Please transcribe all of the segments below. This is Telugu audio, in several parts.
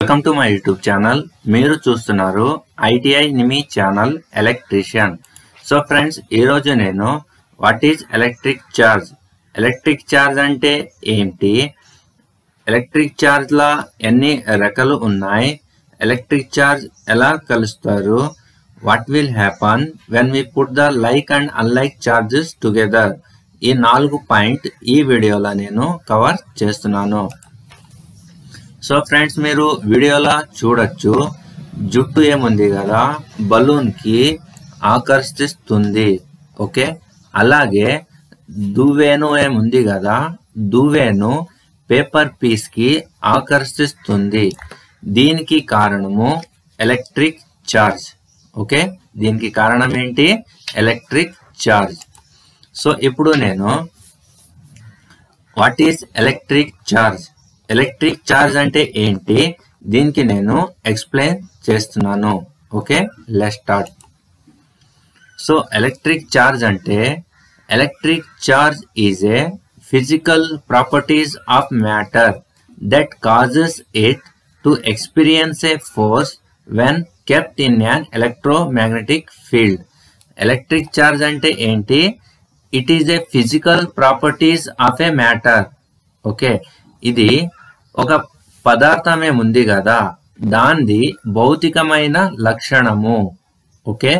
Welcome to my YouTube channel. మీరు చూస్తున్నారు ఐటీఐ నిమి ఛానల్ ఎలక్ట్రీషియన్. సో ఫ్రెండ్స్, ఈరోజు నేను వాట్ ఈజ్ ఎలక్ట్రిక్ ఛార్జ్ అంటే ఏంటి, ఎలక్ట్రిక్ ఛార్జ్లా ఎన్ని రకాలు ఉన్నాయి, ఎలక్ట్రిక్ ఛార్జ్ ఎలా కలుస్తారు, what will happen when we put the like and unlike charges together, ఈ 4 పాయింట్ ఈ వీడియోలో నేను కవర్ చేస్తున్నాను. సో ఫ్రెండ్స్, మీరు వీడియోలో చూడొచ్చు, జుట్టు ఏముంది కదా బలూన్ కి ఆకర్షిస్తుంది. ఓకే, అలాగే దువ్వెను ఏముంది కదా, దువ్వెను పేపర్ పీస్ కి ఆకర్షిస్తుంది. దీనికి కారణము ఎలక్ట్రిక్ ఛార్జ్. ఓకే, దీనికి కారణం ఏంటి, ఎలక్ట్రిక్ ఛార్జ్. సో ఇప్పుడు నేను వాట్ ఈస్ ఎలక్ట్రిక్ ఛార్జ్ అంటే ఏంటి, దీనికి నేను ఎక్స్ప్లెయిన్ చేస్తున్నాను. Okay, let's start. So electric charge అంటే, electric charge is a physical properties of matter that causes it to experience a force when kept in an electromagnetic field. Electric charge ante enti, it is a physical properties of a matter. Okay, ఇది ఒక పదార్థమే ఉంది కదా, దాంది భౌతికమైన లక్షణము. ఓకే,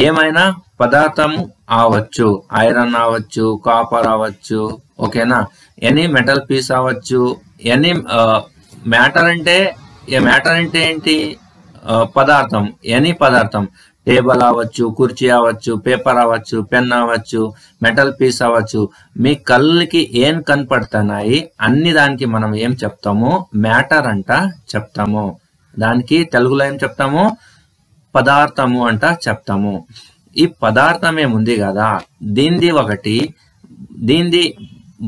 ఏమైనా పదార్థం అవ్వచ్చు, ఐరన్ అవ్వచ్చు, కాపర్ అవ్వచ్చు, ఓకేనా, ఎనీ మెటల్ పీస్ అవ్వచ్చు, ఎనీ మ్యాటర్ అంటే ఏంటి, పదార్థం, ఎనీ పదార్థం, టేబుల్ అవ్వచ్చు, కుర్చీ అవ్వచ్చు, పేపర్ అవ్వచ్చు, పెన్ అవ్వచ్చు, మెటల్ పీస్ అవ్వచ్చు. మీ కళ్ళకి ఏం కనపడుతున్నాయి అన్ని దానికి మనం ఏం చెప్తాము, మ్యాటర్ అంట చెప్తాము. దానికి తెలుగులో ఏం చెప్తాము, పదార్థము అంట చెప్తాము. ఈ పదార్థం ఏముంది కదా, దీనిది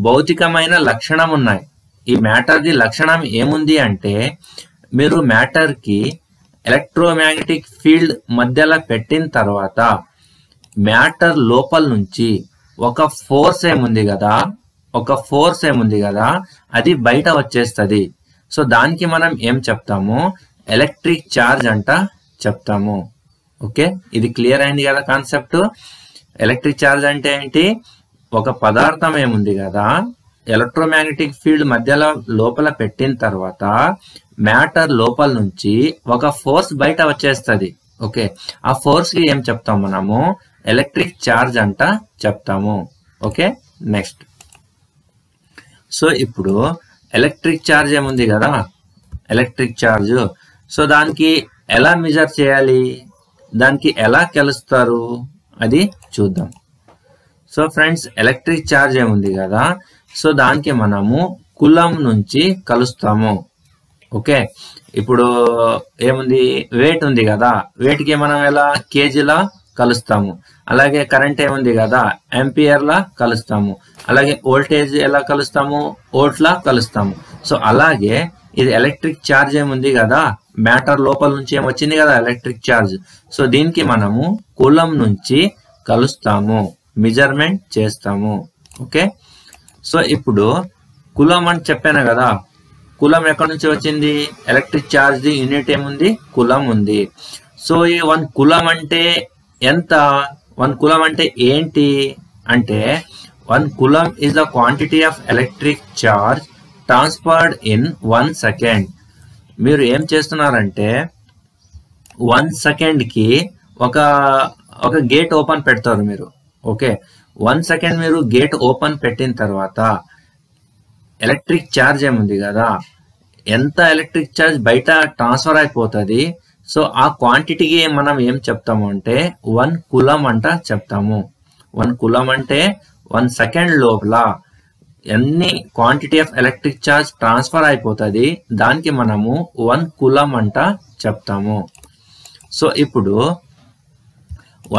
భౌతికమైన లక్షణం ఉన్నాయి. ఈ మ్యాటర్ది లక్షణం ఏముంది అంటే, మీరు మ్యాటర్ కి ఎలక్ట్రోమాగ్నెటిక్ ఫీల్డ్ మధ్యలో పెట్టిన తర్వాత మ్యాటర్ లోపల నుంచి ఒక ఫోర్స్ ఏముంది కదా, అది బయట వచ్చేస్తుంది. సో దానికి మనం ఏం చెప్తాము, ఎలక్ట్రిక్ ఛార్జ్ అంట చెప్తాము. ఓకే, ఇది క్లియర్ అయింది కదా కాన్సెప్ట్. ఎలక్ట్రిక్ ఛార్జ్ అంటే ఏంటి, ఒక పదార్థం ఏముంది కదా, ఎలక్ట్రోమాగ్నెటిక్ ఫీల్డ్ మధ్యలో లోపల పెట్టిన తర్వాత మ్యాటర్ లోపల నుంచి ఒక ఫోర్స్ బయట వచ్చేస్తుంది. ఓకే, ఆ ఫోర్స్ కి ఏం చెప్తాము మనము, ఎలక్ట్రిక్ ఛార్జ్ అంట చెప్తాము. Okay, next. సో ఇప్పుడు ఎలక్ట్రిక్ ఛార్జ్ ఏముంది కదా, ఎలక్ట్రిక్ ఛార్జ్, సో దానికి ఎలా మెజర్ చేయాలి, దానికి ఎలా కొలుస్తారు అది చూద్దాం. సో ఫ్రెండ్స్, ఎలక్ట్రిక్ ఛార్జ్ ఏముంది కదా, సో దానికి మనము కులం నుంచి కలుస్తాము. ఓకే, ఇప్పుడు ఏముంది, వెయిట్ ఉంది కదా, వెయిట్ కి మనం ఎలా కేజీలా కలుస్తాము. అలాగే కరెంట్ ఏముంది కదా, ఎంపియర్లా కలుస్తాము. అలాగే వోల్టేజ్ ఎలా కలుస్తాము, వోల్ట్లా కలుస్తాము. సో అలాగే ఇది ఎలక్ట్రిక్ ఛార్జ్ ఏముంది కదా, మ్యాటర్ లోపల నుంచి ఏమొచ్చింది కదా ఎలక్ట్రిక్ ఛార్జ్. సో దీనికి మనము కులం నుంచి కలుస్తాము, మెజర్మెంట్ చేస్తాము. ఓకే, సో ఇప్పుడు కులం అని చెప్పాను కదా, కులం ఎక్కడి నుంచి వచ్చింది, ఎలక్ట్రిక్ ఛార్జ్ ది యూనిట్ ఏముంది, కులం ఉంది. సో ఈ 1 కులం అంటే ఎంత, 1 కులం అంటే ఏంటి అంటే, 1 కులం is the quantity of electric charge transferred in 1 second. మీరు ఏం చేస్తున్నారంటే 1 సెకండ్ కి ఒక గేట్ ఓపెన్ పెడతారు మీరు. ఓకే, 1 సెకండ్ మీరు గేట్ ఓపెన్ పెట్టిన తర్వాత ఎలక్ట్రిక్ ఛార్జ్ ఏముంది కదా, ఎంత ఎలక్ట్రిక్ ఛార్జ్ బయట ట్రాన్స్ఫర్ అయిపోతుంది. సో ఆ క్వాంటిటీకి మనం ఏం చెప్తాము అంటే 1 కులం అంట చెప్తాము. 1 కులం అంటే 1 సెకండ్ లోపల ఎన్ని quantity of electric charge transfer అయిపోతుంది, దానికి మనము 1 కులం అంట చెప్తాము. సో ఇప్పుడు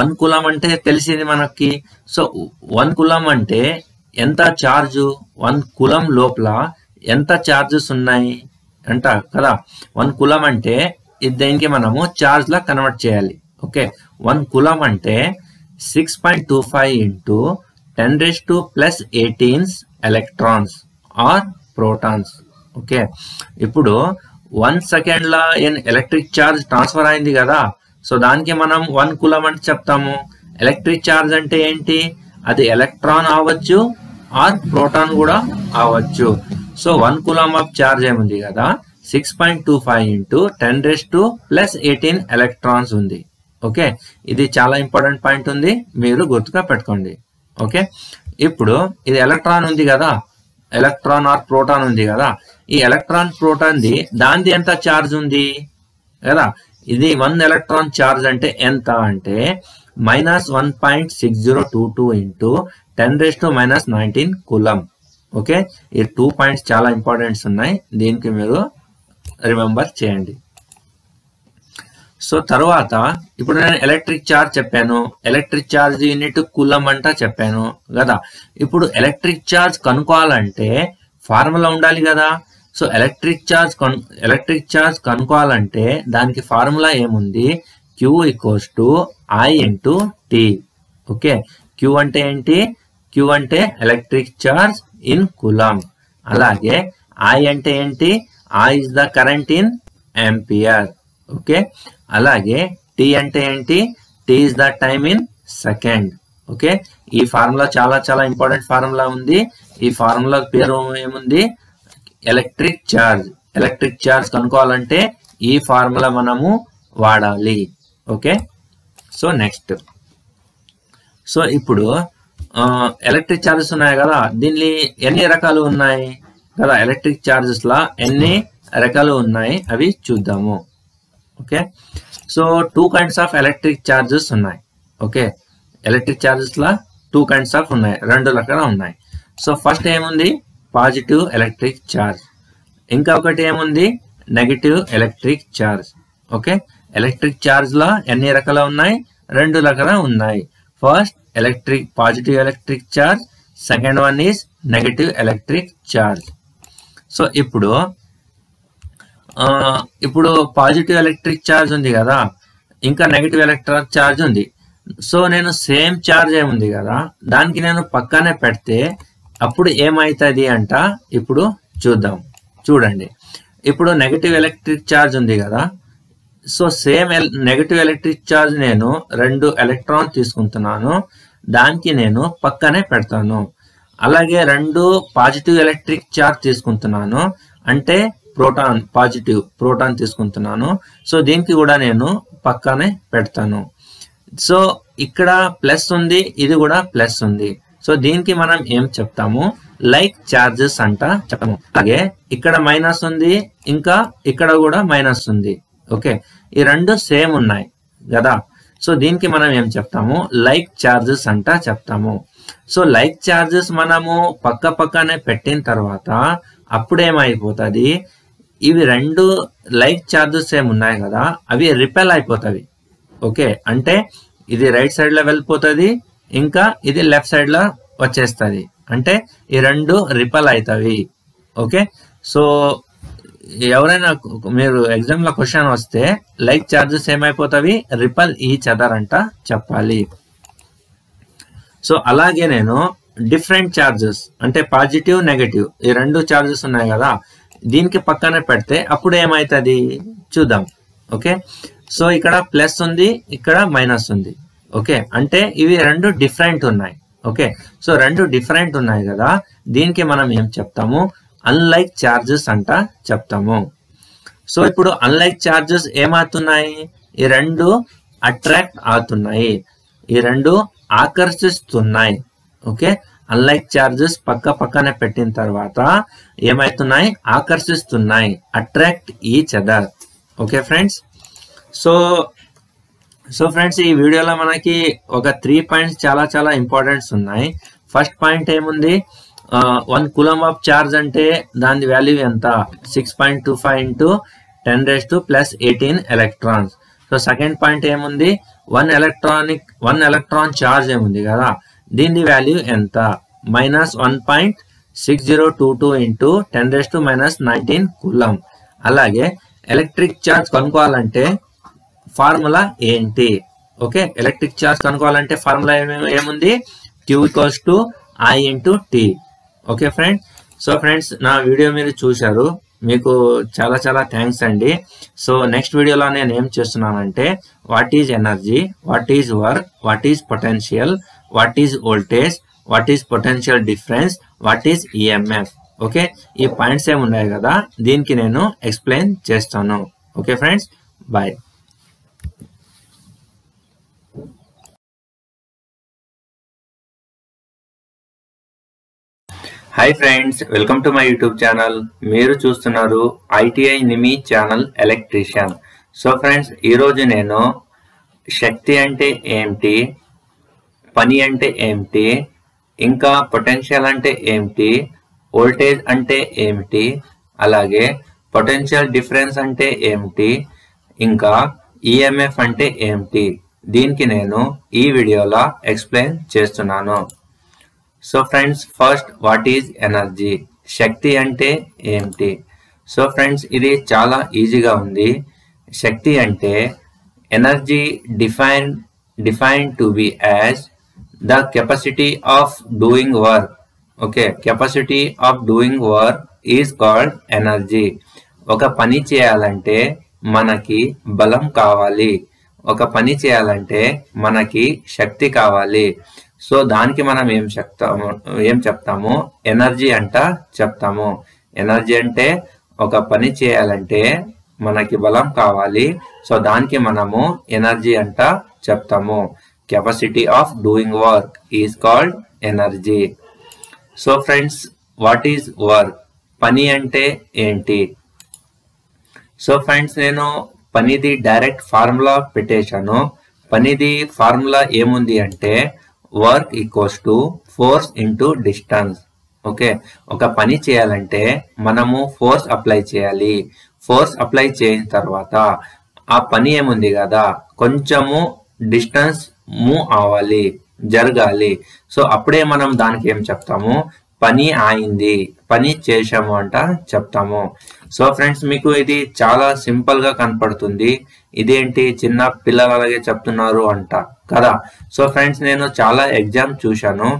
1 కులం అంటే తెలిసింది మనకి. సో 1 కులం అంటే ఎంత ఛార్జ్, 1 కులం లోపల ఎంత ఛార్జెస్ ఉన్నాయి అంట కదా. 1 కులం అంటే దీనికి మనము ఛార్జ్ లా కన్వర్ట్ చేయాలి. ఓకే, 1 కులం అంటే 6.25 into 10⁻⁻18 electrons or protons. Okay, ఇప్పుడు 1 సెకండ్ లా ఎలక్ట్రిక్ ఛార్జ్ ట్రాన్స్ఫర్ అయింది కదా, సో దానికి మనం 1 కూలం అని చెప్తాము. ఎలక్ట్రిక్ ఛార్జ్ అంటే ఏంటి? అది ఎలక్ట్రాన్ అవ్వచ్చు ఆర్ ప్రోటాన్ కూడా అవ్వచ్చు. సో 1 కూలం ఆఫ్ ఛార్జ్ ఏముంది కదా, 6.25 ఇంటూ 10⁻⁻18 ఎలక్ట్రాన్స్ ఉంది. ఓకే, ఇది చాలా ఇంపార్టెంట్ పాయింట్ ఉంది, మీరు గుర్తుగా పెట్టుకోండి. ఓకే, ఇప్పుడు ఇది ఎలక్ట్రాన్ ఉంది కదా, ఎలక్ట్రాన్ ఆర్ ప్రోటాన్ ఉంది కదా, ఈ ఎలక్ట్రాన్ ప్రోటాన్ దానిది ఎంత ఛార్జ్ ఉంది కదా, ఇది 1 ఎలక్ట్రాన్ ఛార్జ్ అంటే ఎంత అంటే -1.6022 ఇంటూ 10⁻⁻19 కూలం. ఓకే, ఈ 2 పాయింట్స్ చాలా ఇంపార్టెంట్స్ ఉన్నాయి, దీనికి మీరు రిమెంబర్ చేయండి. సో తర్వాత ఇప్పుడు నేను ఎలక్ట్రిక్ ఛార్జ్ చెప్పాను, ఎలక్ట్రిక్ ఛార్జ్ యూనిట్ కూలం అంట చెప్పాను కదా. ఇప్పుడు ఎలక్ట్రిక్ ఛార్జ్ కనుక్కోవాలంటే ఫార్ములా ఉండాలి కదా. సో ఎలక్ట్రిక్ ఛార్జ్ కనుక్కోవాలంటే దానికి ఫార్ములా ఏముంది, Q = I × T. Okay, Q అంటే ఏంటి? Q అంటే ఎలక్ట్రిక్ ఛార్జ్ ఇన్ కూలం. అలాగే I అంటే ఏంటి? I is the current in ampere. Okay, అలాగే T అంటే ఏంటి? T is the time in second. Okay, ఈ ఫార్ములా చాలా చాలా ఇంపార్టెంట్ ఫార్ములా ఉంది. ఈ ఫార్ములా పేరు ఏముంది? Electric charge. ఎలక్ట్రిక్ ఛార్జ్ కనుక్కోవాలంటే ఈ ఫార్ములా మనము వాడాలి. ఓకే, సో నెక్స్ట్, సో ఇప్పుడు ఎలక్ట్రిక్ ఛార్జెస్ ఉన్నాయి కదా, దీన్ని ఎన్ని రకాలు ఉన్నాయి కదా, ఎలక్ట్రిక్ ఛార్జెస్ లా ఎన్ని రకాలు ఉన్నాయి అవి చూద్దాము. Okay, so 2 kinds of electric charges ఉన్నాయి. ఓకే, ఎలక్ట్రిక్ ఛార్జెస్ లా 2 kinds ఆఫ్ ఉన్నాయి, 2 రకాలు ఉన్నాయి. సో ఫస్ట్ ఏముంది? Positive electric charge. ఇంకా ఒకటి ఏముంది? Negative electric charge. Okay, electric charge లా ఎన్ని రకాలు ఉన్నాయి? 2 రకాలు ఉన్నాయి. First positive electric charge, second one is negative electric charge. So ఇప్పుడు పాజిటివ్ ఎలక్ట్రిక్ ఛార్జ్ ఉంది కదా, ఇంకా నెగటివ్ ఎలక్ట్రిక్ ఛార్జ్ ఉంది. సో నేను సేమ్ ఛార్జ్ ఏముంది కదా, దానికి నేను పక్కనే పెడితే అప్పుడు ఏమైతుంది అంట, ఇప్పుడు చూద్దాం. చూడండి, ఇప్పుడు నెగటివ్ ఎలక్ట్రిక్ ఛార్జ్ ఉంది కదా, so same negative electric charge నేను 2 ఎలక్ట్రాన్ తీసుకుంటున్నాను, దానికి నేను పక్కనే పెడతాను. అలాగే 2 పాజిటివ్ ఎలక్ట్రిక్ ఛార్జ్ తీసుకుంటున్నాను, అంటే పాజిటివ్ ప్రోటాన్ తీసుకుంటున్నాను, సో దీనికి కూడా నేను పక్కనే పెడతాను. సో ఇక్కడ ప్లస్ ఉంది, ఇది కూడా ప్లస్ ఉంది, సో దీనికి మనం ఏం చెప్తాము? లైక్ ఛార్జెస్ అంట చెప్తాము. అలాగే ఇక్కడ మైనస్ ఉంది, ఇంకా ఇక్కడ కూడా మైనస్ ఉంది. ఓకే, ఈ 2 సేమ్ ఉన్నాయి కదా, సో దీనికి మనం ఏం చెప్తాము? లైక్ ఛార్జెస్ అంట చెప్తాము. సో లైక్ ఛార్జెస్ మనము పక్కనే పెట్టిన తర్వాత అప్పుడేమైపోతుంది, ఇవి 2 లైక్ ఛార్జెస్ ఏమున్నాయి కదా, అవి రిపెల్ అయిపోతాయి. ఓకే, అంటే ఇది రైట్ సైడ్ లో వెళ్ళిపోతుంది, ఇంకా ఇది లెఫ్ట్ సైడ్ లో వచ్చేస్తుంది, అంటే ఈ 2 రిపెల్ అవుతాయి. ఓకే, సో ఎవరైనా మీరు ఎగ్జామ్ లో క్వశ్చన్ వస్తే లైక్ ఛార్జెస్ ఏమైపోతాయి? రిపెల్ ఈచ్ అదర్ అంట చెప్పాలి. సో అలాగే నేను డిఫరెంట్ ఛార్జెస్ అంటే పాజిటివ్ నెగటివ్ ఈ 2 ఛార్జెస్ ఉన్నాయి కదా, దీనికి పక్కనే పెడితే అప్పుడు ఏమైతుంది చూద్దాం. ఓకే, సో ఇక్కడ ప్లస్ ఉంది, ఇక్కడ మైనస్ ఉంది. ఓకే, అంటే ఇవి 2 డిఫరెంట్ ఉన్నాయి. ఓకే, సో 2 డిఫరెంట్ ఉన్నాయి కదా, దీనికి మనం ఏం చెప్తాము? అన్లైక్ ఛార్జెస్ అంట చెప్తాము. సో ఇప్పుడు అన్లైక్ ఛార్జెస్ ఏమవుతున్నాయి? ఈ 2 అట్రాక్ట్ అవుతున్నాయి, ఈ 2 ఆకర్షిస్తున్నాయి. ఓకే, అన్లైక్ ఛార్జెస్ పక్కనే పెట్టిన తర్వాత ఏమైతున్నాయి? ఆకర్షిస్తున్నాయి, attract each other. Okay friends, so friends ఈ వీడియోలో మనకి ఒక 3 పాయింట్స్ చాలా ఇంపార్టెంట్స్ ఉన్నాయి. ఫస్ట్ పాయింట్ ఏముంది? 1 కూలం ఆఫ్ ఛార్జ్ అంటే దాని వాల్యూ ఎంత? 6.25 into 10⁻+18 electrons. So second point ఏముంది? 1 ఎలక్ట్రాన్ ఛార్జ్ ఏముంది కదా, దీని వాల్యూ ఎంత? -1.6022 ఇంటూ 10⁻⁻19 కూలం. అలాగే ఎలక్ట్రిక్ ఛార్జ్ కనుక్కోవాలంటే ఫార్ములా ఏంటి? ఓకే, ఎలక్ట్రిక్ ఛార్జ్ కనుక్కోవాలంటే ఫార్ములా ఏముంది? Q = I × T. Okay friends, so friends నా వీడియో మీరు చూశారు, మీకు చాలా చాలా థ్యాంక్స్ అండి. సో నెక్స్ట్ వీడియోలో నేను ఏం చేస్తున్నానంటే what is energy, what is work, what is potential, what is voltage, what is potential difference, what is EMF. Okay, ఈ పాయింట్స్ ఏమి ఉన్నాయి కదా, దీనికి నేను ఎక్స్ప్లెయిన్ చేస్తాను. Okay friends, bye. Hi friends, welcome to my YouTube channel. మీరు చూస్తున్నారు ఐటీఐ నిమి ఛానల్ ఎలక్ట్రీషియన్. సో ఫ్రెండ్స్, ఈరోజు నేను శక్తి అంటే ఏమిటి, పని అంటే ఏమిటి, ఇంకా పొటెన్షియల్ అంటే ఏమిటి, వోల్టేజ్ అంటే ఏమిటి, అలాగే పొటెన్షియల్ డిఫరెన్స్ అంటే ఏమిటి, ఇంకా ఈఎంఎఫ్ అంటే ఏమిటి, దీనికి నేను ఈ వీడియోలో ఎక్స్ప్లెయిన్ చేస్తున్నాను. So friends, first what is energy, శక్తి అంటే ఏమిటి. సో ఫ్రెండ్స్, ఇది చాలా ఈజీగా ఉంది. శక్తి అంటే energy define to be as the capacity of doing work. Okay, capacity of doing work is called energy. ఒక పని చేయాలంటే మనకి బలం కావాలి, ఒక పని చేయాలంటే మనకి శక్తి కావాలి. సో దానికి మనం ఏం చెప్తాము ఎనర్జీ అంట చెప్తాము. ఎనర్జీ అంటే ఒక పని చేయాలంటే మనకి బలం కావాలి, సో దానికి మనము ఎనర్జీ అంట చెప్తాము. Capacity of doing work is called energy. So friends, what is work, పని అంటే ఏంటి. సో ఫ్రెండ్స్, నేను పనిది డైరెక్ట్ ఫార్ములా పెట్టేశాను. పనిది ఫార్ములా ఏముంది అంటే work equals to force into distance. Okay, ఒక పని చేయాలంటే మనము ఫోర్స్ అప్లై చేయాలి. ఫోర్స్ అప్లై చేసిన తర్వాత ఆ పని ఏముంది కదా, కొంచెము డిస్టెన్స్ మూవ్ అవ్వాలి, జరగాలి. సో అప్పుడే మనం దానికి ఏం చెప్తాము, పని అయింది, పని చేశాము అంట చెప్తాము. సో ఫ్రెండ్స్, మీకు ఇది చాలా సింపుల్ గా కనపడుతుంది. ఇదేంటి చిన్న పిల్లలు అలాగే చెప్తున్నారు అంట కదా. సో ఫ్రెండ్స్, నేను చాలా ఎగ్జామ్ చూశాను.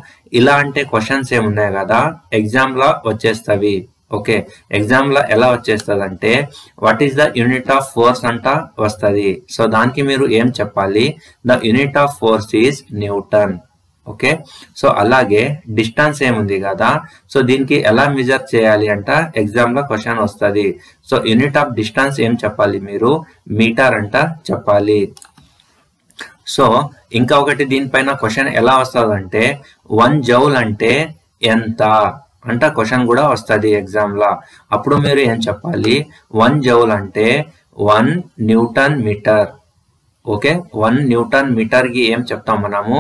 ఇలా అంటే క్వశ్చన్స్ ఏమున్నాయి కదా ఎగ్జామ్ లో వచ్చేస్తవి. ఓకే, ఎగ్జామ్ లో ఎలా వచ్చేస్తుంది అంటే what is the unit of force అంట వస్తుంది. సో దానికి మీరు ఏం చెప్పాలి, the unit of force is Newton. Okay, so అలాగే డిస్టెన్స్ ఏముంది కదా, సో దీనికి ఎలా మెజర్ చేయాలి అంట ఎగ్జామ్ లో క్వశ్చన్ వస్తుంది. సో యూనిట్ ఆఫ్ డిస్టెన్స్ ఏం చెప్పాలి మీరు, మీటర్ అంట చెప్పాలి. సో ఇంకా ఒకటి దీనిపైన క్వశ్చన్ ఎలా వస్తుంది అంటే 1 జౌల్ అంటే ఎంత అంట క్వశ్చన్ కూడా వస్తుంది ఎగ్జామ్ లా. అప్పుడు మీరు ఏం చెప్పాలి, 1 జౌల్ అంటే 1 newton metre. Okay, 1 newton metre కి ఏం చెప్తాం మనము,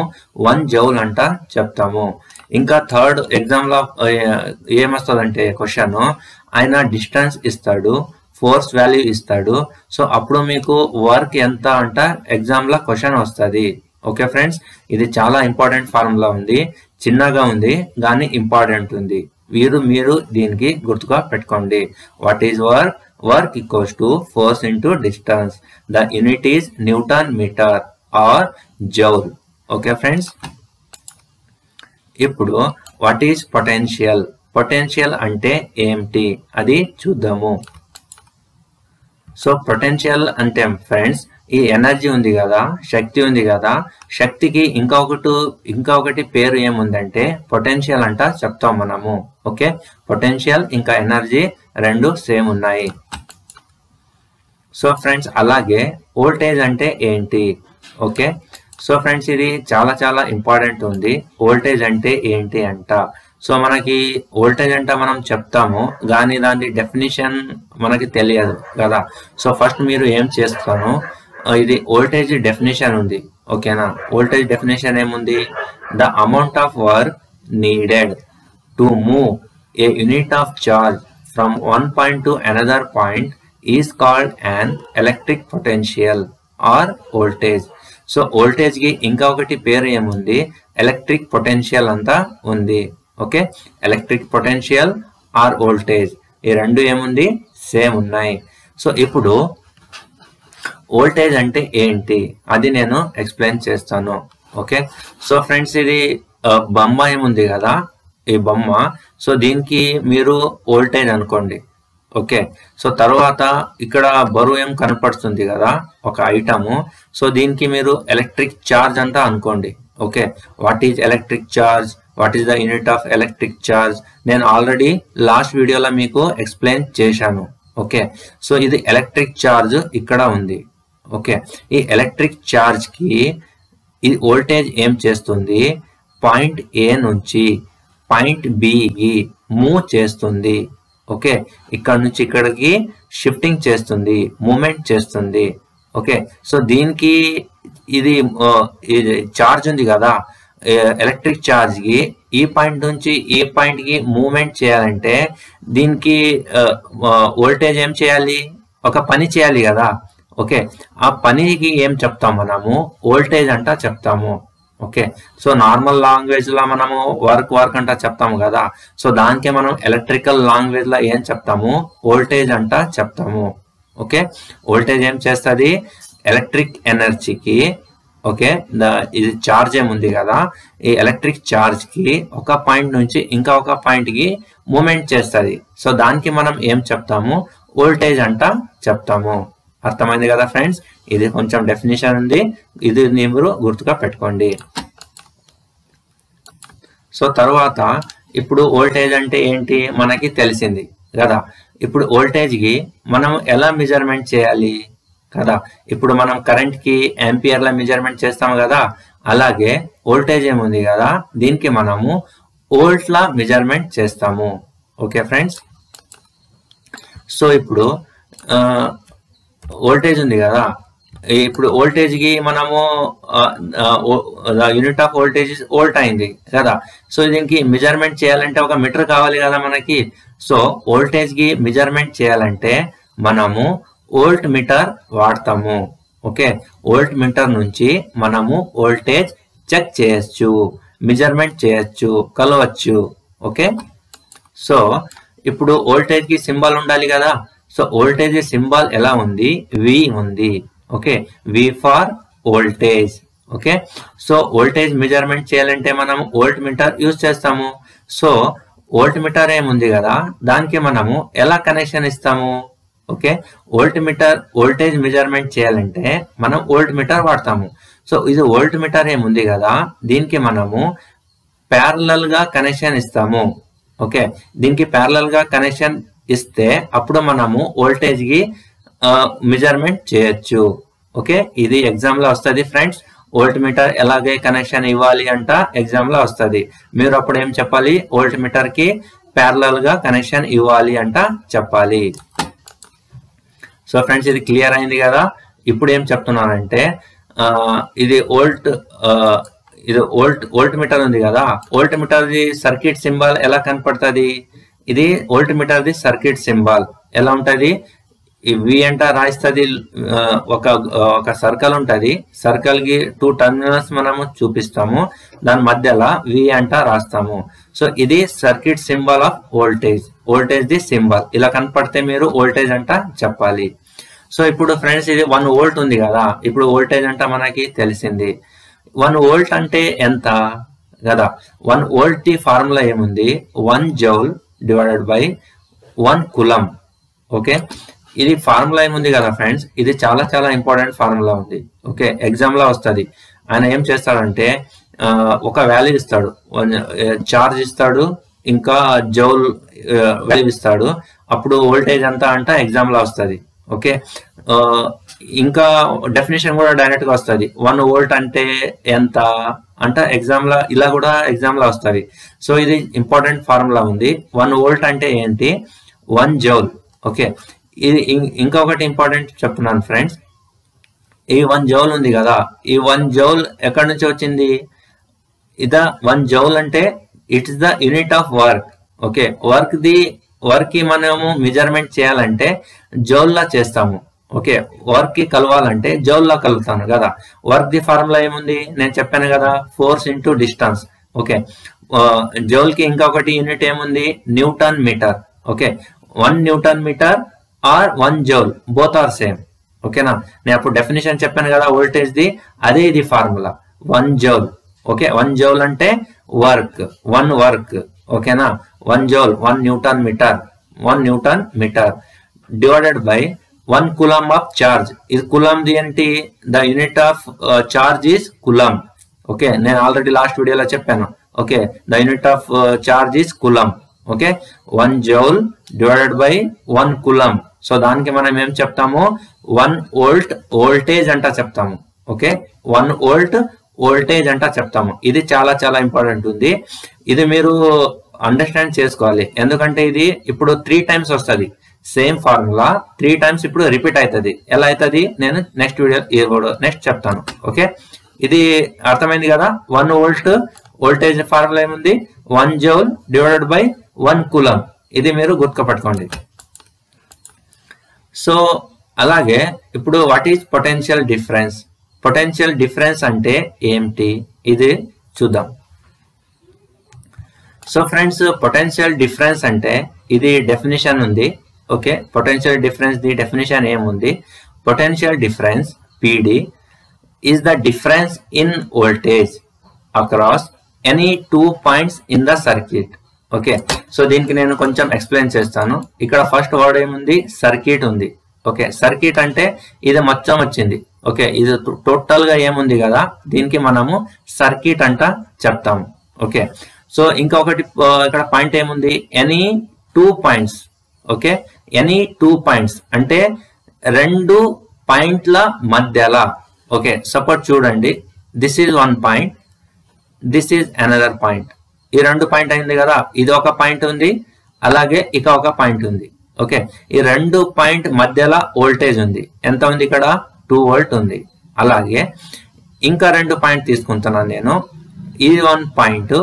1 జౌల్ అంట చెప్తాము. ఇంకా థర్డ్ ఎగ్జామ్ లో ఏమొస్తుందంటే క్వశ్చన్, ఆయన డిస్టెన్స్ ఇస్తాడు, ఫోర్స్ వాల్యూ ఇస్తాడు. సో అప్పుడు మీకు వర్క్ ఎంత అంట ఎగ్జామ్ లో క్వశ్చన్ వస్తుంది. ఓకే ఫ్రెండ్స్, ఇది చాలా ఇంపార్టెంట్ ఫార్ములా ఉంది, చిన్నగా ఉంది కానీ ఇంపార్టెంట్ ఉంది. మీరు దీనికి గుర్తుగా పెట్టుకోండి. What is work, work equals to force into distance. The unit is newton metre or joule. Okay friends, ఇప్పుడు వాట్ ఈజ్ పొటెన్షియల్, పొటెన్షియల్ అంటే ఏమిటి అది చూద్దాము. సో పొటెన్షియల్ అంటే ఫ్రెండ్స్, ఈ ఎనర్జీ ఉంది కదా, శక్తి ఉంది కదా, శక్తికి ఇంకొకటి పేరు ఏముందంటే పొటెన్షియల్ అంట చెప్తాం మనము. ఓకే, పొటెన్షియల్ ఇంకా ఎనర్జీ రెండు సేమ్ ఉన్నాయి. సో ఫ్రెండ్స్, అలాగే వోల్టేజ్ అంటే ఏంటి. ఓకే, సో ఫ్రెండ్స్, ఇది చాలా చాలా ఇంపార్టెంట్ ఉంది. వోల్టేజ్ అంటే ఏంటి అంట. సో మనకి వోల్టేజ్ అంటే మనం చెప్తాము కానీ దాని డెఫినేషన్ మనకి తెలియదు కదా. సో ఫస్ట్ మీరు ఏం చేస్తాను, ఇది వోల్టేజ్ డెఫినేషన్ ఉంది. ఓకేనా, వోల్టేజ్ డెఫినేషన్ ఏముంది, the amount of work needed to move a unit of charge from one point to another point is called an electric potential or voltage. So voltage కి ఇంకొకటి పేరు ఏముంది, ఎలక్ట్రిక్ పొటెన్షియల్ అంతా ఉంది. Okay, electric potential or voltage, ఈ రెండు ఏముంది సేమ్ ఉన్నాయి. సో ఇప్పుడు వోల్టేజ్ అంటే ఏంటి అది నేను ఎక్స్ప్లెయిన్ చేస్తాను. ఓకే, సో ఫ్రెండ్స్, ఇది బొమ్మ ఏముంది కదా, ఈ బొమ్మ. సో దీనికి మీరు వోల్టేజ్ అనుకోండి. ఓకే. సో తర్వాత ఇక్కడ బరువు ఏం కనపడుతుంది కదా ఒక ఐటము. సో దీనికి మీరు ఎలక్ట్రిక్ చార్జ్ అంతా అనుకోండి. Okay, what is electric charge, what is the unit of electric charge, నేను ఆల్రెడీ లాస్ట్ వీడియోలో మీకు ఎక్స్ప్లెయిన్ చేశాను. ఓకే, సో ఇది ఎలక్ట్రిక్ చార్జ్ ఇక్కడ ఉంది. ఓకే, ఈ ఎలక్ట్రిక్ చార్జ్ కి ఈ వోల్టేజ్ ఏం చేస్తుంది, పాయింట్ ఏ నుంచి పాయింట్ బికి మూవ్ చేస్తుంది. ఓకే, ఇక్కడ నుంచి ఇక్కడికి షిఫ్టింగ్ చేస్తుంది, మూమెంట్ చేస్తుంది. ఓకే, సో దీనికి ఇది చార్జ్ ఉంది కదా, ఎలక్ట్రిక్ చార్జ్ కి ఈ పాయింట్ నుంచి ఈ పాయింట్ కి మూవ్మెంట్ చేయాలంటే దీనికి వోల్టేజ్ ఏం చేయాలి, ఒక పని చేయాలి కదా. ఓకే, ఆ పనికి ఏం చెప్తాం మనము, వోల్టేజ్ అంట చెప్తాము. ఓకే, సో నార్మల్ లాంగ్వేజ్ లో మనము వర్క్ అంట చెప్తాము కదా. సో దానికి మనం ఎలక్ట్రికల్ లాంగ్వేజ్ లో ఏం చెప్తాము, వోల్టేజ్ అంట చెప్తాము. ఓకే, వోల్టేజ్ ఏం చేస్తుంది, ఎలక్ట్రిక్ ఎనర్జీకి, ఓకే, ఇది చార్జ్ ఏముంది కదా, ఈ ఎలక్ట్రిక్ చార్జ్ కి ఒక పాయింట్ నుంచి ఇంకా ఒక పాయింట్ కి మూమెంట్ చేస్తుంది. సో దానికి మనం ఏం చెప్తాము, వోల్టేజ్ అంట చెప్తాము. అర్థమైంది కదా ఫ్రెండ్స్, ఇది కొంచెం డెఫినేషన్ ఉంది, ఇది మీరు గుర్తుగా పెట్టుకోండి. సో తర్వాత ఇప్పుడు వోల్టేజ్ అంటే ఏంటి మనకి తెలిసింది కదా. ఇప్పుడు వోల్టేజ్ కి మనం ఎలా మెజర్మెంట్ చేయాలి కదా. ఇప్పుడు మనం కరెంట్ కి ఆంపియర్ల మెజర్మెంట్ చేస్తాం కదా, అలాగే వోల్టేజ్ ఏముంది కదా, దీనికి మనము వోల్ట్ల మెజర్మెంట్ చేస్తాము. ఓకే ఫ్రెండ్స్, సో ఇప్పుడు వోల్టేజ్ ఉంది కదా, ఇప్పుడు వోల్టేజ్ కి మనము యూనిట్ ఆఫ్ వోల్టేజ్ వోల్ట్ అయింది కదా. సో దీనికి మెజర్మెంట్ చేయాలంటే ఒక మీటర్ కావాలి కదా మనకి. సో వోల్టేజ్ కి మెజర్మెంట్ చేయాలంటే మనము వోల్ట్ మీటర్ వాడతాము. ఓకే, వోల్ట్ మీటర్ నుంచి మనము వోల్టేజ్ చెక్ చేయొచ్చు, మెజర్మెంట్ చేయొచ్చు, కొలవచ్చు. ఓకే, సో ఇప్పుడు వోల్టేజ్ కి సింబల్ ఉండాలి కదా. సో వోల్టేజ్ సింబల్ ఎలా ఉంది, వి ఉంది. Okay, V for voltage. Okay, so voltage measurement చేయాలంటే మనం వోల్ట్ మీటర్ యూజ్ చేస్తాము. సో వోల్ట్ మీటర్ ఏముంది కదా, దానికి మనము ఎలా కనెక్షన్ ఇస్తాము. Okay, volt meter voltage measurement చేయాలంటే మనం వోల్ట్ మీటర్ వాడతాము. సో ఇది వోల్ట్ మీటర్ ఏముంది కదా, దీనికి మనము ప్యారలల్ గా కనెక్షన్ ఇస్తాము. ఓకే, దీనికి ప్యారలల్ గా కనెక్షన్ ఇస్తే అప్పుడు మనము వోల్టేజ్ కి మెజర్మెంట్ చేయొచ్చు. ఓకే, ఇది ఎగ్జామ్ లో వస్తుంది ఫ్రెండ్స్. వోల్ట్ మీటర్ ఎలాగే కనెక్షన్ ఇవ్వాలి అంట ఎగ్జామ్ లో వస్తుంది. మీరు అప్పుడు ఏం చెప్పాలి, వోల్ట్ మీటర్ కి ప్యారలల్ గా కనెక్షన్ ఇవ్వాలి అంట చెప్పాలి. సో ఫ్రెండ్స్, ఇది క్లియర్ అయింది కదా. ఇప్పుడు ఏం చెప్తున్నానంటే ఇది వోల్ట్ మీటర్ ఉంది కదా, volt meter the circuit symbol ఎలా కనపడుతుంది, ఇది volt meter the circuit symbol ఎలా ఉంటది, వి అంట రాయిస్తుంది. ఒక సర్కిల్ ఉంటది, సర్కిల్ కి 2 టర్మినల్స్ మనము చూపిస్తాము, దాని మధ్యలో వి అంట రాస్తాము. సో ఇది circuit symbol of voltage, voltage the symbol ఇలా కనపడితే మీరు వోల్టేజ్ అంట చెప్పాలి. సో ఇప్పుడు ఫ్రెండ్స్, ఇది 1 వోల్ట్ ఉంది కదా, ఇప్పుడు వోల్టేజ్ అంట మనకి తెలిసింది. 1 వోల్ట్ అంటే ఎంత కదా. 1 వోల్ట్ ది ఫార్ములా ఏముంది, 1 జౌల్ డివైడెడ్ బై 1 కులం. ఓకే, ఇది ఫార్ములా ఏముంది కదా ఫ్రెండ్స్, ఇది చాలా చాలా ఇంపార్టెంట్ ఫార్ములా ఉంది. ఓకే, ఎగ్జామ్ లో వస్తుంది. ఆయన ఏం చేస్తాడంటే ఒక వాల్యూ ఇస్తాడు, చార్జ్ ఇస్తాడు, ఇంకా జౌల్ వాల్యూ ఇస్తాడు, అప్పుడు వోల్టేజ్ అంతా అంట ఎగ్జామ్ లో వస్తుంది. ఓకే, ఇంకా డెఫినేషన్ కూడా డైరెక్ట్ గా వస్తుంది. 1 వోల్ట్ అంటే ఎంత అంటే ఎగ్జామ్ లో ఇలా కూడా ఎగ్జామ్ లో వస్తుంది. సో ఇది ఇంపార్టెంట్ ఫార్ములా ఉంది. 1 వోల్ట్ అంటే ఏంటి, 1 జౌల్. ఓకే, ఇది ఇంకొకటి ఇంపార్టెంట్ చెప్తున్నాను ఫ్రెండ్స్. ఈ 1 జౌల్ ఉంది కదా, ఈ 1 జౌల్ ఎక్కడి నుంచి వచ్చింది, ఇదా 1 జౌల్ అంటే it's the unit of work. Okay, work కి మనము మెజర్మెంట్ చేయాలంటే జౌల్ లా చేస్తాము. ఓకే, వర్క్ కి కలవాలంటే జౌల్ లా కలుపుతాను కదా. వర్క్ ది ఫార్ములా ఏముంది, నేను చెప్పాను కదా, force into distance. Okay, joule కి ఇంకొకటి యూనిట్ ఏముంది, newton metre. Okay, 1 newton metre or 1 joule both are same. ఓకేనా, నేను అప్పుడు డెఫినేషన్ చెప్పాను కదా వోల్టేజ్ ది, అదే ఇది ఫార్ములా 1 జౌల్. ఓకే, 1 జౌల్ అంటే వర్క్, 1 వర్క్. ఓకేనా, 1 joule 1 newton metre 1 newton metre divided by 1 coulomb of charge. ఇది కూలంబ్ ఏంటి? The unit of charge is coulomb. Okay, నేను ఆల్రెడీ లాస్ట్ వీడియోలో చెప్పాను. Okay, the unit of charge is coulomb. Okay, 1 joule divided by 1 coulomb. So దానికి మనం ఏం చెప్తాము? 1 వోల్ట్ వోల్టేజ్ అంట చెప్తాము. ఓకే, 1 వోల్ట్ వోల్టేజ్ అంట చెప్తాము. ఇది చాలా చాలా ఇంపార్టెంట్ ఉంది. ఇది మీరు అండర్స్టాండ్ చేసుకోవాలి. ఎందుకంటే ఇది ఇప్పుడు 3 టైమ్స్ వస్తుంది. సేమ్ ఫార్ములా 3 టైమ్స్ ఇప్పుడు రిపీట్ అవుతుంది. ఎలా అవుతుంది నేను నెక్స్ట్ వీడియో నెక్స్ట్ చెప్తాను. ఓకే, ఇది అర్థమైంది కదా? 1 వోల్ట్ వోల్టేజ్ ఫార్ములా ఏముంది? 1 జౌల్ డివైడెడ్ బై 1 కూలంబ్. ఇది మీరు గుర్తుపట్టుకోండి. సో అలాగే ఇప్పుడు what is potential difference? Potential difference అంటే ఏమిటి ఇది చూద్దాం. సో ఫ్రెండ్స్, పొటెన్షియల్ డిఫరెన్స్ అంటే ఇది డెఫినేషన్ ఉంది. Okay, potential difference the definition ఏముంది? Potential difference PD is the difference in voltage across any 2 points in the circuit. Okay, so దీనికి నేను కొంచెం ఎక్స్ప్లెయిన్ చేస్తాను. ఇక్కడ ఫస్ట్ వర్డ్ ఏముంది? సర్క్యూట్ ఉంది. ఓకే, సర్క్యూట్ అంటే ఇది మొత్తం వచ్చింది. ఓకే, ఇది టోటల్ గా ఏముంది కదా, దీనికి మనము సర్క్యూట్ అంట చెప్తాము. ఓకే, సో ఇంకొకటి ఇక్కడ పాయింట్ ఏముంది? Any 2 points. Okay, any 2 points అంటే 2 పాయింట్ల మధ్యలో. ఓకే, సపోజ్ చూడండి, this is 1 point, this is another point. ఈ 2 పాయింట్ అయింది కదా, ఇది ఒక పాయింట్ ఉంది, అలాగే ఇక ఒక పాయింట్ ఉంది. ఓకే, ఈ 2 పాయింట్ మధ్యలో వోల్టేజ్ ఉంది. ఎంత ఉంది ఇక్కడ? 2 వోల్ట్ ఉంది. అలాగే ఇంకా 2 పాయింట్ తీసుకుంటున్నాను నేను. ఇది 1 పాయింట్,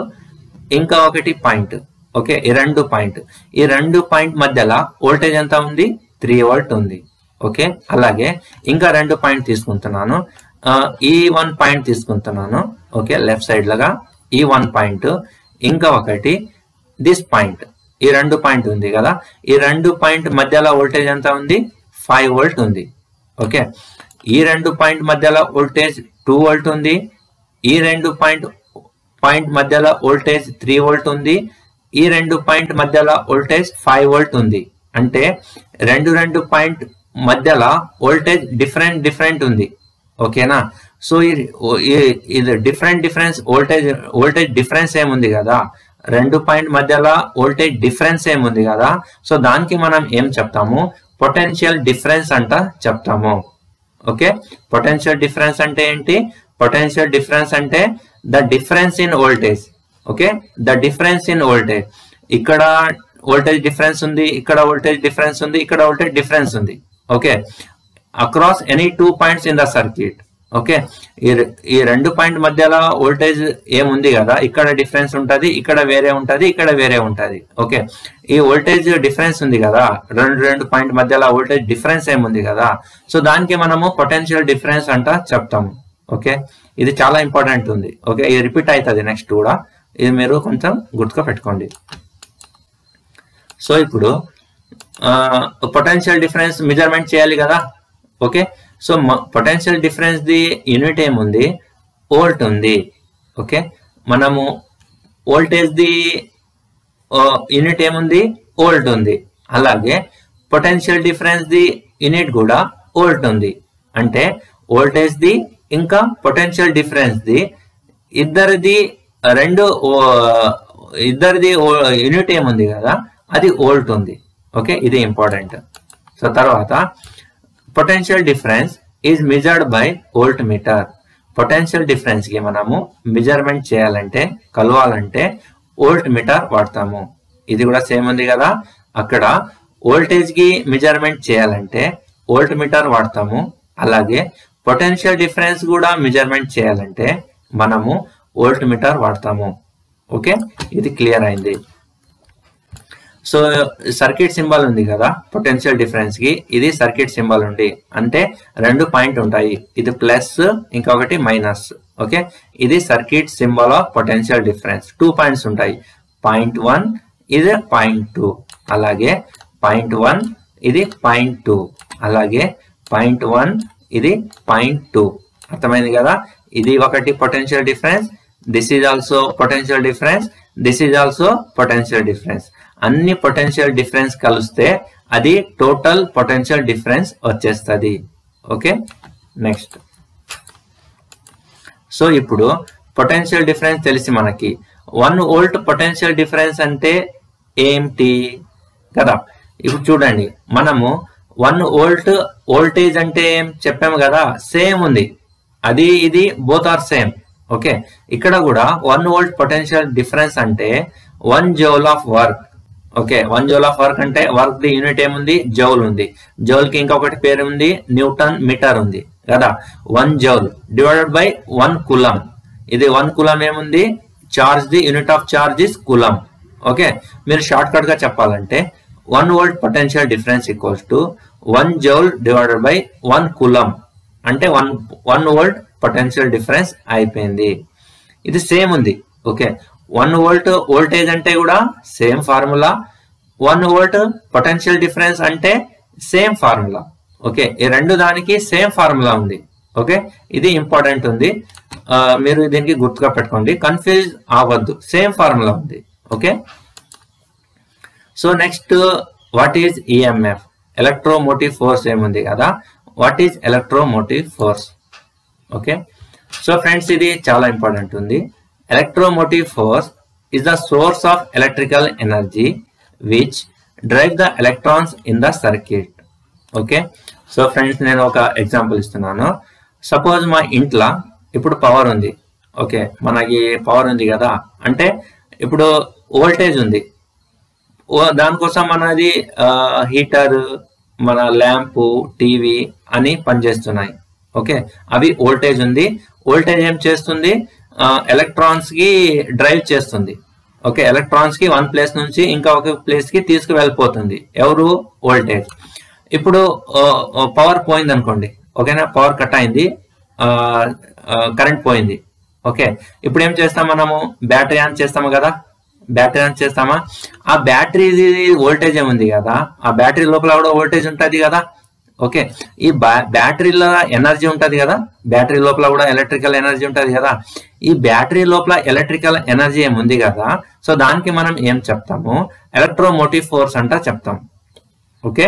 ఇంకా ఒకటి పాయింట్. ఓకే, ఈ 2 పాయింట్, ఈ 2 పాయింట్ మధ్యలో వోల్టేజ్ ఎంత ఉంది? 3 వోల్ట్ ఉంది. ఓకే, అలాగే ఇంకా 2 పాయింట్ తీసుకుంటున్నాను. ఈ 1 పాయింట్ తీసుకుంటున్నాను. ఓకే, లెఫ్ట్ సైడ్ లాగా ఈ 1 పాయింట్, ఇంకా ఒకటి దిస్ పాయింట్. ఈ 2 పాయింట్ ఉంది కదా, ఈ 2 పాయింట్ మధ్యలో వోల్టేజ్ ఎంత ఉంది? 5 వోల్ట్ ఉంది. ఓకే, ఈ 2 పాయింట్ మధ్యలో వోల్టేజ్ 2 వోల్ట్ ఉంది. ఈ 2 పాయింట్ మధ్యలో వోల్టేజ్ 3 వోల్ట్ ఉంది. ఈ 2 పాయింట్ మధ్యలో వోల్టేజ్ 5 వోల్ట్ ఉంది. అంటే 2 పాయింట్ మధ్యలో వోల్టేజ్ డిఫరెంట్ ఉంది. ఓకేనా? సో ఇది డిఫరెన్స్ వోల్టేజ్ డిఫరెన్స్ ఏముంది కదా, 2 పాయింట్ మధ్యలో వోల్టేజ్ డిఫరెన్స్ ఏముంది కదా, సో దానికి మనం ఏం చెప్తాము? పొటెన్షియల్ డిఫరెన్స్ అంట చెప్తాము. ఓకే, పొటెన్షియల్ డిఫరెన్స్ అంటే ఏంటి? పొటెన్షియల్ డిఫరెన్స్ అంటే the difference in voltage. Okay, the difference in voltage. ఇక్కడ వోల్టేజ్ డిఫరెన్స్ ఉంది, ఇక్కడ వోల్టేజ్ డిఫరెన్స్ ఉంది, ఇక్కడ వోల్టేజ్ డిఫరెన్స్ ఉంది. Okay, across any 2 points in the circuit. Okay, ఈ 2 పాయింట్ మధ్యలో వోల్టేజ్ ఏముంది కదా, ఇక్కడ డిఫరెన్స్ ఉంటుంది, ఇక్కడ వేరే ఉంటుంది, ఇక్కడ వేరే ఉంటుంది. ఓకే, ఈ వోల్టేజ్ డిఫరెన్స్ ఉంది కదా, 2 పాయింట్ మధ్యలో వోల్టేజ్ డిఫరెన్స్ ఏముంది కదా, సో దానికి మనము పొటెన్షియల్ డిఫరెన్స్ అంట చెప్తాము. ఓకే, ఇది చాలా ఇంపార్టెంట్ ఉంది. ఓకే, ఇది రిపీట్ అవుతుంది నెక్స్ట్ కూడా, ఇది మీరు కొంచెం గుర్తుగా పెట్టుకోండి. సో ఇప్పుడు పొటెన్షియల్ డిఫరెన్స్ మెజర్మెంట్ చేయాలి కదా. Okay, so potential difference the unit ఏముంది? వోల్ట్ ఉంది. ఓకే, మనము వోల్టేజ్ ది యూనిట్ ఏముంది? వోల్ట్ ఉంది. అలాగే పొటెన్షియల్ డిఫరెన్స్ ది యూనిట్ కూడా వోల్ట్ ఉంది. అంటే వోల్టేజ్ ది ఇంకా పొటెన్షియల్ డిఫరెన్స్ ది ఇద్దరిది యూనిట్ ఏముంది కదా, అది వోల్ట్ ఉంది. ఓకే, ఇది ఇంపార్టెంట్. సో తర్వాత potential difference is measured by volt meter. Potential difference కి మనము మెజర్మెంట్ చేయాలంటే, కలవాలంటే వోల్ట్ మీటర్ వాడతాము. ఇది కూడా సేమ్ ఉంది కదా, అక్కడ వోల్టేజ్ కి మెజర్మెంట్ చేయాలంటే వోల్ట్ మీటర్ వాడతాము. అలాగే పొటెన్షియల్ డిఫరెన్స్ కూడా మెజర్మెంట్ చేయాలంటే మనము వోల్ట్ మీటర్ వాడతాము. ఓకే, ఇది క్లియర్ అయింది. సో సర్క్యూట్ సింబల్ ఉంది కదా పొటెన్షియల్ డిఫరెన్స్ కి, ఇది సర్క్యూట్ సింబల్ ఉంది. అంటే 2 పాయింట్ ఉంటాయి, ఇది ప్లస్ ఇంకొకటి మైనస్. ఓకే, ఇది circuit symbol of potential difference. 2 points ఉంటాయి, పాయింట్ 1 ఇది పాయింట్ 2, అలాగే పాయింట్ 1 ఇది పాయింట్ 2, అలాగే పాయింట్ 1 ఇది పాయింట్ 2. అర్థమైంది కదా? ఇది ఒకటి potential difference, this is also potential difference, this is also potential difference. అన్ని పొటెన్షియల్ డిఫరెన్స్ కలిస్తే అది టోటల్ పొటెన్షియల్ డిఫరెన్స్ వచ్చేస్తుంది. Okay, next. సో ఇప్పుడు పొటెన్షియల్ డిఫరెన్స్ తెలిసి మనకి 1 వోల్ట్ పొటెన్షియల్ డిఫరెన్స్ అంటే ఏంటి కదా. ఇప్పుడు చూడండి, మనము 1 వోల్ట్ వోల్టేజ్ అంటే ఏం చెప్పాము కదా, సేమ్ ఉంది, అది ఇది బోత్ ఆర్ సేమ్. ఓకే, ఇక్కడ కూడా 1 వోల్ట్ పొటెన్షియల్ డిఫరెన్స్ అంటే 1 joule of work. Okay, 1 joule of work అంటే వర్క్ ది యూనిట్ ఏముంది, జౌల్ ఉంది. జౌల్ కి ఇంకొకటి పేరు ఉంది, న్యూటన్ మీటర్ ఉంది కదా. 1 జౌల్ డివైడెడ్ బై 1 కులం. ఇది 1 కులం ఏముంది, charge the unit of charge is కులం. ఓకే, మీరు షార్ట్ కట్ గా చెప్పాలంటే 1 volt potential difference equals to 1 joule divided by 1 కులం అంటే 1 వోల్ట్ పొటెన్షియల్ డిఫరెన్స్ అయిపోయింది. ఇది సేమ్ ఉంది. ఓకే, 1 వోల్ట్ వోల్టేజ్ అంటే కూడా same formula, 1 volt potential difference అంటే సేమ్ ఫార్ములా. ఓకే, ఈ రెండు దానికి సేమ్ ఫార్ములా ఉంది. ఓకే, ఇది ఇంపార్టెంట్ ఉంది, మీరు దీనికి గుర్తుగా పెట్టుకోండి, కన్ఫ్యూజ్ అవ్వద్దు, సేమ్ ఫార్ములా ఉంది. Okay, so next what is EMF, electromotive force ఏముంది కదా, what is electromotive force. Okay, so friends ఇది చాలా ఇంపార్టెంట్ ఉంది. Electromotive force is the source of electrical energy which drive the electrons in the circuit. Okay, so friends నేను ఒక ఎగ్జాంపుల్ ఇస్తున్నాను. సపోజ్ మా ఇంట్లో ఇప్పుడు పవర్ ఉంది. ఓకే, మనకి పవర్ ఉంది కదా, అంటే ఇప్పుడు వోల్టేజ్ ఉంది, దానికోసం మనది హీటర్, మన ల్యాంపు, టీవీ అని పనిచేస్తున్నాయి. ఓకే, అవి వోల్టేజ్ ఉంది. వోల్టేజ్ ఏం చేస్తుంది, ఎలక్ట్రాన్స్ కి డ్రైవ్ చేస్తుంది. ఓకే, ఎలక్ట్రాన్స్ కి 1 ప్లేస్ నుంచి ఇంకా ఒక ప్లేస్ కి తీసుకువెళ్ళిపోతుంది ఎవరు, వోల్టేజ్. ఇప్పుడు పవర్ పోయింది అనుకోండి, ఓకేనా, పవర్ కట్ అయింది, కరెంట్ పోయింది. ఓకే, ఇప్పుడు ఏం చేస్తాం మనము, బ్యాటరీ ఆన్ చేస్తాము కదా, బ్యాటరీ ఆన్ చేస్తామా, ఆ బ్యాటరీ వోల్టేజ్ ఏముంది కదా, ఆ బ్యాటరీ లోపల కూడా వోల్టేజ్ ఉంటుంది కదా. ఓకే, ఈ బ్యాటరీలో ఎనర్జీ ఉంటది కదా, బ్యాటరీ లోపల కూడా ఎలక్ట్రికల్ ఎనర్జీ ఉంటది కదా. ఈ బ్యాటరీ లోపల ఎలక్ట్రికల్ ఎనర్జీ ఏముంది కదా, సో దానికి మనం ఏం చెప్తాము, ఎలక్ట్రోమోటివ్ ఫోర్స్ అంట చెప్తాం. ఓకే,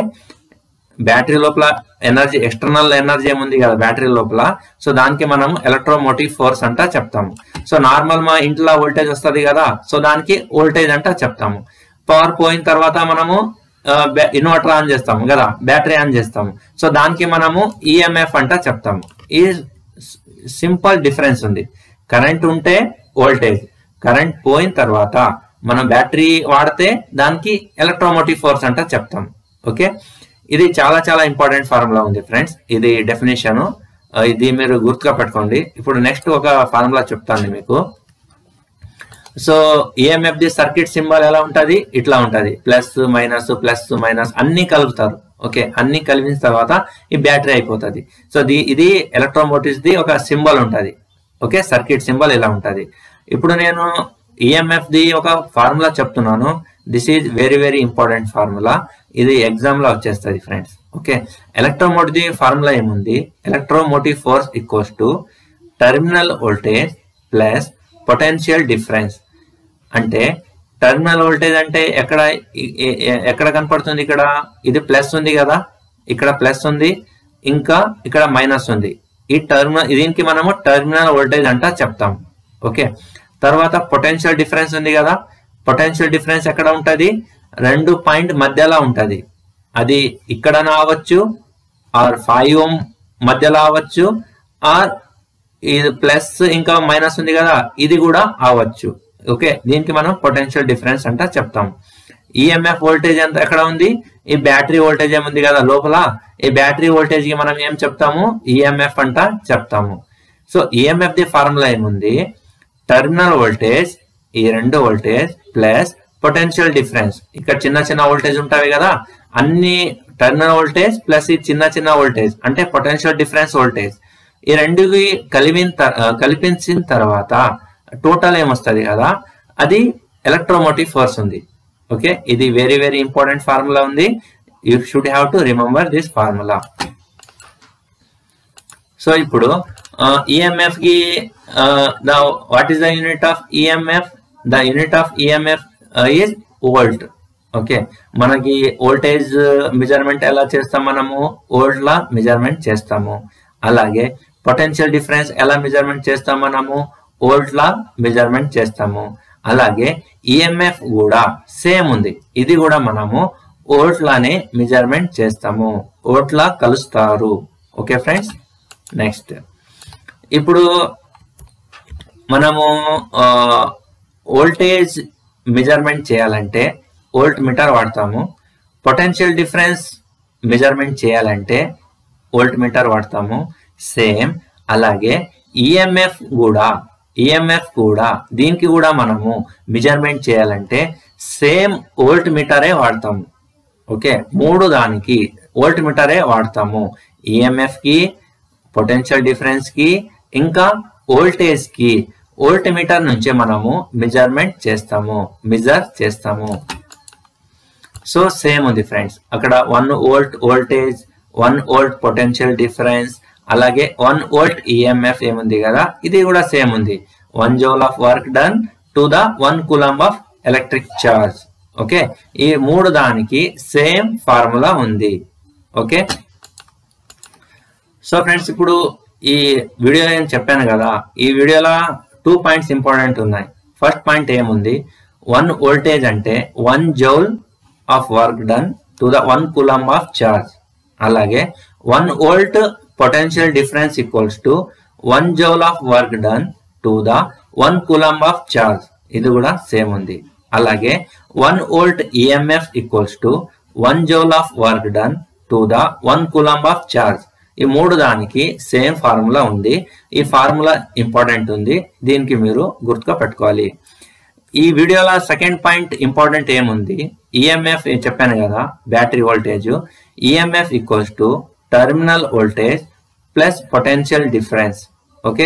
బ్యాటరీ లోపల ఎనర్జీ, ఎక్స్టర్నల్ ఎనర్జీ ఏముంది కదా బ్యాటరీ లోపల, సో దానికి మనం ఎలక్ట్రోమోటివ్ ఫోర్స్ అంట చెప్తాము. సో నార్మల్ మా ఇంట్లో వోల్టేజ్ వస్తుంది కదా, సో దానికి వోల్టేజ్ అంట చెప్తాము. పవర్ పోయిన తర్వాత మనము ఇన్వర్టర్ ఆన్ చేస్తాము కదా, బ్యాటరీ ఆన్ చేస్తాము, సో దానికి మనము ఈఎంఎఫ్ అంట చెప్తాము. ఈ సింపుల్ డిఫరెన్స్ ఉంది. కరెంట్ ఉంటే వోల్టేజ్, కరెంట్ పోయిన తర్వాత మనం బ్యాటరీ వాడితే దానికి ఎలక్ట్రోమోటివ్ ఫోర్స్ అంట చెప్తాం. ఓకే, ఇది చాలా చాలా ఇంపార్టెంట్ ఫార్ములా ఉంది ఫ్రెండ్స్, ఇది డెఫినేషన్, ఇది మీరు గుర్తుగా పెట్టుకోండి. ఇప్పుడు నెక్స్ట్ ఒక ఫార్ములా చెప్తాను మీకు. So EMF the circuit symbol ఎలా ఉంటది, ఇట్లా ఉంటది, ప్లస్ మైనస్ అన్ని కలుపుతారు. ఓకే, అన్ని కలిపిన తర్వాత ఈ బ్యాటరీ అయిపోతుంది. సో ఇది ఎలక్ట్రోమోటివ్స్ ది ఒక సింబల్ ఉంటది. ఓకే, సర్క్యూట్ సింబల్ ఇలా ఉంటది. ఇప్పుడు నేను ఈఎంఎఫ్ ది ఒక ఫార్ములా చెప్తున్నాను. This is very very important formula, ఇది ఎగ్జామ్ లో వచ్చేస్తుంది ఫ్రెండ్స్. ఓకే, ఎలక్ట్రోమోటివ్ ది ఫార్ములా ఏముంది, electromotive force equals to terminal voltage plus potential difference. అంటే టెర్మినల్ వోల్టేజ్ అంటే ఎక్కడ కనపడుతుంది, ఇక్కడ ఇది ప్లస్ ఉంది కదా, ఇక్కడ ప్లస్ ఉంది, ఇంకా ఇక్కడ మైనస్ ఉంది. ఈ దీనికి మనము టెర్మినల్ వోల్టేజ్ అంట చెప్తాం. ఓకే, తర్వాత పొటెన్షియల్ డిఫరెన్స్ ఉంది కదా, పొటెన్షియల్ డిఫరెన్స్ ఎక్కడ ఉంటది, 2 పాయింట్ మధ్యలో ఉంటది. అది ఇక్కడ అవ్వచ్చు, ఆర్ 5 ohm మధ్యలో అవ్వచ్చు, ఆర్ ఇది ప్లస్ ఇంకా మైనస్ ఉంది కదా, ఇది కూడా అవ్వచ్చు. ఓకే, దీనికి మనం పొటెన్షియల్ డిఫరెన్స్ అంట చెప్తాం. ఈఎంఎఫ్ వోల్టేజ్ ఎంత ఎక్కడ ఉంది, ఈ బ్యాటరీ వోల్టేజ్ ఏముంది కదా లోపల, ఈ బ్యాటరీ వోల్టేజ్ కి మనం ఏం చెప్తాము, ఈఎంఎఫ్ అంట చెప్తాము. సో ఈఎంఎఫ్ ది ఫార్ములా ఏముంది, టెర్మినల్ వోల్టేజ్, ఈ 2 వోల్టేజ్ ప్లస్ పొటెన్షియల్ డిఫరెన్స్. ఇక్కడ చిన్న చిన్న వోల్టేజ్ ఉంటాయి కదా, అన్ని టెర్మినల్ వోల్టేజ్ ప్లస్ ఈ చిన్న చిన్న వోల్టేజ్ అంటే పొటెన్షియల్ డిఫరెన్స్ వోల్టేజ్, ఈ రెండుకి కలిపించిన తర్వాత టోటల్ ఏమొస్తుంది కదా, అది ఎలక్ట్రోమోటివ్ ఫోర్స్ ఉంది. ఓకే, ఇది వెరీ వెరీ ఇంపార్టెంట్ ఫార్ములా ఉంది, you should have to remember this formula. So ఇప్పుడు ఈఎంఎఫ్ కి what is the unit of EMF, the unit of EMF is volt. Okay, మనకి వోల్టేజ్ మెజర్మెంట్ ఎలా చేస్తాం, మనము వోల్ట్ లా మెజర్మెంట్ చేస్తాము. అలాగే పొటెన్షియల్ డిఫరెన్స్ ఎలా మెజర్మెంట్ చేస్తాం, మనము వోల్ట్ లా మెజర్మెంట్ చేస్తాము. అలాగే ఈఎంఎఫ్ కూడా సేమ్ ఉంది, ఇది కూడా మనము వోల్ట్ లానే మెజర్మెంట్ చేస్తాము, వోల్ట్ లా కలుస్తారు. ఓకే ఫ్రెండ్స్, నెక్స్ట్ ఇప్పుడు మనము వోల్టేజ్ మెజర్మెంట్ చేయాలంటే వోల్ట్ మీటర్ వాడతాము. పొటెన్షియల్ డిఫరెన్స్ మెజర్మెంట్ చేయాలంటే వోల్ట్ మీటర్ వాడతాము. సేమ్ అలాగే ఈఎంఎఫ్ కూడా దీనికి కూడా మనము మెజర్మెంట్ చేయాలంటే సేమ్ వోల్ట్ మీటరే వాడతాము. ఓకే, మూడు దానికి వోల్ట్ మీటరే వాడతాము. ఈఎంఎఫ్ కి, పొటెన్షియల్ డిఫరెన్స్ కి, ఇంకా వోల్టేజ్ కి వోల్ట్ మీటర్ నుంచే మనము మెజర్ చేస్తాము. సో సేమ్ ఉంది ఫ్రెండ్స్, అక్కడ 1 volt voltage, 1 volt potential difference, అలాగే 1 వోల్ట్ ఈఎంఎఫ్ ఏముంది కదా, ఇది కూడా సేమ్ ఉంది. 1 joule of work done to the 1 coulomb of electric charge. Okay, ఈ మూడు దానికి సేమ్ ఫార్ములా ఉంది. ఓకే, సో ఫ్రెండ్స్ ఇప్పుడు ఈ వీడియోలో నేను చెప్పాను కదా, ఈ వీడియోలో 2 పాయింట్స్ ఇంపార్టెంట్ ఉన్నాయి. ఫస్ట్ పాయింట్ ఏముంది, 1 వోల్టేజ్ అంటే 1 joule of work done to the 1 coulomb of charge. అలాగే 1 volt potential difference equals to 1 joule of work done to the 1 coulomb of charge, ఇది కూడా సేమ్ ఉంది. అలాగే 1 volt EMF equals to 1 joule of work done to the 1 coulomb of charge. ఈ మూడు దానికి సేమ్ ఫార్ములా ఉంది. ఈ ఫార్ములా ఇంపార్టెంట్ ఉంది, దీనికి మీరు గుర్తుగా పెట్టుకోవాలి. ఈ వీడియోలో సెకండ్ పాయింట్ ఇంపార్టెంట్ ఏముంది, ఈఎంఎఫ్ చెప్పాను కదా, battery voltage. EMF equals to terminal voltage plus potential difference. Okay,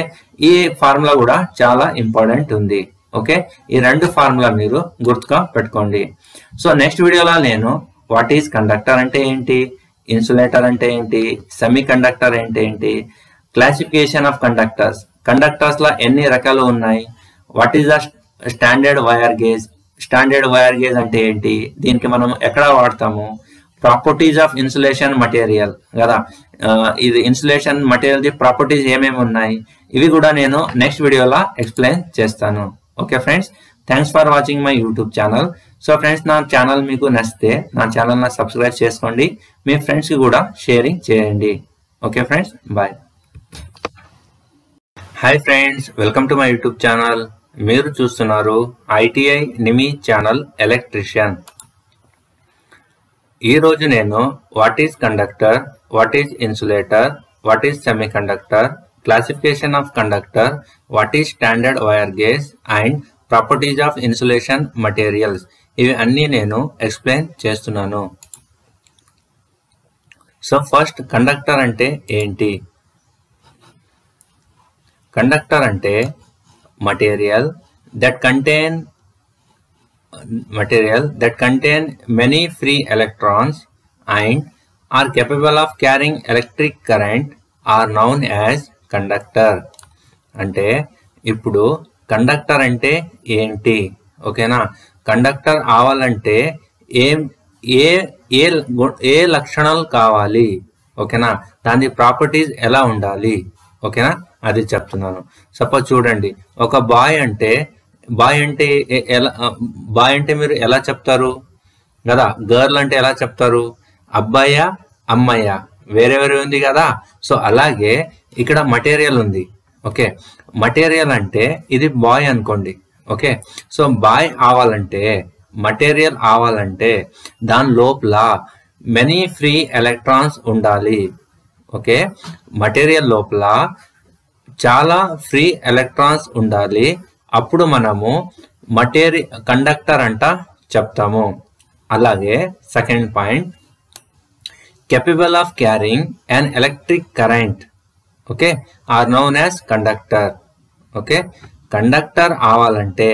ఈ ఫార్ములా కూడా చాలా ఇంపార్టెంట్ ఉంది. ఓకే, ఈ రెండు ఫార్ములా మీరు గుర్తుగా పెట్టుకోండి. సో నెక్స్ట్ వీడియోలో నేను వాట్ ఈస్ కండక్టర్ అంటే ఏంటి, ఇన్సులేటర్ అంటే ఏంటి, సెమీ కండక్టర్ అంటే ఏంటి, క్లాసిఫికేషన్ ఆఫ్ కండక్టర్స్ లో ఎన్ని రకాలు ఉన్నాయి, what is the standard wire gauge అంటే ఏంటి, దీనికి మనం ఎక్కడ వాడతాము, ప్రాపర్టీస్ ఆఫ్ ఇన్సులేషన్ మటీరియల్ కదా, ఇది ఇన్సులేషన్ మటీరియల్ ది ప్రాపర్టీస్ ఏమేమి ఉన్నాయి, ఇవి కూడా నేను నెక్స్ట్ వీడియోలో ఎక్స్ప్లెయిన్ చేస్తాను. Okay friends, thanks for watching my YouTube channel. So friends, నా ఛానల్ మీకు నచ్చితే నా ఛానల్ సబ్స్క్రైబ్ చేసుకోండి, మీ ఫ్రెండ్స్కి కూడా షేరింగ్ చేయండి. Okay friends, bye. Hi friends, welcome to my YouTube channel. మీరు చూస్తున్నారు ఐటీఐ నిమి ఛానల్ ఎలక్ట్రీషియన్. ఈరోజు నేను what is conductor, what is insulator, what is semiconductor, classification of conductor, what is standard wire gauge and properties of insulation materials, ఇవి అన్నీ నేను ఎక్స్ప్లెయిన్ చేస్తున్నాను. సో ఫస్ట్, కండక్టర్ అంటే ఏంటి? కండక్టర్ అంటే material that contain many free electrons and are capable of carrying electric current are known as conductor. అంటే ఇప్పుడు కండక్టర్ అంటే ఏంటి, ఓకేనా? కండక్టర్ అవ్వాలంటే ఏ లక్షణాలు కావాలి, ఓకేనా? దాని ప్రాపర్టీస్ ఎలా ఉండాలి, ఓకేనా? అది చెప్తున్నాను. సపోజ్ చూడండి, ఒక బాయ్ అంటే మీరు ఎలా చెప్తారు కదా, గర్ల్ అంటే ఎలా చెప్తారు, అబ్బాయా అమ్మాయ్యా, వేరే వేరే ఉంది కదా. సో అలాగే ఇక్కడ మటీరియల్ ఉంది. ఓకే, మటీరియల్ అంటే ఇది బాయ్ అనుకోండి. ఓకే, సో బాయ్ అవ్వాలంటే, మటీరియల్ అవ్వాలంటే దాని లోపల మెనీ ఫ్రీ ఎలక్ట్రాన్స్ ఉండాలి. ఓకే, మటీరియల్ లోపల చాలా ఫ్రీ ఎలక్ట్రాన్స్ ఉండాలి, అప్పుడు మనము కండక్టర్ అంట చెప్తాము. అలాగే second point, capable of carrying an electric current, okay, are known as conductor. Okay, conductor అవ్వాలంటే,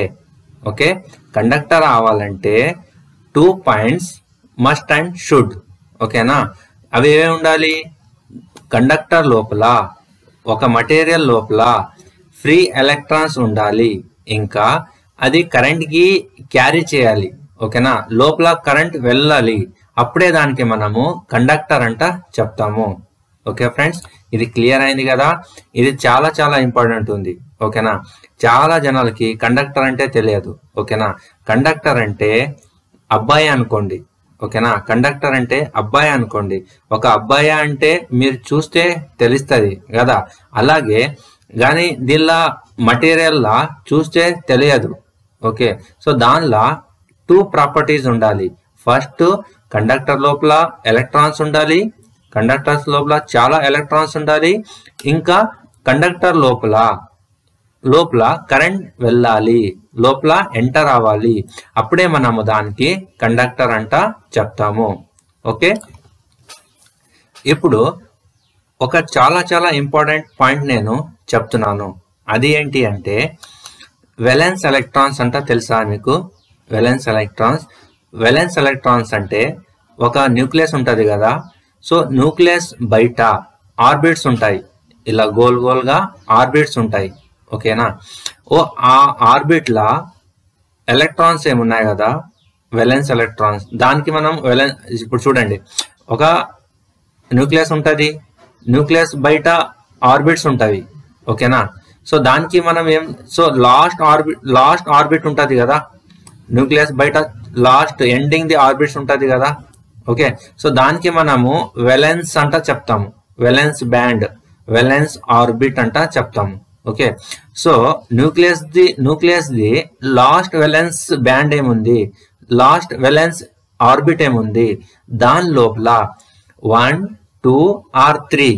ఓకే, కండక్టర్ అవ్వాలంటే 2 పాయింట్స్ మస్ట్ అండ్ షుడ్, ఓకేనా? అవి ఏమేమి ఉండాలి? కండక్టర్ లోపల, ఒక మటీరియల్ లోపల ఫ్రీ ఎలక్ట్రాన్స్ ఉండాలి, ఇంకా అది కరెంట్ కి క్యారీ చేయాలి. ఓకేనా, లోపల కరెంట్ వెళ్ళాలి, అప్పుడే దానికి మనము కండక్టర్ అంట చెప్తాము. ఓకే ఫ్రెండ్స్, ఇది క్లియర్ అయింది కదా. ఇది చాలా చాలా ఇంపార్టెంట్ ఉంది. ఓకేనా, చాలా జనాలకి కండక్టర్ అంటే తెలియదు. ఓకేనా, కండక్టర్ అంటే అబ్బాయి అనుకోండి. ఓకేనా, కండక్టర్ అంటే అబ్బాయి అనుకోండి. ఒక అబ్బాయి అంటే మీరు చూస్తే తెలుస్తుంది కదా, అలాగే కానీ దీనిలా మటీరియల్లా చూస్తే తెలియదు. ఓకే, సో దానిలో 2 ప్రాపర్టీస్ ఉండాలి. ఫస్ట్, కండక్టర్ లోపల ఎలక్ట్రాన్స్ ఉండాలి, కండక్టర్స్ లోపల చాలా ఎలక్ట్రాన్స్ ఉండాలి. ఇంకా కండక్టర్ లోపల కరెంట్ వెళ్ళాలి, లోపల ఎంటర్ అవ్వాలి, అప్పుడే మనము దానికి కండక్టర్ అంట చెప్తాము. ఓకే, ఇప్పుడు ఒక చాలా చాలా ఇంపార్టెంట్ పాయింట్ నేను చెప్తున్నాను. అది ఏంటి అంటే వెలెన్స్ ఎలక్ట్రాన్స్ అంట తెలుసా మీకు? వెలెన్స్ ఎలక్ట్రాన్స్ అంటే ఒక న్యూక్లియస్ ఉంటుంది కదా, సో న్యూక్లియస్ బయట ఆర్బిట్స్ ఉంటాయి, ఇలా గోల్ గోల్గా ఆర్బిట్స్ ఉంటాయి. ఓకేనా, ఆ ఆర్బిట్లా ఎలక్ట్రాన్స్ ఏమున్నాయి కదా, వెలెన్స్ ఎలక్ట్రాన్స్, దానికి మనం ఇప్పుడు చూడండి, ఒక న్యూక్లియస్ ఉంటుంది, న్యూక్లియస్ బయట ఆర్బిట్స్ ఉంటాయి. ఓకేనా, సో దానికి మనం లాస్ట్ ఆర్బిట్ ఉంటుంది కదా, న్యూక్లియస్ బయట లాస్ట్ ఎండింగ్ ది ఆర్బిట్స్ ఉంటుంది కదా. ఓకే, సో దానికి మనము వెలెన్స్ అంట చెప్తాము, వెలెన్స్ బ్యాండ్, వెలెన్స్ ఆర్బిట్ అంట చెప్తాము. Okay, so nucleus the last valence band ఏముంది, లాస్ట్ వెలెన్స్ ఆర్బిట్ ఏముంది, దాని లోపల 1, 2 or 3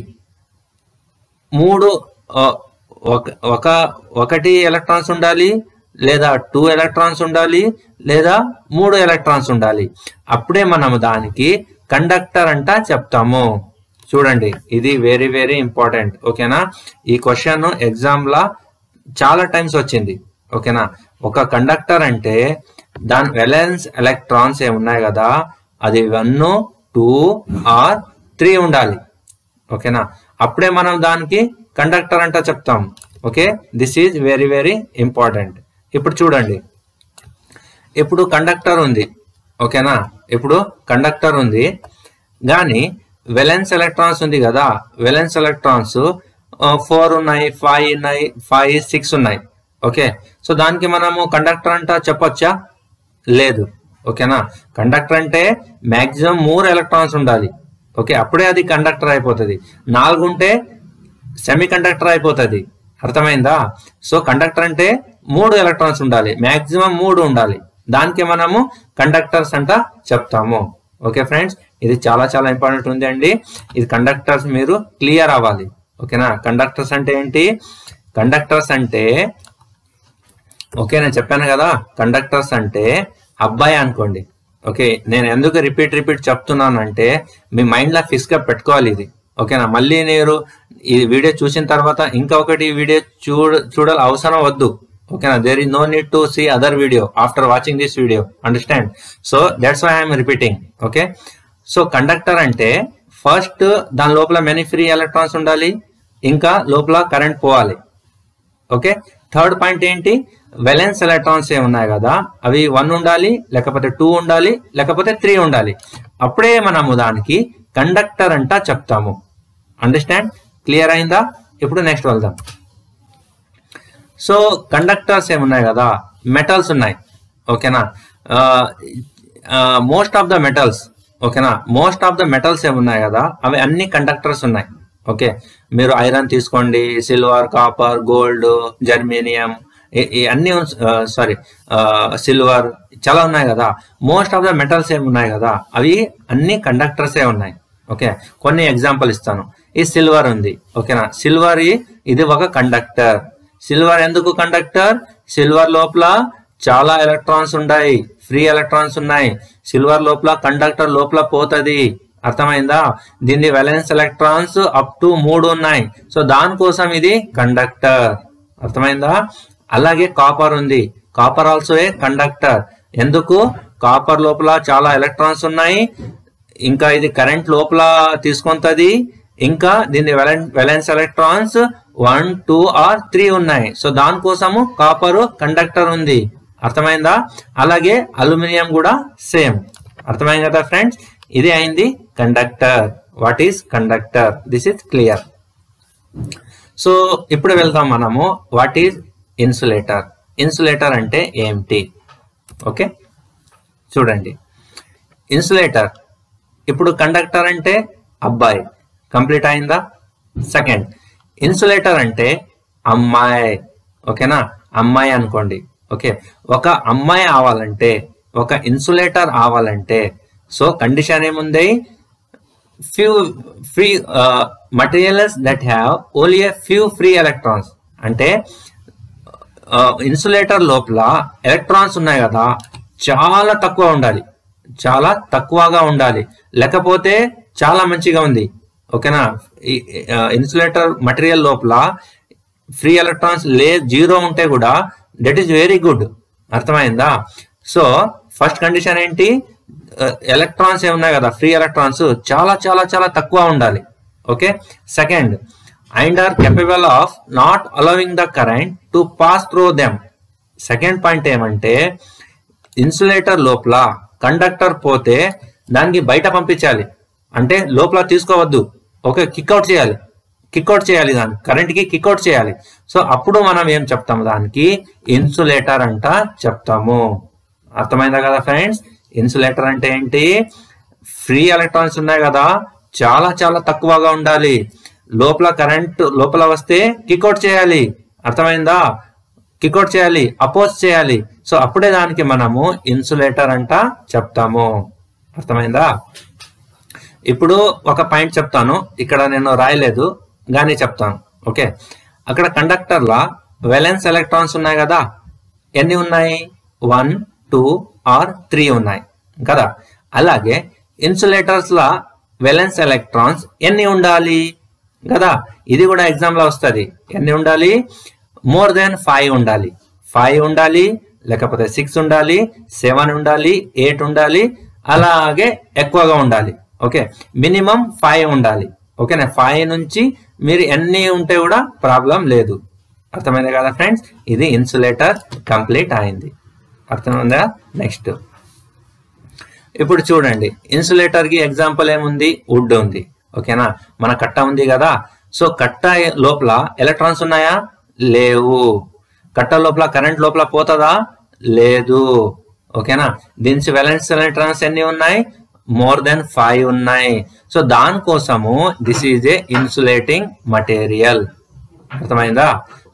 ఒకటి ఎలక్ట్రాన్స్ ఉండాలి, లేదా 2 ఎలక్ట్రాన్స్ ఉండాలి, లేదా 3 ఎలక్ట్రాన్స్ ఉండాలి, అప్పుడే మనము దానికి కండక్టర్ అంట చెప్తాము. చూడండి, ఇది వెరీ వెరీ ఇంపార్టెంట్. ఓకేనా, ఈ క్వశ్చన్ ఎగ్జామ్ లా చాలా టైమ్స్ వచ్చింది. ఓకేనా, ఒక కండక్టర్ అంటే దాని వెలెన్స్ ఎలక్ట్రాన్స్ ఏమున్నాయి కదా, అది 1, 2 or 3 ఉండాలి. ఓకేనా, అప్పుడే మనం దానికి కండక్టర్ అంట చెప్తాం. Okay, this is very very important. ఇప్పుడు చూడండి, ఇప్పుడు కండక్టర్ ఉంది. ఓకేనా, ఇప్పుడు కండక్టర్ ఉంది కానీ వెలెన్స్ ఎలక్ట్రాన్స్ ఉంది కదా, వెలెన్స్ ఎలక్ట్రాన్స్ 4 ఉన్నాయి, 5 ఉన్నాయి, 5, 6 ఉన్నాయి. ఓకే, సో దానికి మనము కండక్టర్ అంట చెప్పొచ్చా? లేదు. ఓకేనా, కండక్టర్ అంటే మ్యాక్సిమం 3 ఎలక్ట్రాన్స్ ఉండాలి. ఓకే, అప్పుడే అది కండక్టర్ అయిపోతుంది. 4 ఉంటే సెమీ కండక్టర్ అయిపోతుంది. అర్థమైందా? సో కండక్టర్ అంటే 3 ఎలక్ట్రాన్స్ ఉండాలి, మ్యాక్సిమం 3 ఉండాలి, దానికి మనము కండక్టర్స్ అంట చెప్తాము. ఓకే ఫ్రెండ్స్, ఇది చాలా చాలా ఇంపార్టెంట్ ఉంది అండి. ఇది కండక్టర్స్ మీరు క్లియర్ అవ్వాలి. ఓకేనా, కండక్టర్స్ అంటే ఏంటి? కండక్టర్స్ అంటే ఓకే, నేను చెప్పాను కదా, కండక్టర్స్ అంటే అబ్బాయి అనుకోండి. ఓకే, నేను ఎందుకు రిపీట్ చెప్తున్నానంటే మీ మైండ్లో ఫిక్స్గా పెట్టుకోవాలి ఇది. ఓకేనా, మళ్ళీ నేను ఈ వీడియో చూసిన తర్వాత ఇంకొకటి వీడియో చూడాలి అవసరం వద్దు. ఓకేనా, there is no need to see other video after watching this video, understand? So that's why I'm repeating. Okay, so conductor అంటే ఫస్ట్ దాని లోపల మెనీ ఫ్రీ ఎలక్ట్రాన్స్ ఉండాలి, ఇంకా లోపల కరెంట్ పోవాలి. ఓకే, థర్డ్ పాయింట్ ఏంటి? వెలెన్స్ ఎలక్ట్రాన్స్ ఏమున్నాయి కదా, అవి 1 ఉండాలి, లేకపోతే 2 ఉండాలి, లేకపోతే 3 ఉండాలి, అప్పుడే మనము దానికి కండక్టర్ అంట చెప్తాము. అండర్స్టాండ్? క్లియర్ అయిందా? ఇప్పుడు నెక్స్ట్ వెళ్దాం. సో కండక్టర్స్ ఏమున్నాయి కదా, మెటల్స్ ఉన్నాయి. ఓకేనా, మోస్ట్ ఆఫ్ ద మెటల్స్, ఓకేనా, మోస్ట్ ఆఫ్ ద మెటల్స్ ఏమున్నాయి కదా, అవి అన్ని కండక్టర్స్ ఉన్నాయి. ఓకే, మీరు ఐరన్ తీసుకోండి, సిల్వర్, కాపర్, గోల్డ్, జర్మేనియం, అన్ని సిల్వర్ చాలా ఉన్నాయి కదా. మోస్ట్ ఆఫ్ ద మెటల్స్ ఏమున్నాయి కదా, అవి అన్ని కండక్టర్సే ఉన్నాయి. ఓకే, కొన్ని ఎగ్జాంపుల్ ఇస్తాను. ఈ సిల్వర్ ఉంది. ఓకేనా, సిల్వర్ ఇది ఒక కండక్టర్. సిల్వర్ ఎందుకు కండక్టర్? సిల్వర్ లోపల చాలా ఎలక్ట్రాన్స్ ఉన్నాయి, ఫ్రీ ఎలక్ట్రాన్స్ ఉన్నాయి. సిల్వర్ లోపల కండక్టర్ లోపల పోతుంది. అర్థమైందా? దీన్ని వెలెన్స్ ఎలక్ట్రాన్స్ అప్ టు 3 ఉన్నాయి. సో దానికోసం ఇది కండక్టర్. అర్థమైందా? అలాగే కాపర్ ఉంది. Copper also a conductor. ఎందుకు? కాపర్ లోపల చాలా ఎలక్ట్రాన్స్ ఉన్నాయి, ఇంకా ఇది కరెంట్ లోపల తీసుకుంటది, ఇంకా దీని వెలెన్స్ ఎలక్ట్రాన్స్ 1, 2 or 3 ఉన్నాయి. సో దానికోసము కాపర్ కండక్టర్ ఉంది. అర్థమైందా? అలాగే అల్యూమినియం కూడా సేమ్. అర్థమైంది కదా ఫ్రెండ్స్? ఇది అయింది conductor. What is conductor? This is clear. So ఇప్పుడు వెళ్తాం మనము వాట్ ఈస్ ఇన్సులేటర్. ఇన్సులేటర్ అంటే ఏమిటి? ఓకే, చూడండి. ఇన్సులేటర్, ఇప్పుడు కండక్టర్ అంటే అబ్బాయి, కంప్లీట్ అయిందా? సెకండ్, ఇన్సులేటర్ అంటే అమ్మాయి. ఓకేనా? అమ్మాయి అనుకోండి. ఓకే, ఒక అమ్మాయి అవ్వాలంటే, ఒక ఇన్సులేటర్ అవ్వాలంటే, సో కండిషన్ ఏముంది? Few free materials that have only a few free electrons. అంటే ఇన్సులేటర్ లోపల ఎలక్ట్రాన్స్ ఉన్నాయి కదా, చాలా తక్కువ ఉండాలి, చాలా తక్కువగా ఉండాలి, లేకపోతే చాలా మంచిగా ఉంది. ఓకేనా? ఇన్సులేటర్ మటీరియల్ లోపల ఫ్రీ ఎలక్ట్రాన్స్ జీరో ఉంటే కూడా దట్ ఈస్ వెరీ గుడ్. అర్థమైందా? సో ఫస్ట్ కండిషన్ ఏంటి? ఎలక్ట్రాన్స్ ఏమున్నాయి కదా, ఫ్రీ ఎలక్ట్రాన్స్ చాలా చాలా చాలా తక్కువ ఉండాలి. Okay. Second, and are capable of not allowing the current to pass through them. Second point ఏమంటే, ఇన్సులేటర్ లోపల కండక్టర్ పోతే దానికి బయట పంపించాలి, అంటే లోపల తీసుకోవద్దు. ఓకే, కిక్అవుట్ చేయాలి, దాన్ని కరెంట్ కి కిక్అవుట్ చేయాలి. సో అప్పుడు మనం ఏం చెప్తాము? దానికి ఇన్సులేటర్ అంట చెప్తాము. అర్థమైందా కదా ఫ్రెండ్స్? ఇన్సులేటర్ అంటే ఏంటి? ఫ్రీ ఎలక్ట్రాన్స్ ఉన్నాయి కదా, చాలా చాలా తక్కువగా ఉండాలి, లోపల కరెంట్ లోపల వస్తే కిక్అవుట్ చేయాలి. అర్థమైందా? కిక్అవుట్ చేయాలి, అపోజ్ చేయాలి. సో అప్పుడే దానికి మనము ఇన్సులేటర్ అంట చెప్తాము. అర్థమైందా? ఇప్పుడు ఒక పాయింట్ చెప్తాను, ఇక్కడ నేను రాయలేదు కానీ చెప్తాను. ఓకే, అక్కడ కండక్టర్ లా వేలెన్స్ ఎలక్ట్రాన్స్ ఉన్నాయి కదా, ఎన్ని ఉన్నాయి? 1, 2 ఆర్ 3 ఉన్నాయి కదా. అలాగే ఇన్సులేటర్స్ లా వేలెన్స్ ఎలక్ట్రాన్స్ ఎన్ని ఉండాలి కదా, ఇది కూడా ఎగ్జామ్ లో వస్తుంది. ఎన్ని ఉండాలి? మోర్ దెన్ 5 ఉండాలి. 5 ఉండాలి, లేకపోతే 6 ఉండాలి, 7 ఉండాలి, 8 ఉండాలి, అలాగే ఎక్కువగా ఉండాలి. ఓకే, మినిమం 5 ఉండాలి. ఓకేనా? 5 నుంచి మీరు ఎన్ని ఉంటే కూడా ప్రాబ్లం లేదు. అర్థమైంది కదా ఫ్రెండ్స్? ఇది ఇన్సులేటర్ కంప్లీట్ అయింది. అర్థమైందా? నెక్స్ట్ ఇప్పుడు చూడండి, ఇన్సులేటర్ కి ఎగ్జాంపుల్ ఏముంది? వుడ్ ఉంది. ఓకేనా? మన కట్ట ఉంది కదా. సో కట్ట లోపల ఎలక్ట్రాన్స్ ఉన్నాయా? లేవు. కట్ట లోపల కరెంట్ లోపల పోతుందా? లేదు. ఓకేనా? దీని వేలెన్స్ ఎలక్ట్రాన్స్ ఎన్ని ఉన్నాయి? మోర్ దెన్ 5 ఉన్నాయి. సో దానికోసము this is a insulating material. అర్థమైందా?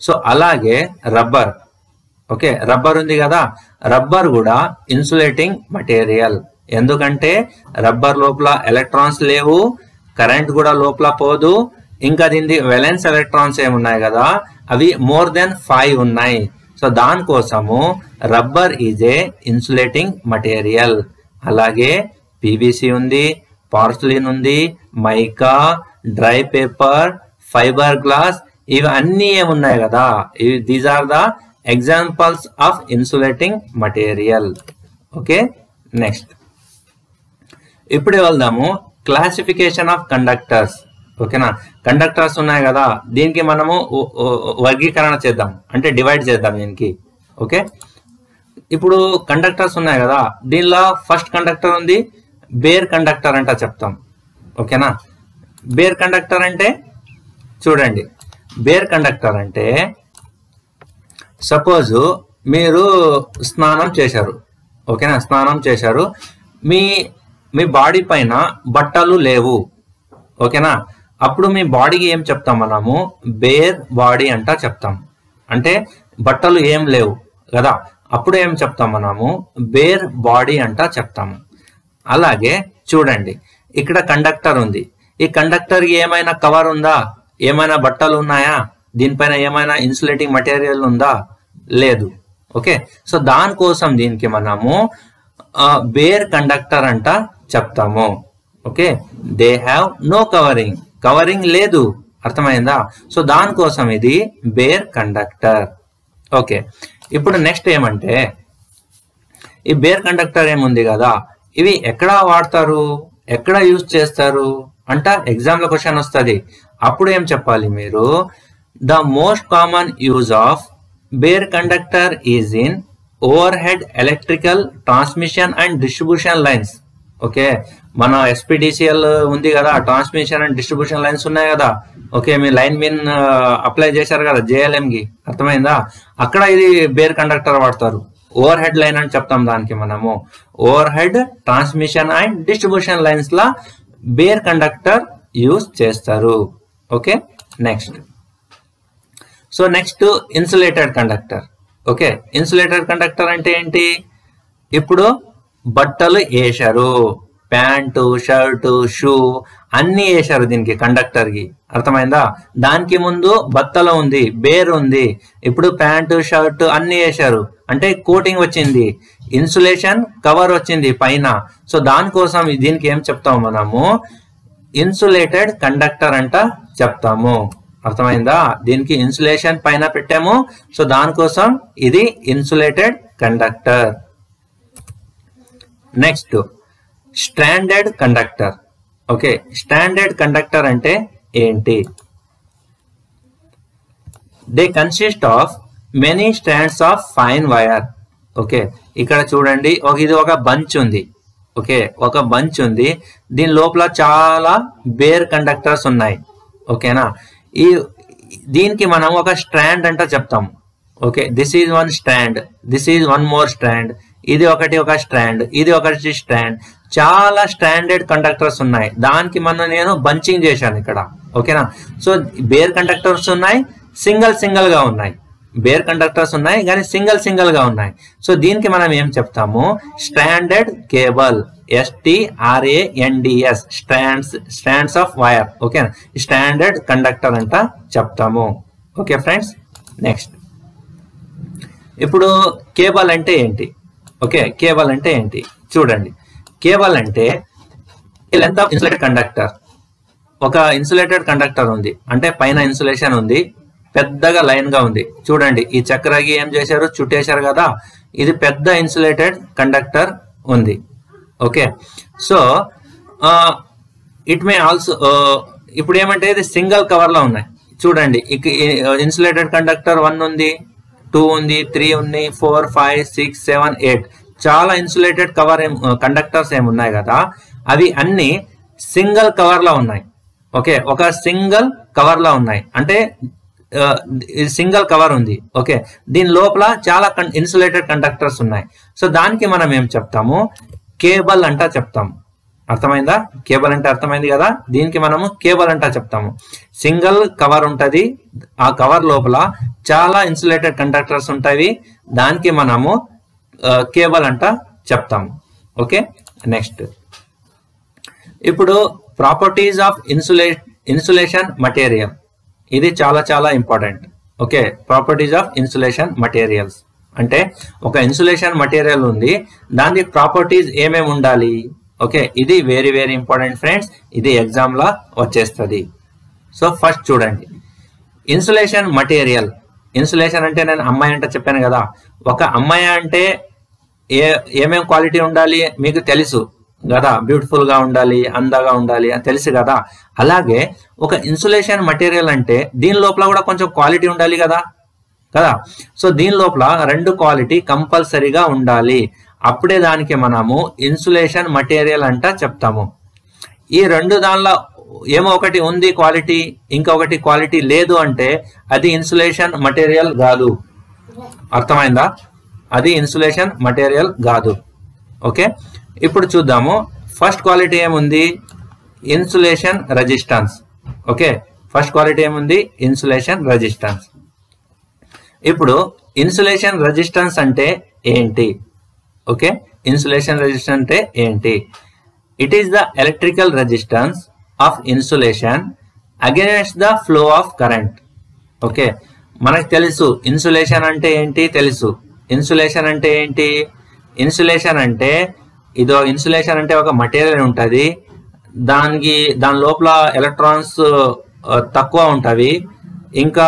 సో అలాగే రబ్బర్. ఓకే, రబ్బర్ ఉంది కదా, రబ్బర్ కూడా ఇన్సులేటింగ్ మటీరియల్. ఎందుకంటే రబ్బర్ లోపల ఎలక్ట్రాన్స్ లేవు, కరెంట్ కూడా లోపల పోదు, ఇంకా దీని వేలెన్స్ ఎలక్ట్రాన్స్ ఏమున్నాయి కదా, అవి మోర్ దెన్ 5 ఉన్నాయి. సో దానికోసము rubber is a insulating material. అలాగే పీవీసీ ఉంది, పార్స్లిన్ ఉంది, mica, dry paper, fibre glass, ఇవి అన్ని ఏమున్నాయి కదా, these are the examples of insulating material. Okay, next ఇప్పుడు వెళ్దాము క్లాసిఫికేషన్ ఆఫ్ కండక్టర్స్. ఓకేనా? కండక్టర్స్ ఉన్నాయి కదా, దీనికి మనము వర్గీకరణ చేద్దాం, అంటే డివైడ్ చేద్దాం దీనికి. ఓకే, ఇప్పుడు కండక్టర్స్ ఉన్నాయి కదా, దీనిలో ఫస్ట్ కండక్టర్ ఉంది, బేర్ కండక్టర్ అంట చెప్తాం. ఓకేనా? బేర్ కండక్టర్ అంటే చూడండి, బేర్ కండక్టర్ అంటే సపోజ్ మీరు స్నానం చేశారు. ఓకేనా? స్నానం చేశారు, మీ బాడీ పైన బట్టలు లేవు. ఓకేనా? అప్పుడు మీ బాడీకి ఏం చెప్తాం మనము? బేర్ బాడీ అంట చెప్తాం. అంటే బట్టలు ఏం లేవు కదా, అప్పుడు ఏం చెప్తాం మనము? బేర్ బాడీ అంట చెప్తాము. అలాగే చూడండి, ఇక్కడ కండక్టర్ ఉంది, ఈ కండక్టర్ కి ఏమైనా కవర్ ఉందా? ఏమైనా బట్టలు ఉన్నాయా? దీనిపైన ఏమైనా ఇన్సులేటింగ్ మటీరియల్ ఉందా? లేదు. ఓకే, సో దానికోసం దీనికి మనము బేర్ కండక్టర్ అంట చెప్తాము. Okay, they have no covering, covering లేదు. అర్థమైందా? సో దానికోసం ఇది బేర్ కండక్టర్. ఓకే, ఇప్పుడు నెక్స్ట్ ఏమంటే, ఈ బేర్ కండక్టర్ ఏముంది కదా, ఇవి ఎక్కడ వాడతారు, ఎక్కడ యూజ్ చేస్తారు అంట ఎగ్జామ్ లో క్వశ్చన్ వస్తుంది. అప్పుడు ఏం చెప్పాలి మీరు? The most common use of bare conductor is in overhead electrical transmission and distribution lines. Okay, మన ఎస్పీడీసీఎల్ ఉంది కదా, ట్రాన్స్మిషన్ అండ్ డిస్ట్రిబ్యూషన్ లైన్స్ ఉన్నాయి కదా. ఓకే, మీ లైన్ మీన్ అప్లై చేశారు కదా JLM కి, అర్థమైందా? అక్కడ ఇది బేర్ కండక్టర్ వాడతారు. ఓవర్ హెడ్ లైన్ అని చెప్తాం దానికి మనము. Overhead transmission and distribution lines లా బేర్ కండక్టర్ యూజ్ చేస్తారు. Okay, next. So next insulated conductor. Okay, insulated conductor అంటే ఏంటి? ఇప్పుడు బట్టలు వేశారు, ప్యాంటు, షర్టు, షూ అన్ని వేశారు దీనికి, కండక్టర్ కి, అర్థమైందా? దానికి ముందు బత్తలు ఉంది, బేర్ ఉంది, ఇప్పుడు ప్యాంటు, షర్టు అన్ని వేశారు అంటే కోటింగ్ వచ్చింది, ఇన్సులేషన్ కవర్ వచ్చింది పైన. సో దానికోసం దీనికి ఏం చెప్తాము మనము? ఇన్సులేటెడ్ కండక్టర్ అంట చెప్తాము, అర్థమైందా? దీనికి ఇన్సులేషన్ పైన పెట్టాము, సో దానికోసం ఇది insulated conductor. Next stranded conductor. Okay, stranded conductor అంటే ఏంటి? They consist of many strands of fine wire. Okay, ఇక్కడ చూడండి, ఇది ఒక బంచ్ ఉంది. ఓకే, ఒక బంచ్ ఉంది, దీని లోపల చాలా బేర్ కండక్టర్స్ ఉన్నాయి. ఓకేనా? దీనికి మనం ఒక స్ట్రాండ్ అంట చెప్తాం. Okay, this is one strand, this is one more strand, ఇది ఒక స్ట్రాండ్, ఇది ఒకటి స్ట్రాండ్. చాలా స్టాండర్డ్ కండక్టర్స్ ఉన్నాయి, దానికి నేను బంచింగ్ చేశాను ఇక్కడ. ఓకేనా? సో బేర్ కండక్టర్స్ ఉన్నాయి, సింగిల్ గా ఉన్నాయి. బేర్ కండక్టర్స్ ఉన్నాయి కానీ సింగిల్ గా ఉన్నాయి. సో దీనికి మనం ఏం చెప్తాము? Standard cable, STRANDS, strands of wire. Okay, standard conductor అంట చెప్తాము. Okay friends, next. ఇప్పుడు కేబుల్ అంటే ఏంటి? ఓకే, కేబుల్ అంటే ఏంటి చూడండి. కేబుల్ అంటే లెంత్ ఆఫ్ ఇన్సులేటెడ్ కండక్టర్. ఒక ఇన్సులేటెడ్ కండక్టర్ ఉంది అంటే పైన ఇన్సులేషన్ ఉంది, పెద్దగా లైన్ గా ఉంది. చూడండి, ఈ చక్రకి ఏం చేశారు? చుట్టేశారు కదా. ఇది పెద్ద ఇన్సులేటెడ్ కండక్టర్ ఉంది. Okay, so it may also, ఇప్పుడు ఏమంటే ఇది సింగిల్ కవర్ లో ఉన్నాయి. చూడండి, ఇన్సులేటెడ్ కండక్టర్ 1 ఉంది, 2 ఉంది, 3 ఉంది, 4, 5, 6, 7, 8 చాలా ఇన్సులేటెడ్ కండక్టర్స్ ఏమున్నాయి కదా, అవి అన్ని సింగిల్ కవర్ లో ఉన్నాయి. ఓకే, ఒక సింగిల్ కవర్ లో ఉన్నాయి అంటే సింగిల్ కవర్ ఉంది. ఓకే, దీని లోపల చాలా ఇన్సులేటెడ్ కండక్టర్స్ ఉన్నాయి. సో దానికి మనం ఏం చెప్తాము? కేబుల్ అంట చెప్తాము. అర్థమైందా? కేబుల్ అంటే అర్థమైంది కదా. దీనికి మనము కేబుల్ అంట చెప్తాము. సింగిల్ కవర్ ఉంటది, ఆ కవర్ లోపల చాలా ఇన్సులేటెడ్ కండక్టర్స్ ఉంటాయి, దానికి మనము కేబుల్ అంట చెప్తాము. Okay, next. ఇప్పుడు ప్రాపర్టీస్ ఆఫ్ ఇన్సులేషన్ మటీరియల్, ఇది చాలా important. Okay, properties of insulation materials అంటే ఒక ఇన్సులేషన్ మటీరియల్ ఉంది, దాని ప్రాపర్టీస్ ఏమేమి ఉండాలి? ఓకే, ఇది వెరీ ఇంపార్టెంట్ ఫ్రెండ్స్, ఇది ఎగ్జామ్ లా వచ్చేస్తుంది. సో ఫస్ట్ చూడండి, ఇన్సులేషన్ మటీరియల్. ఇన్సులేషన్ అంటే నేను అమ్మాయి అంటే చెప్పాను కదా. ఒక అమ్మాయి అంటే ఏమేం క్వాలిటీ ఉండాలి మీకు తెలుసు కదా, బ్యూటిఫుల్ గా ఉండాలి, అందంగా ఉండాలి అని తెలుసు కదా. అలాగే ఒక ఇన్సులేషన్ మటీరియల్ అంటే దీని లోపల కూడా కొంచెం క్వాలిటీ ఉండాలి కదా. సో దీని లోపల 2 క్వాలిటీ కంపల్సరీగా ఉండాలి, అప్పుడే దానికి మనము ఇన్సులేషన్ మటీరియల్ అంట చెప్తాము. ఈ 2 దానిలో ఏమో ఒకటి ఉంది క్వాలిటీ, ఇంకొకటి క్వాలిటీ లేదు అంటే అది ఇన్సులేషన్ మటీరియల్ కాదు. అర్థమైందా? అది ఇన్సులేషన్ మటీరియల్ కాదు. ఓకే, ఇప్పుడు చూద్దాము. ఫస్ట్ క్వాలిటీ ఏముంది? Insulation resistance. Okay, first quality ఏముంది? Insulation resistance. ఇప్పుడు ఇన్సులేషన్ రెసిస్టెన్స్ అంటే ఏంటి? ఓకే, ఇన్సులేషన్ రెసిస్టెన్స్ అంటే ఏంటి? It is the electrical resistance of insulation against the flow of current. Okay, మనకు తెలుసు ఇన్సులేషన్ అంటే ఏంటి, తెలుసు. ఇన్సులేషన్ అంటే ఏంటి? ఇన్సులేషన్ అంటే ఇన్సులేషన్ అంటే ఒక మటీరియల్ ఉంటుంది, దాని లోపల ఎలక్ట్రాన్స్ తక్కువ ఉంటవి, ఇంకా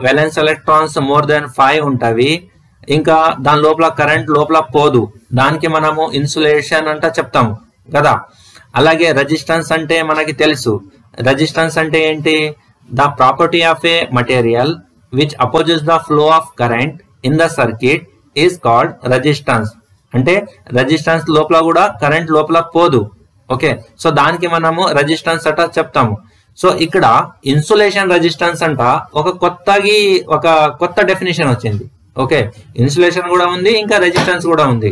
వాలెన్స్ ఎలక్ట్రాన్స్ మోర్ దెన్ 5 ఉంటవి, ఇంకా దాని లోపల కరెంట్ లోపల పోదు, దానికి మనము ఇన్సులేషన్ అంట చెప్తాము కదా. అలాగే రెసిస్టెన్స్ అంటే మనకి తెలుసు. రెసిస్టెన్స్ అంటే ఏంటి? The property of A material which opposes the flow of current in the circuit is called resistance. అంటే రెసిస్టెన్స్ లోపల కూడా కరెంట్ లోపల పోదు. ఓకే, సో దానికి మనము రెసిస్టెన్స్ అట చెప్తాము. సో ఇక్కడ ఇన్సులేషన్ రెసిస్టెన్స్ అంట ఒక కొత్త డెఫినేషన్ వచ్చింది. ఓకే, ఇన్సులేషన్ కూడా ఉంది, ఇంకా రెసిస్టెన్స్ కూడా ఉంది.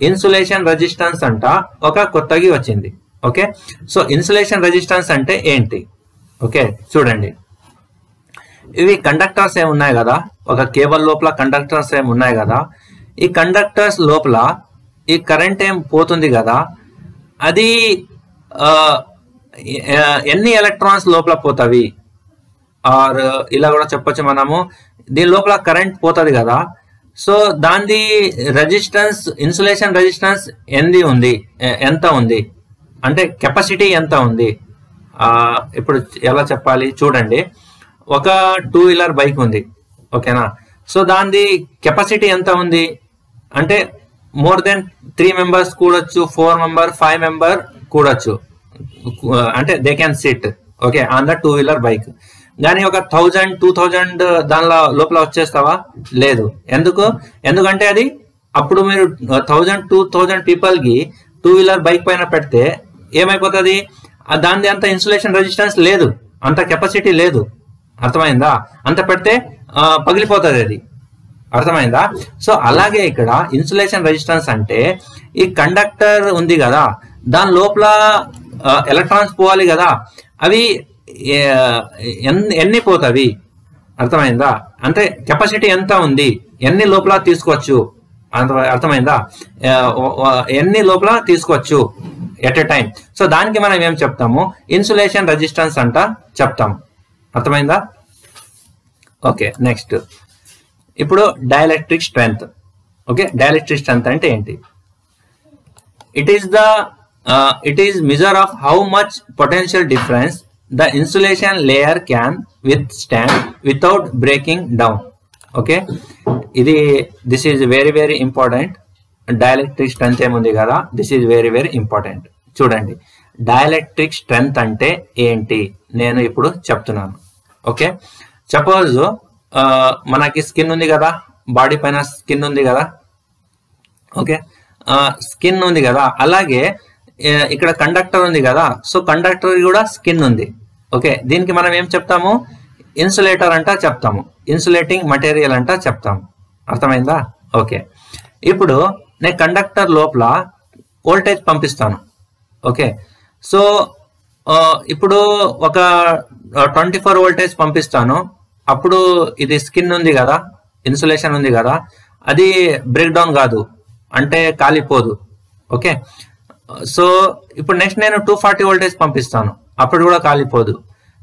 ఇన్సులేషన్ రెసిస్టెన్స్ అంట ఒక కొత్తగా వచ్చింది. ఓకే, సో ఇన్సులేషన్ రెసిస్టెన్స్ అంటే ఏంటి? ఓకే, చూడండి, ఇవి కండక్టర్స్ ఏమి ఉన్నాయి కదా, ఒక కేబుల్ లోపల కండక్టర్స్ ఏమి ఉన్నాయి కదా, ఈ కండక్టర్స్ లోపల ఈ కరెంట్ ఏం పోతుంది కదా, అది ఎన్ని ఎలక్ట్రాన్స్ లోపల పోతావి, ఆర్ ఇలా కూడా చెప్పొచ్చు మనము, దీని లోపల కరెంట్ పోతుంది కదా, సో దాని రెసిస్టెన్స్, ఇన్సులేషన్ రెసిస్టెన్స్ ఎంత ఉంది అంటే కెపాసిటీ ఎంత ఉంది. ఇప్పుడు ఎలా చెప్పాలి చూడండి, ఒక 2-వీలర్ బైక్ ఉంది. ఓకేనా, సో దాని కెపాసిటీ ఎంత ఉంది అంటే మోర్ దెన్ 3 మెంబర్స్ కూడొచ్చు, 4 మెంబర్, 5 మెంబర్ కూడొచ్చు, అంటే they can sit okay on the two wheeler bike. కానీ ఒక 1000, 2000 దానిలో లోపల వచ్చేస్తావా? లేదు. ఎందుకంటే అది అప్పుడు మీరు 1000, 2000 పీపుల్ కి 2-వీలర్ బైక్ పైన పెడితే ఏమైపోతుంది, దాని అంత ఇన్సులేషన్ రెసిస్టెన్స్ లేదు, అంత కెపాసిటీ లేదు. అర్థమైందా? అంత పెడితే పగిలిపోతుంది అది. అర్థమైందా? సో అలాగే ఇక్కడ ఇన్సులేషన్ రెసిస్టెన్స్ అంటే ఈ కండక్టర్ ఉంది కదా, దాని లోపల ఎలక్ట్రాన్స్ పోవాలి కదా, అవి ఎన్ని పోతావి. అర్థమైందా? అంటే కెపాసిటీ ఎంత ఉంది, ఎన్ని లోపల తీసుకోవచ్చు. అర్థమైందా? ఎన్ని లోపల తీసుకోవచ్చు ఎట్ ఎ టైం. సో దానికి మనం ఏం చెప్తాము, ఇన్సులేషన్ రెసిస్టెన్స్ అంట చెప్తాము. అర్థమైందా? ఓకే, నెక్స్ట్ ఇప్పుడు dielectric strength. Okay, dielectric strength అంటే ఏంటి? It is measure of how much potential difference the insulation layer can withstand without breaking down. Okay, this is very very important. Dielectric strength ఏముంది కదా, this is very very important. చూడండి, డైఎలక్ట్రిక్ స్ట్రెంగ్త్ అంటే ఏంటి నేను ఇప్పుడు చెప్తున్నాను. ఓకే, సపోజ్ మనకి స్కిన్ ఉంది కదా, బాడీ పైన స్కిన్ ఉంది కదా. ఓకే, స్కిన్ ఉంది కదా, అలాగే ఇక్కడ కండక్టర్ ఉంది కదా, సో కండక్టర్ కూడా స్కిన్ ఉంది. ఓకే, దీనికి మనం ఏం చెప్తాము, ఇన్సులేటర్ అంట చెప్తాము, ఇన్సులేటింగ్ మటీరియల్ అంట చెప్తాము. అర్థమైందా? ఓకే, ఇప్పుడు నేను కండక్టర్ లోపల వోల్టేజ్ పంపిస్తాను. ఓకే, సో ఇప్పుడు ఒక 24 వోల్టేజ్ పంపిస్తాను. అప్పుడు ఇది స్కిన్ ఉంది కదా, ఇన్సులేషన్ ఉంది కదా, అది బ్రేక్ డౌన్ కాదు, అంటే కాలిపోదు. ఓకే, సో ఇప్పుడు నెక్స్ట్ నేను 240 వోల్టేజ్ పంపిస్తాను, అప్పుడు కూడా కాలిపోదు.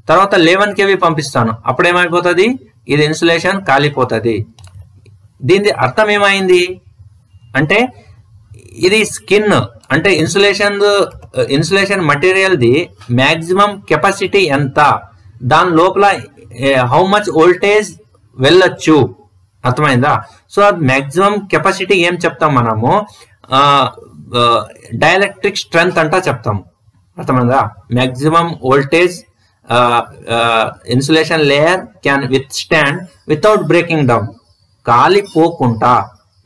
తర్వాత 11 kV పంపిస్తాను, అప్పుడు ఏమైపోతుంది, ఇది ఇన్సులేషన్ కాలిపోతుంది. దీని అర్థం ఏమైంది అంటే, ఇది స్కిన్ అంటే insulation material the maximum capacity ఎంత, దాని లోపల హౌ మచ్ వోల్టేజ్ వెళ్ళొచ్చు. అర్థమైందా? సో అది మ్యాక్సిమం కెపాసిటీ ఏం చెప్తాం మనము, డైఎలక్ట్రిక్ స్ట్రెంగ్త్ అంట చెప్తాము. అర్థమైందా? Maximum voltage insulation layer can withstand without breaking down, కాలిపోకుండా,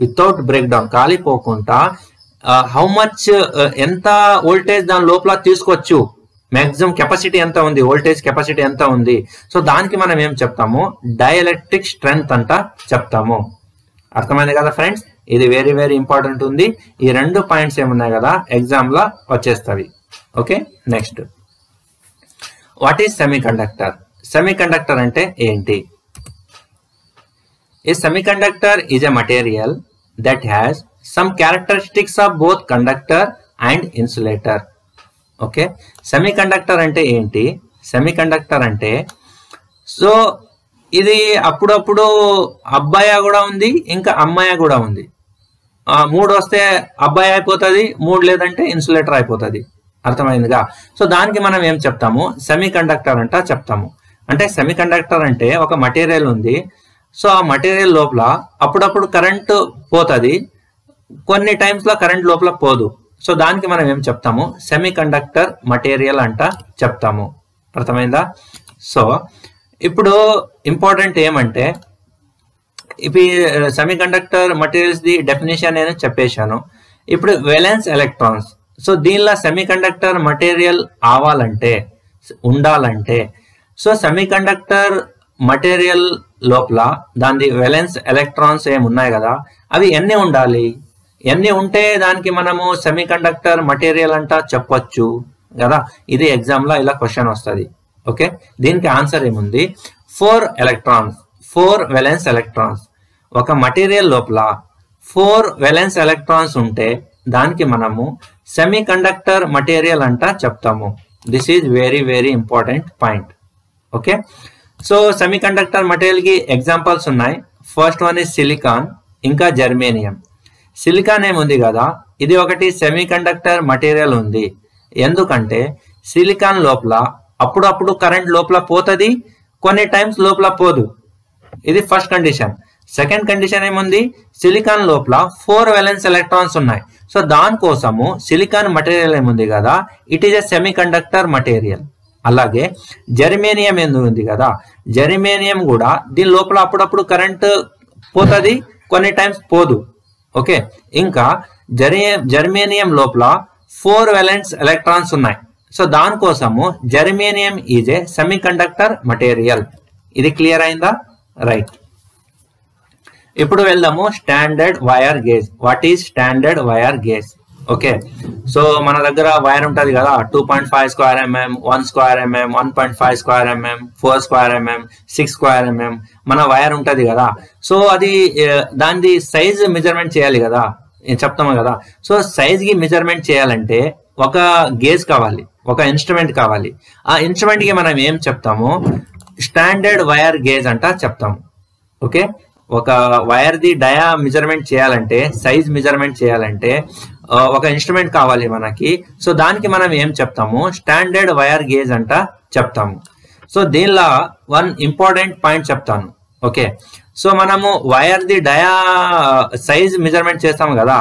వితౌట్ బ్రేక్ డౌన్ కాలిపోకుండా హౌ మచ్ ఎంత వోల్టేజ్ దాని లోపల తీసుకోవచ్చు, మ్యాక్సిమం కెపాసిటీ ఎంత ఉంది, వోల్టేజ్ కెపాసిటీ ఎంత ఉంది. సో దానికి మనం ఏం చెప్తాము, డైఎలక్ట్రిక్ స్ట్రెంగ్త్ అంట చెప్తాము. అర్థమైంది కదా ఫ్రెండ్స్? ఇది వెరీ వెరీ ఇంపార్టెంట్ ఉంది. ఈ 2 పాయింట్స్ ఏమున్నాయి కదా ఎగ్జామ్ లో వచ్చేస్తాయి. Okay, next what is semi conductor? Semi conductor అంటే ఏంటి? A semiconductor is a material that has some characteristics of both conductor and insulator. Okay, semiconductor అంటే ఏంటి? సెమీకండక్టర్ అంటే, సో ఇది అప్పుడప్పుడు అబ్బాయి కూడా ఉంది, ఇంకా అమ్మాయి కూడా ఉంది. 3 వస్తే అబ్బాయి అయిపోతుంది, 3 లేదంటే ఇన్సులేటర్ అయిపోతుంది. అర్థమైందిగా? సో దానికి మనం ఏం చెప్తాము, సెమీకండక్టర్ అంట చెప్తాము. అంటే సెమీకండక్టర్ అంటే ఒక మటీరియల్ ఉంది, సో ఆ మటీరియల్ లోపల అప్పుడప్పుడు కరెంట్ పోతుంది, కొన్ని టైమ్స్ లో కరెంట్ లోపల పోదు. సో దానికి మనం ఏం చెప్తాము, సెమీ కండక్టర్ మటీరియల్ అంట చెప్తాము. అర్థమైందా? సో ఇప్పుడు ఇంపార్టెంట్ ఏమంటే, ఇప్పుడు సెమీకండక్టర్ మటీరియల్స్ ది డెఫినేషన్ నేను చెప్పేశాను. ఇప్పుడు వేలెన్స్ ఎలక్ట్రాన్స్. సో దీనిలో సెమీకండక్టర్ మటీరియల్ ఉండాలంటే సో సెమీకండక్టర్ మటీరియల్ లోపల దాని వేలెన్స్ ఎలక్ట్రాన్స్ ఏమున్నాయి కదా, అవి ఎన్ని ఉండాలి? ఎన్ని ఉంటే దానికి మనము సెమీకండక్టర్ మటీరియల్ అంట చెప్పొచ్చు కదా. ఇది ఎగ్జామ్లో ఇలా క్వశ్చన్ వస్తుంది. ఓకే, దీనికి ఆన్సర్ ఏముంది? 4 ఎలక్ట్రాన్స్, 4 వేలెన్స్ ఎలక్ట్రాన్స్. ఒక మటీరియల్ లోపల 4 వేలెన్స్ ఎలక్ట్రాన్స్ ఉంటే దానికి మనము సెమీకండక్టర్ మటీరియల్ అంట చెప్తాము. This is very very important point. Okay, so semiconductor material కి ఎగ్జాంపుల్స్ ఉన్నాయి. ఫస్ట్ వన్ ఇస్ సిలికాన్, ఇంకా జర్మేనియం. సిలికాన్ ఏముంది కదా, ఇది ఒకటి సెమీకండక్టర్ మటీరియల్ ఉంది. ఎందుకంటే సిలికాన్ లోపల అప్పుడప్పుడు కరెంట్ లోపల పోతుంది, కొన్ని టైమ్స్ లోపల పోదు. ఇది ఫస్ట్ కండిషన్. సెకండ్ కండిషన్ ఏముంది? సిలికాన్ లోపల 4 వేలెన్స్ ఎలక్ట్రాన్స్ ఉన్నాయి. సో దానికోసము సిలికాన్ మటీరియల్ ఏముంది కదా, it is a semiconductor material. అలాగే జర్మేనియం ఉంది కదా, జర్మేనియం కూడా దీని లోపల అప్పుడప్పుడు కరెంట్ పోతుంది, కొన్ని టైమ్స్ పోదు. ఓకే, ఇంకా జర్మేనియం లోపల 4 వేలెన్స్ ఎలక్ట్రాన్స్ ఉన్నాయి. సో దానికోసము germanium is a semiconductor material. ఇది క్లియర్ అయిందా? రైట్. ఇప్పుడు వెళ్దాము standard wire gauge. What is standard wire gauge? Okay, so మన దగ్గర వైర్ ఉంటుంది కదా, 2.5 square mm, 1 square mm, 1.5 square mm, 4 square mm, 6 square mm మన వైర్ ఉంటుంది కదా. సో అది దాని సైజ్ మెజర్మెంట్ చేయాలి కదా, చెప్తాము కదా. సో సైజ్ కి మెజర్మెంట్ చేయాలంటే ఒక గేజ్ కావాలి, ఒక ఇన్స్ట్రుమెంట్ కావాలి. ఆ ఇన్స్ట్రుమెంట్ కి మనం ఏం చెప్తాము? స్టాండర్డ్ వైర్ గేజ్ అంట చెప్తాము. ఓకే, ఒక వైర్ ది డయా మెజర్మెంట్ చేయాలంటే, సైజ్ మెజర్మెంట్ చేయాలంటే ఒక ఇన్స్ట్రుమెంట్ కావాలి మనకి. సో దానికి మనం ఏం చెప్తాము? స్టాండర్డ్ వైర్ గేజ్ అంట చెప్తాము. సో దీనిలో వన్ ఇంపార్టెంట్ పాయింట్ చెప్తాను. ఓకే, సో మనము వైర్ ది డయా సైజ్ మెజర్మెంట్ చేస్తాము కదా,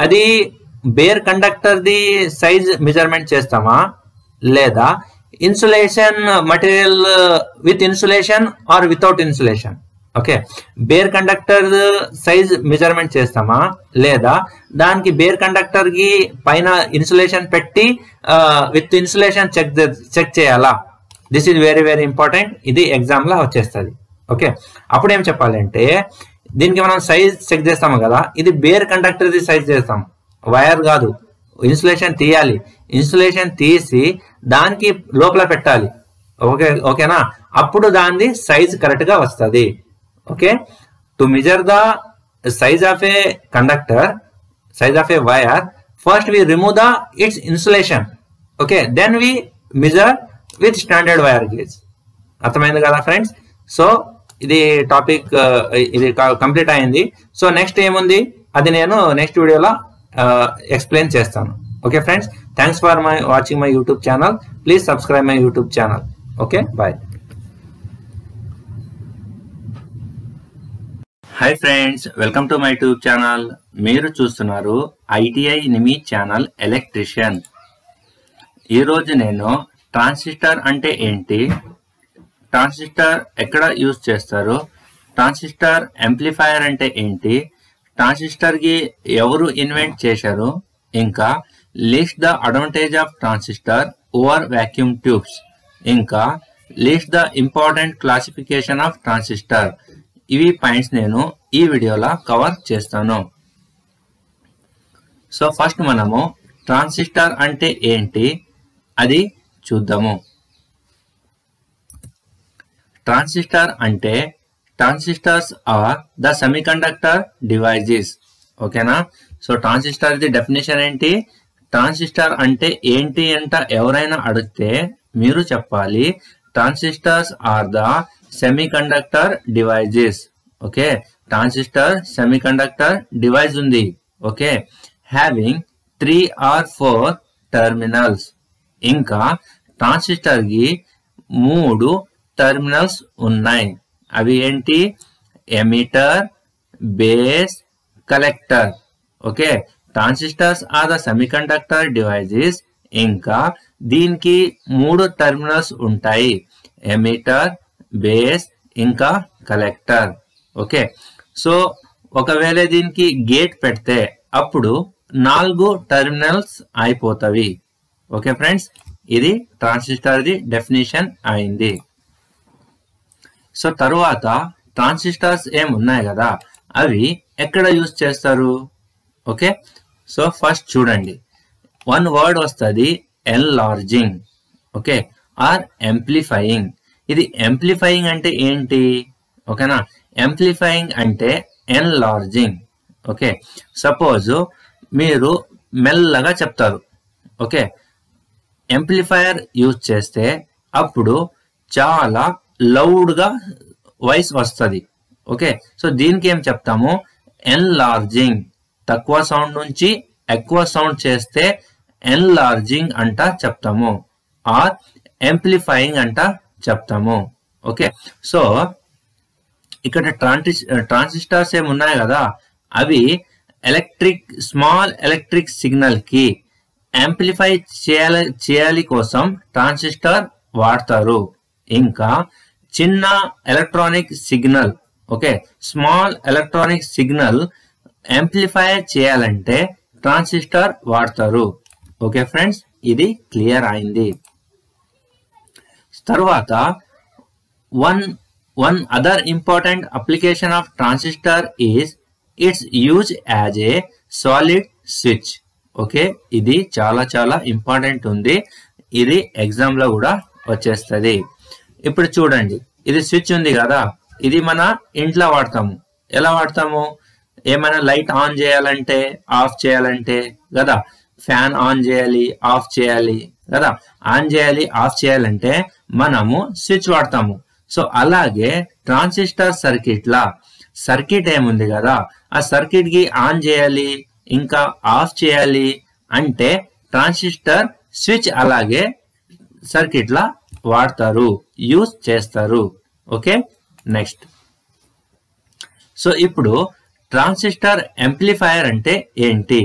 అది బేర్ కండక్టర్ ది సైజ్ మెజర్మెంట్ చేస్తామా, లేదా insulation material with insulation or without insulation? Okay, bare conductor size measurement చేస్తామా, లేదా దానికి బేర్ కండక్టర్ కి పైన ఇన్సులేషన్ పెట్టి విత్ ఇన్సులేషన్ చెక్ చేయాలా? This is very very important. ఇది ఎగ్జామ్ లో వచ్చేస్తుంది. ఓకే, అప్పుడు ఏం చెప్పాలంటే దీనికి మనం సైజ్ చెక్ చేస్తాము కదా, ఇది బేర్ కండక్టర్ ది సైజ్ చేస్తాం, వైర్ కాదు. ఇన్సులేషన్ తీయాలి, ఇన్సులేషన్ తీసి దానికి లోపల పెట్టాలి. ఓకే, ఓకేనా? అప్పుడు దాని సైజ్ కరెక్ట్ గా వస్తుంది. Okay, to measure the size of a conductor, size of a wire, first we remove its insulation. Okay, then we measure with standard wire gauge. అర్థమైంది కదా ఫ్రెండ్స్? సో ఇది టాపిక్ ఇది కంప్లీట్ అయింది. సో నెక్స్ట్ ఏముంది అది నేను నెక్స్ట్ వీడియోలో ఎక్స్ప్లెయిన్ చేస్తాను. Okay friends, thanks for watching my YouTube channel. Please subscribe my YouTube channel. Okay, bye. Hi friends, welcome to my YouTube channel. మీరు చూస్తున్నారు ఐటీఐ నిమి ఛానల్ ఎలక్ట్రీషియన్. ఈరోజు నేను ట్రాన్సిస్టర్ అంటే ఏంటి, ట్రాన్సిస్టర్ ఎక్కడ యూజ్ చేస్తారు, ట్రాన్సిస్టర్ యాంప్లిఫైయర్ అంటే ఏంటి, ట్రాన్సిస్టర్ కి ఎవరు ఇన్వెంట్ చేశారు, ఇంకా list the advantage of transistor over vacuum tubes, ఇంకా list the important classification of transistor. ఇవి పాయింట్స్ నేను ఈ వీడియోలో కవర్ చేస్తాను. సో ఫస్ట్ మనము ట్రాన్సిస్టర్ అంటే ఏంటి అది చూద్దాము. ట్రాన్సిస్టర్ అంటే transistors are the semiconductor devices. ఓకేనా? సో ట్రాన్సిస్టర్ ది డెఫినేషన్ ఏంటి, ట్రాన్సిస్టర్ అంటే ఏంటి అంట ఎవరైనా అడిగితే మీరు చెప్పాలి transistors are the semiconductor devices. Okay, transistor semiconductor device ఉంది. Okay, having 3 or 4 terminals. ఇంకా ట్రాన్సిస్టర్ కి 3 టర్మినల్స్ ఉన్నాయి. అవి ఏంటి? Emitter, base, collector. Okay, transistors are the semiconductor devices. ఇంకా దీనికి 3 టర్మినల్స్ ఉంటాయి, ఎమిటర్, బేస్ ఇంకా కలెక్టర్. ఓకే, సో ఒకవేళ దీనికి గేట్ పెడితే అప్పుడు 4 టెర్మినల్స్ అయిపోతవి. ఓకే ఫ్రెండ్స్, ఇది ట్రాన్సిస్టర్ ది డెఫినేషన్ అయింది. సో తరువాత ట్రాన్సిస్టర్స్ ఏమున్నాయి కదా అవి ఎక్కడ యూజ్ చేస్తారు? ఓకే, సో ఫస్ట్ చూడండి, వన్ వర్డ్ వస్తుంది ఎన్లార్జింగ్, ఓకే, ఆర్ యాంప్లిఫైయింగ్. ఇది యాంప్లిఫైయింగ్ అంటే ఏంటి? ఓకేనా, యాంప్లిఫైయింగ్ అంటే ఎన్లార్జింగ్. ఓకే, సపోజ్ మీరు మెల్లగా చెప్తారు, ఓకే, యాంప్లిఫైయర్ యూజ్ చేస్తే అప్పుడు చాలా లౌడ్గా వాయిస్ వస్తుంది. ఓకే, సో దీనికి ఏం చెప్తాము? ఎన్లార్జింగ్. తక్కువ సౌండ్ నుంచి ఎక్కువ సౌండ్ చేస్తే ఎన్లార్జింగ్ అంట చెప్తాము, ఆర్ యాంప్లిఫైయింగ్ అంట చెప్తాము. ఓకే, సో ఇక్కడ ట్రాన్సిస్టర్స్ ఏమున్నాయి కదా అవి స్మాల్ ఎలక్ట్రిక్ సిగ్నల్ కి యాంప్లిఫై చేయాలి కోసం ట్రాన్సిస్టర్ వాడతారు. ఇంకా చిన్న electronic signal, okay, small electronic signal amplify చేయాలంటే ట్రాన్సిస్టర్ వాడతారు. ఓకే ఫ్రెండ్స్, ఇది క్లియర్ అయింది. తర్వాత one other important application of transistor is its use as a solid switch. Okay, ఇది చాలా ఇంపార్టెంట్ ఉంది, ఇది ఎగ్జామ్ లో కూడా వచ్చేస్తుంది. ఇప్పుడు చూడండి, ఇది స్విచ్ ఉంది కదా, ఇది మన ఇంట్లో వాడతాము. ఎలా వాడతాము? ఏమైనా లైట్ ఆన్ చేయాలంటే ఆఫ్ చేయాలంటే కదా, ఫ్యాన్ ఆన్ చేయాలి ఆఫ్ చేయాలి కదా, ఆన్ చేయాలి ఆఫ్ చేయాలంటే మనము స్విచ్ వాడతాము. సో అలాగే ట్రాన్సిస్టర్ సర్క్యూట్ ఏముంది కదా, ఆ సర్క్యూట్ కి ఆన్ చేయాలి ఇంకా ఆఫ్ చేయాలి అంటే ట్రాన్సిస్టర్ స్విచ్ అలాగే సర్క్యూట్ లా వాడతారు, యూజ్ చేస్తారు. ఓకే, నెక్స్ట్, సో ఇప్పుడు ట్రాన్సిస్టర్ యాంప్లిఫైయర్ అంటే ఏంటి?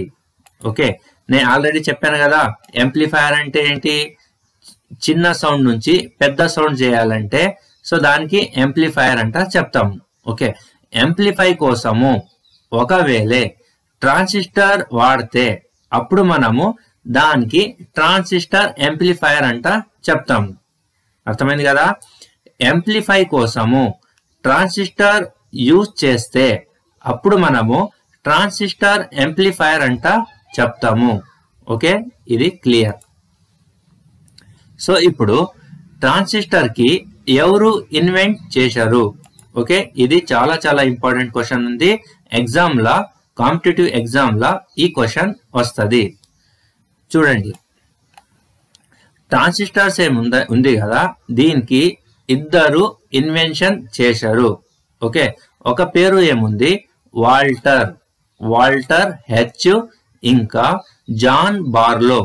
ఓకే, నేను ఆల్రెడీ చెప్పాను కదా, యాంప్లిఫైయర్ అంటే ఏంటి? చిన్న సౌండ్ నుంచి పెద్ద సౌండ్ చేయాలంటే సో దానికి యాంప్లిఫైయర్ అంట చెప్తాము. ఓకే, యాంప్లిఫై కోసము ఒకవేళ ట్రాన్సిస్టర్ వాడితే అప్పుడు మనము దానికి ట్రాన్సిస్టర్ యాంప్లిఫైయర్ అంట చెప్తాము. అర్థమైంది కదా? యాంప్లిఫై కోసము ట్రాన్సిస్టర్ యూజ్ చేస్తే అప్పుడు మనము ట్రాన్సిస్టర్ యాంప్లిఫైయర్ అంట చెప్తాము. ఓకే, ఇది క్లియర్. సో ఇప్పుడు ట్రాన్సిస్టర్ కి ఎవరు ఇన్వెంట్ చేశారు? ఓకే, ఇది చాలా ఇంపార్టెంట్ క్వశ్చన్ ఉంది ఎగ్జామ్ లా, కాంపిటేటివ్ ఎగ్జామ్ లా ఈ క్వశ్చన్ వస్తుంది. చూడండి, ట్రాన్సిస్టర్స్ ఉంది కదా, దీనికి ఇద్దరు ఇన్వెన్షన్ చేశారు. ఓకే, ఒక పేరు ఏముంది? వాల్టర్ హెచ్ ఇంకా జాన్ బార్లో.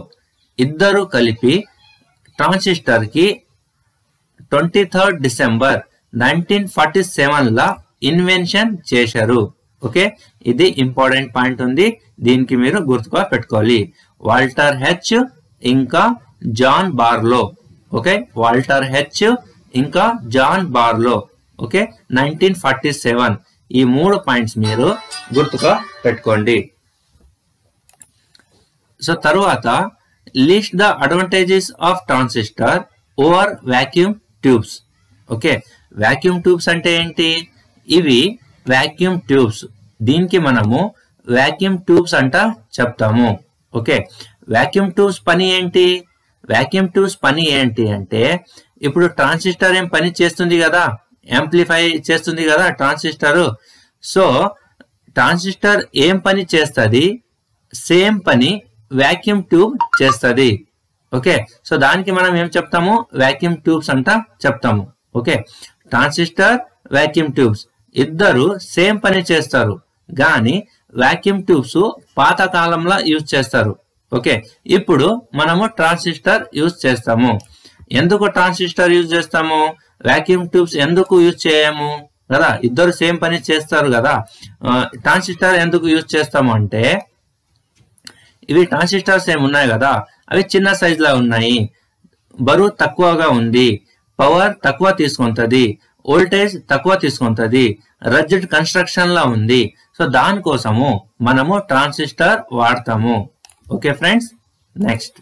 ఇద్దరు కలిపి ట్రాన్సిస్టర్ కి 23 డిసెంబర్ 1947 లా ఇన్వెన్షన్ చేశారు. ఓకే, ఇది ఇంపార్టెంట్ పాయింట్ ఉంది, దీనికి మీరు గుర్తుగా పెట్టుకోవాలి. వాల్టర్ హెచ్ ఇంకా జాన్ బార్లో. ఓకే, వాల్టర్ హెచ్ ఇంకా జాన్ బార్లో. ఓకే, 1947. ఈ 3 పాయింట్స్ మీరు గుర్తుగా పెట్టుకోండి. సో తరువాత list the advantages of transistor over vacuum tubes. Okay, vacuum tubes అంటే ఏంటి? ఇవి వాక్యూమ్ ట్యూబ్స్, దీనికి మనము వాక్యూమ్ ట్యూబ్స్ అంట చెప్తాము. ఓకే, వాక్యూమ్ ట్యూబ్స్ పని ఏంటి? వాక్యూమ్ ట్యూబ్స్ పని ఏంటి అంటే ఇప్పుడు ట్రాన్సిస్టర్ ఏం పని చేస్తుంది కదా, యాంప్లిఫై చేస్తుంది కదా ట్రాన్సిస్టర్. సో ట్రాన్సిస్టర్ ఏం పని చేస్తుంది? సేమ్ పని వాక్యూమ్ ట్యూబ్ చేస్తుంది. ఓకే, సో దానికి మనం ఏం చెప్తాము? వాక్యూమ్ ట్యూబ్స్ అంట చెప్తాము. ఓకే, ట్రాన్సిస్టర్ వాక్యూమ్ ట్యూబ్స్ ఇద్దరు సేమ్ పని చేస్తారు, కానీ వాక్యూమ్ ట్యూబ్స్ పాత కాలంలో యూజ్ చేస్తారు. ఓకే, ఇప్పుడు మనము ట్రాన్సిస్టర్ యూజ్ చేస్తాము. ఎందుకు ట్రాన్సిస్టర్ యూజ్ చేస్తాము? వాక్యూమ్ ట్యూబ్స్ ఎందుకు యూజ్ చేయము కదా, ఇద్దరు సేమ్ పని చేస్తారు కదా. ట్రాన్సిస్టర్ ఎందుకు యూజ్ చేస్తాము అంటే ఇవి ట్రాన్సిస్టర్స్ ఏమున్నాయి కదా అవి చిన్న సైజ్ లా ఉన్నాయి, బరువు తక్కువగా ఉంది, పవర్ తక్కువ తీసుకుంటది, వోల్టేజ్ తక్కువ తీసుకుంటది, రజిడ్ కన్స్ట్రక్షన్ లా ఉంది. సో దానికోసము మనము ట్రాన్సిస్టర్ వాడతాము. Okay friends, next.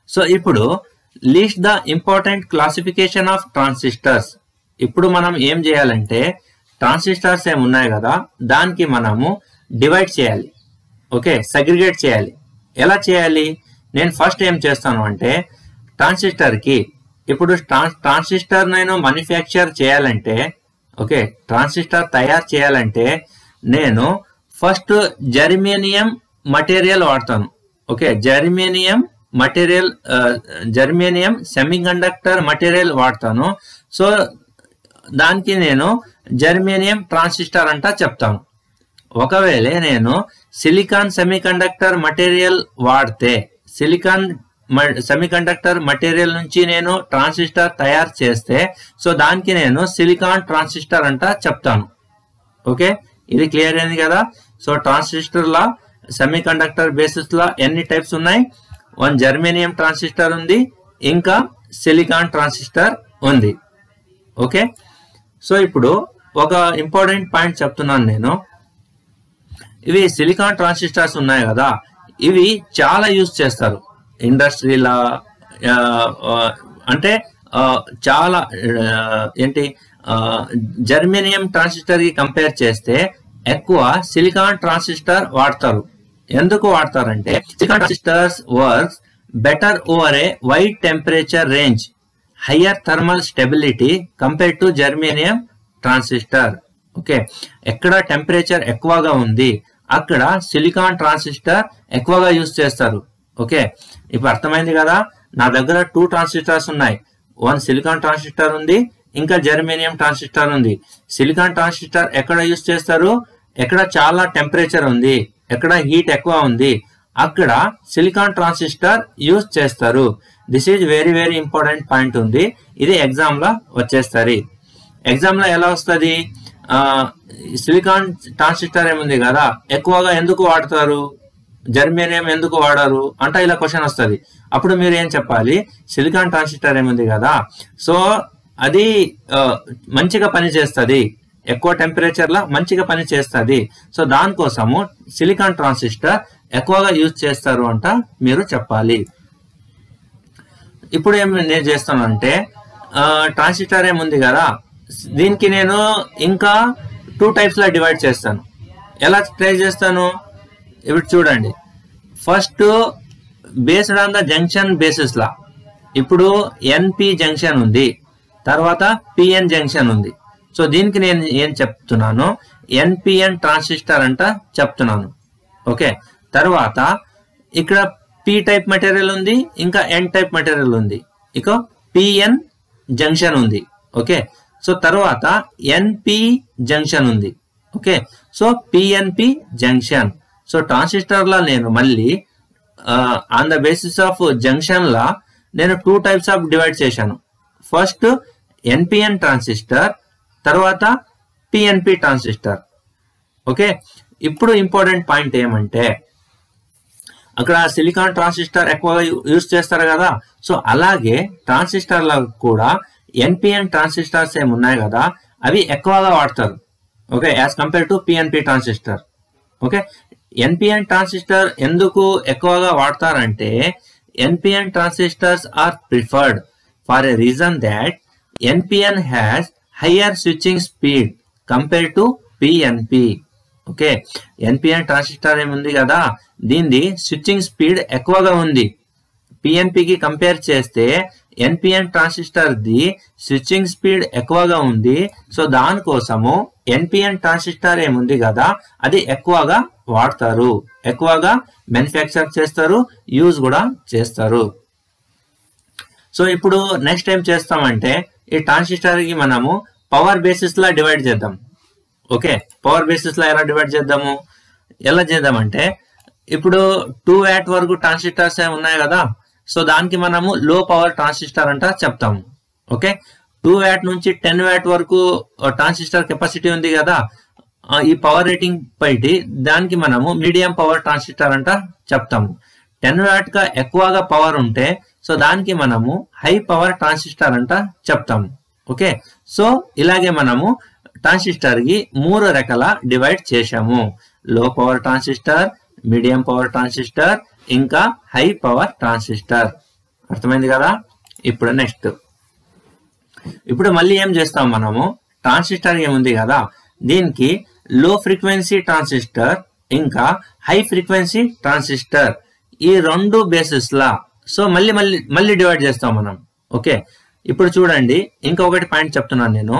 సో ఇప్పుడు list the important classification of transistors. ఇప్పుడు మనం ఏం చేయాలంటే ట్రాన్సిస్టర్స్ ఏమున్నాయి కదా దానికి మనము డివైడ్ చేయాలి. ఓకే, సెగ్రిగేట్ చేయాలి. ఎలా చేయాలి? నేను ఫస్ట్ ఏం చేస్తాను అంటే ట్రాన్సిస్టర్కి ఇప్పుడు ట్రాన్సిస్టర్ నేను మ్యానుఫ్యాక్చర్ చేయాలంటే, ఓకే, ట్రాన్సిస్టర్ తయారు చేయాలంటే నేను ఫస్ట్ జర్మేనియం మటీరియల్ వాడతాను. ఓకే, జర్మేనియం సెమీకండక్టర్ మటీరియల్ వాడతాను. సో దానికి నేను జర్మేనియం ట్రాన్సిస్టర్ అంట చెప్తాను. ఒకవేళ నేను సిలికాన్ సెమీకండక్టర్ మటీరియల్ వాడితే సిలికాన్ సెమీకండక్టర్ మటీరియల్ నుంచి నేను ట్రాన్సిస్టర్ తయారు చేస్తే సో దానికి నేను సిలికాన్ ట్రాన్సిస్టర్ అంట చెప్తాను. ఓకే, ఇది క్లియర్ అయింది కదా. సో ట్రాన్సిస్టర్ లా సెమీకండక్టర్ బేసిస్ లా ఎన్ని టైప్స్ ఉన్నాయి? వన్ జర్మేనియం ట్రాన్సిస్టర్ ఉంది, ఇంకా సిలికాన్ ట్రాన్సిస్టర్ ఉంది. ఓకే, సో ఇప్పుడు ఒక ఇంపార్టెంట్ పాయింట్ చెప్తున్నాను నేను. ఇవి సిలికాన్ ట్రాన్సిస్టర్స్ ఉన్నాయి కదా, ఇవి చాలా యూజ్ చేస్తారు ఇండస్ట్రీలా. అంటే చాలా ఏంటి జర్మేనియం ట్రాన్సిస్టర్ కి కంపేర్ చేస్తే ఎక్కువ సిలికాన్ ట్రాన్సిస్టర్ వాడతారు. ఎందుకు వాడతారంటే silicon transistors works better over a wide temperature range, higher thermal stability compare to germanium transistor. Okay, ఎక్కడ టెంపరేచర్ ఎక్కువగా ఉంది అక్కడ సిలికాన్ ట్రాన్సిస్టర్ ఎక్కువగా యూజ్ చేస్తారు. ఓకే, ఇప్పుడు అర్థమైంది కదా. నా దగ్గర 2 ట్రాన్సిస్టర్స్ ఉన్నాయి. వన్ సిలికాన్ ట్రాన్సిస్టర్ ఉంది, ఇంకా జర్మేనియం ట్రాన్సిస్టర్ ఉంది. సిలికాన్ ట్రాన్సిస్టర్ ఎక్కడ యూజ్ చేస్తారు? ఎక్కడ చాలా టెంపరేచర్ ఉంది, ఎక్కడ హీట్ ఎక్కువ ఉంది అక్కడ సిలికాన్ ట్రాన్సిస్టర్ యూజ్ చేస్తారు. This is very very important point ఉంది. ఇది ఎగ్జామ్ లో వచ్చేస్తుంది. ఎగ్జామ్ లో ఎలా వస్తుంది? సిలికాన్ ట్రాన్సిస్టర్ ఏముంది కదా ఎక్కువగా ఎందుకు వాడతారు, జర్మేనియం ఎందుకు వాడారు అంటే ఇలా క్వశ్చన్ వస్తుంది. అప్పుడు మీరు ఏం చెప్పాలి? సిలికాన్ ట్రాన్సిస్టర్ ఏముంది కదా సో అది మంచిగా పని చేస్తుంది, ఎక్కువ టెంపరేచర్ లా మంచిగా పని చేస్తుంది. సో దానికోసము సిలికాన్ ట్రాన్సిస్టర్ ఎక్కువగా యూజ్ చేస్తారు అంట మీరు చెప్పాలి. ఇప్పుడు ఏం నేను చేస్తానంటే ట్రాన్సిస్టర్ ఏముంది కదా దీనికి నేను ఇంకా 2 టైప్స్ లా డివైడ్ చేస్తాను. ఎలా ట్రై చేస్తాను? ఇప్పుడు చూడండి, first based on the junction basis లా ఇప్పుడు ఎన్పి జంక్షన్ ఉంది, తర్వాత పిఎన్ జంక్షన్ ఉంది. సో దీనికి నేను ఏం చెప్తున్నాను? ఎన్పిఎన్ ట్రాన్సిస్టర్ అంట చెప్తున్నాను. ఓకే, తర్వాత ఇక్కడ పి టైప్ మెటీరియల్ ఉంది, ఇంకా ఎన్ టైప్ మెటీరియల్ ఉంది, ఇక పిఎన్ జంక్షన్ ఉంది. ఓకే, సో తర్వాత ఎన్పి జంక్షన్ ఉంది. Okay, so PNP junction. So transistor లా నేను మళ్ళీ on the basis of junction లా నేను 2 టైప్స్ ఆఫ్ డివైడ్ చేశాను. ఫస్ట్ ఎన్పిఎన్ ట్రాన్సిస్టర్, తర్వాత పిఎన్పి ట్రాన్సిస్టర్. ఓకే, ఇప్పుడు ఇంపార్టెంట్ పాయింట్ ఏమంటే అక్కడ సిలికాన్ ట్రాన్సిస్టర్ ఎక్కువగా యూజ్ చేస్తారు కదా సో అలాగే ట్రాన్సిస్టర్ లా కూడా ఎన్పిఎన్ ట్రాన్సిస్టర్స్ ఏమున్నాయి కదా అవి ఎక్కువగా వాడతారు. Okay, as compare to PNP transistor. Okay, NPN transistor ఎందుకు ఎక్కువగా వాడతారంటే NPN transistors are preferred for a reason that NPN has higher switching speed compare to PNP. Okay, NPN transistor ఏముంది కదా దీనిది స్విచ్చింగ్ స్పీడ్ ఎక్కువగా ఉంది. పిఎన్పికి కంపేర్ చేస్తే ఎన్పిఎన్ ట్రాన్సిస్టర్ ది స్విచ్చింగ్ స్పీడ్ ఎక్కువగా ఉంది. సో దానికోసము ఎన్పిఎన్ ట్రాన్సిస్టర్ ఏముంది కదా అది ఎక్కువగా వాడతారు, ఎక్కువగా మ్యానుఫ్యాక్చర్ చేస్తారు, యూజ్ కూడా చేస్తారు. సో ఇప్పుడు నెక్స్ట్ ఏం చేస్తామంటే ఈ ట్రాన్సిస్టర్ కి మనము పవర్ బేసిస్ లా డివైడ్ చేద్దాం. ఓకే, పవర్ బేసిస్ లా ఎలా డివైడ్ చేద్దాము? ఎలా చేద్దామంటే ఇప్పుడు 2 వాట్ వరకు ట్రాన్సిస్టర్స్ ఉన్నాయి కదా సో దానికి మనము లో పవర్ ట్రాన్సిస్టర్ అంట చెప్తాము. ఓకే, 2 వాట్ నుంచి 10 వాట్ వరకు ట్రాన్సిస్టర్ కెపాసిటీ ఉంది కదా ఈ పవర్ రేటింగ్ బట్టి దానికి మనము మీడియం పవర్ ట్రాన్సిస్టర్ అంట చెప్తాము. 10 వాట్ గా ఎక్కువగా పవర్ ఉంటే సో దానికి మనము హై పవర్ ట్రాన్సిస్టర్ అంట చెప్తాము. ఓకే, సో ఇలాగే మనము ట్రాన్సిస్టర్ కి 3 రకాల డివైడ్ చేశాము. లో power transistor, medium power transistor, ఇంకా హై పవర్ ట్రాన్సిస్టర్. అర్థమైంది కదా? ఇప్పుడు నెక్స్ట్, ఇప్పుడు మళ్ళీ ఏం చేస్తాం మనము, ట్రాన్సిస్టర్ ఏముంది కదా, దీనికి లో ఫ్రీక్వెన్సీ ట్రాన్సిస్టర్ ఇంకా హై ఫ్రీక్వెన్సీ ట్రాన్సిస్టర్ ఈ 2 బేసిస్ లా సో మళ్ళీ డివైడ్ చేస్తాం మనం. ఓకే, ఇప్పుడు చూడండి, ఇంకొకటి పాయింట్ చెప్తున్నాను నేను.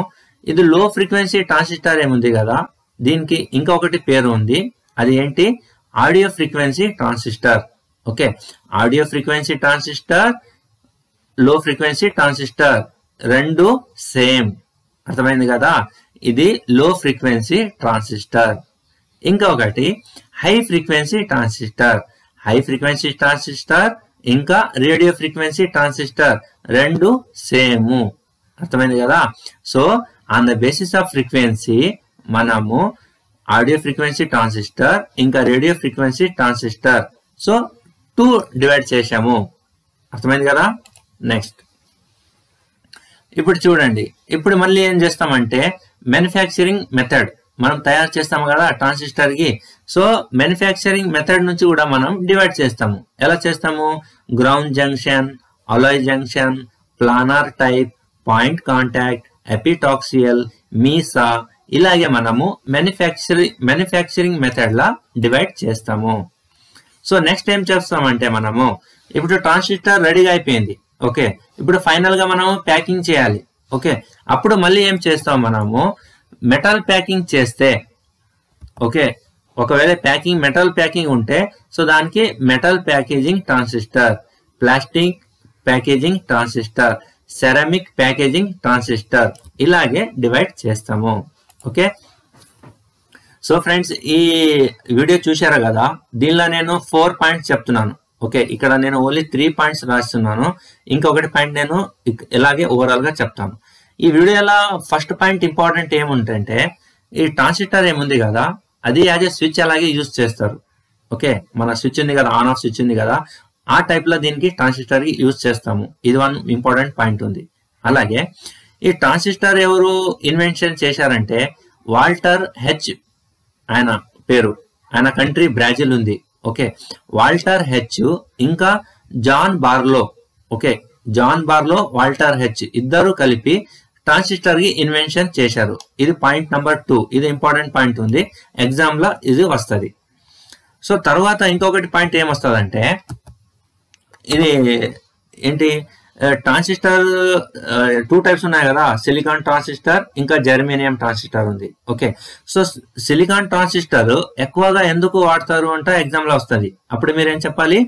ఇది లో ఫ్రీక్వెన్సీ ట్రాన్సిస్టర్ ఏముంది కదా, దీనికి ఇంకొకటి పేరు ఉంది. అది ఏంటి? Audio frequency transistor. Okay, audio frequency transistor, లో ఫ్రీక్వెన్సీ ట్రాన్సిస్టర్ 2 సేమ్. అర్థమైంది కదా? ఇది లో ఫ్రీక్వెన్సీ ట్రాన్సిస్టర్. ఇంకొకటి high frequency transistor. High frequency transistor ఇంకా రేడియో ఫ్రీక్వెన్సీ ట్రాన్సిస్టర్ 2 సేమ్. అర్థమైంది కదా? So on the basis off frequency మనము ఆడియో ఫ్రీక్వెన్సీ ట్రాన్సిస్టర్ ఇంకా radio frequency transistor so 2 divide చేశాము. అర్థమైంది కదా? నెక్స్ట్, ఇప్పుడు చూడండి, ఇప్పుడు మళ్ళీ ఏం చేస్తామంటే మ్యానుఫ్యాక్చరింగ్ మెథడ్ మనం తయారు చేస్తాము కదా ట్రాన్సిస్టర్ కి. సో మ్యానుఫ్యాక్చరింగ్ మెథడ్ నుంచి కూడా మనం డివైడ్ చేస్తాము. ఎలా చేస్తాము? Ground junction, alloy junction, planar type, point contact, epitaxial, mesa, ఇలాగే మనము మ్యానుఫ్యాక్చరింగ్ మెథడ్ లా డివైడ్ చేస్తాము. సో నెక్స్ట్ ఏం చేస్తామంటే మనము ఇప్పుడు ట్రాన్సిస్టర్ రెడీగా అయిపోయింది. ఓకే, ఇప్పుడు ఫైనల్ గా మనము ప్యాకింగ్ చేయాలి. ఓకే, అప్పుడు మళ్ళీ ఏం చేస్తాం మనము, మెటల్ ప్యాకింగ్ చేస్తే, ఓకే, ఒకవేళ మెటల్ ప్యాకింగ్ ఉంటే సో దానికి metal packaging transistor, plastic packaging transistor, ceramic packaging transistor ఇలాగే డివైడ్ చేస్తాము. ఓకే, సో ఫ్రెండ్స్, ఈ వీడియో చూశారు కదా, దీనిలో నేను 4 పాయింట్స్ చెప్తున్నాను. ఓకే, ఇక్కడ నేను ఓన్లీ 3 పాయింట్స్ రాస్తున్నాను. ఇంకొకటి పాయింట్ నేను ఇలాగే ఓవరాల్ గా చెప్తాను. ఈ వీడియోలో ఫస్ట్ పాయింట్ ఇంపార్టెంట్ ఏముంటే, ఈ ట్రాన్సిస్టర్ ఏముంది కదా, అది యాజ్ ఏ స్విచ్ అలాగే యూజ్ చేస్తారు. ఓకే, మన స్విచ్ ఉంది కదా, ఆన్ ఆఫ్ స్విచ్ ఉంది కదా, ఆ టైప్ లో దీనికి ట్రాన్సిస్టర్ కి యూజ్ చేస్తాము. ఇది 1 ఇంపార్టెంట్ పాయింట్ ఉంది. అలాగే ఈ ట్రాన్సిస్టర్ ఎవరు ఇన్వెన్షన్ చేశారంటే వాల్టర్ హెచ్, ఆయన పేరు, ఆయన కంట్రీ బ్రెజిల్ ఉంది. ఓకే, వాల్టర్ హెచ్ ఇంకా జాన్ బార్లో. ఓకే, జాన్ బార్లో, వాల్టర్ హెచ్ ఇద్దరు కలిపి ట్రాన్సిస్టర్ కి ఇన్వెన్షన్ చేశారు. ఇది పాయింట్ నెంబర్ 2. ఇది ఇంపార్టెంట్ పాయింట్ ఉంది, ఎగ్జామ్ లో ఇది వస్తుంది. సో తర్వాత ఇంకొకటి పాయింట్ ఏమొస్తుందంటే, ఇది ఏంటి, ట్రాన్సిస్టర్ 2 టైప్స్ ఉన్నాయి కదా, సిలికాన్ ట్రాన్సిస్టర్ ఇంకా జర్మేనియం ట్రాన్సిస్టర్ ఉంది. ఓకే, సో సిలికాన్ ట్రాన్సిస్టర్ ఎక్కువగా ఎందుకు వాడతారు అంటే ఎగ్జామ్ లో వస్తుంది. అప్పుడు మీరు ఏం చెప్పాలి,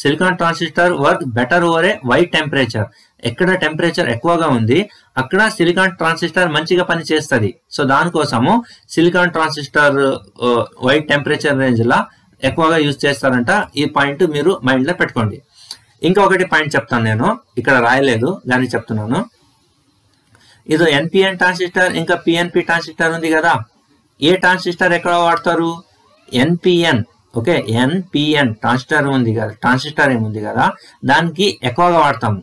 silicon transistor work better over ఏ వైట్ టెంపరేచర్. ఎక్కడ టెంపరేచర్ ఎక్కువగా ఉంది అక్కడ సిలికాన్ ట్రాన్సిస్టర్ మంచిగా పని చేస్తుంది. సో దానికోసము silicon transistor wide temperature range లా ఎక్కువగా యూజ్ చేస్తారంట. ఈ పాయింట్ మీరు మైండ్ లో పెట్టుకోండి. ఇంకొకటి పాయింట్ చెప్తాను, నేను ఇక్కడ రాయలేదు కానీ చెప్తున్నాను. ఇది ఎన్పిఎన్ ట్రాన్సిస్టర్ ఇంకా పిఎన్పి ట్రాన్సిస్టర్ ఉంది కదా, ఏ ట్రాన్సిస్టర్ ఎక్కడ వాడతారు? ఎన్పిఎన్. ఓకే, ఎన్పిఎన్ ట్రాన్సిస్టర్ ఉంది కదా, ట్రాన్సిస్టర్ ఏముంది కదా, దానికి ఎక్కువగా వాడతాము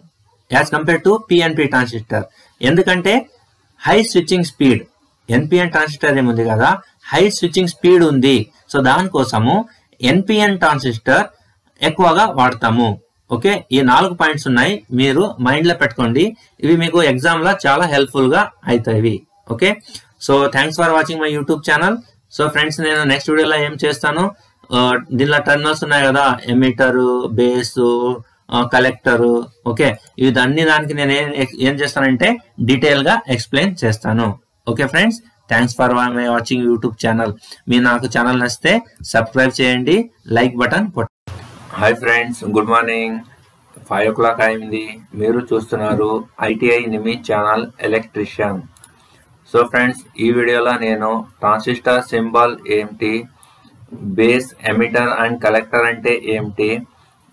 as compare to PNP transistor. ఎందుకంటే high switching speed, NPN transistor ఏముంది కదా, హై స్విచ్చింగ్ స్పీడ్ ఉంది. సో దానికోసము ఎన్పిఎన్ ట్రాన్సిస్టర్ ఎక్కువగా వాడతాము. ఓకే, ఈ 4 పాయింట్స్ ఉన్నాయి, మీరు మైండ్ లో పెట్టుకోండి. ఇవి మీకు ఎగ్జామ్ లో చాలా హెల్ప్ఫుల్ గా అవుతాయి. Okay, so thanks for watching my YouTube channel. So friends, నేను నెక్స్ట్ వీడియోలో ఏం చేస్తాను, దీనిలో టర్మినల్స్ ఉన్నాయి కదా, ఎమిటర్, బేస్, కలెక్టర్. ఓకే, ఇవి దానికి నేను ఏం చేస్తానంటే డీటెయిల్ గా ఎక్స్ప్లెయిన్ చేస్తాను. Okay friends, thanks for my watching YouTube channel. మీరు నాకు ఛానల్ నచ్చితే సబ్స్క్రైబ్ చేయండి, లైక్ బటన్ కొట్టండి. Hi friends, good morning. 5 o'clock అయింది. మీరు చూస్తున్నారు ఐటీఐ నిమి ఛానల్ ఎలక్ట్రీషియన్. సో ఫ్రెండ్స్, ఈ వీడియోలో నేను ట్రాన్సిస్టర్ సింబల్ ఏంటి, బేస్, ఎమిటర్ అండ్ కలెక్టర్ అంటే ఏంటి,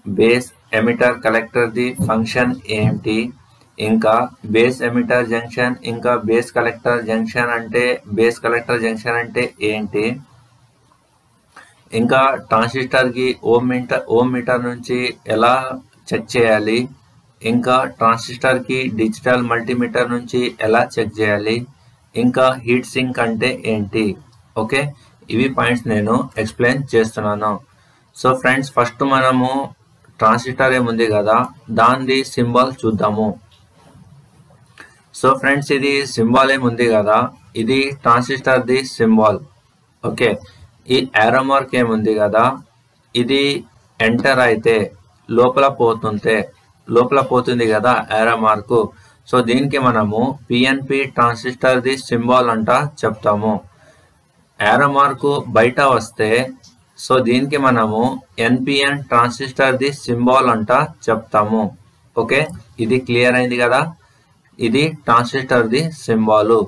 base, emitter, collector the function ఏంటి, ఇంకా బేస్ ఎమిటర్ జంక్షన్ ఇంకా బేస్ కలెక్టర్ జంక్షన్ అంటే ఏంటి, ఇంకా ట్రాన్సిస్టర్ కి ఓమ్ మీటర్ నుంచి ఎలా చెక్ చేయాలి, ఇంకా ట్రాన్సిస్టర్ కి డిజిటల్ మల్టీమీటర్ నుంచి ఎలా చెక్ చేయాలి, ఇంకా హీట్ సింక్ అంటే ఏంటి, ఓకే ఇవి పాయింట్స్ నేను ఎక్స్ప్లెయిన్ చేస్తున్నాను. సో ఫ్రెండ్స్ ఫస్ట్ మనము ట్రాన్సిస్టర్ ఏముంది కదా దాని సింబల్ చూద్దాము. సో ఫ్రెండ్స్ ఇది సింబల్ ఏముంది కదా ఇది ట్రాన్సిస్టర్ ది సింబల్. ఓకే ఈ యారో మార్క్ ఏముంది కదా ఇది ఎంటర్ అయితే లోపల పోతుంది కదా యారో మార్కు. సో దీనికి మనము పిఎన్పి ట్రాన్సిస్టర్ ది సింబల్ అంట చెప్తాము. యారో మార్కు బయట వస్తే సో దీనికి మనము ఎన్పిఎన్ ట్రాన్సిస్టర్ ది సింబల్ అంట చెప్తాము. ఓకే ఇది క్లియర్ అయింది కదా, ఇది ట్రాన్సిస్టర్ ది సింబల్.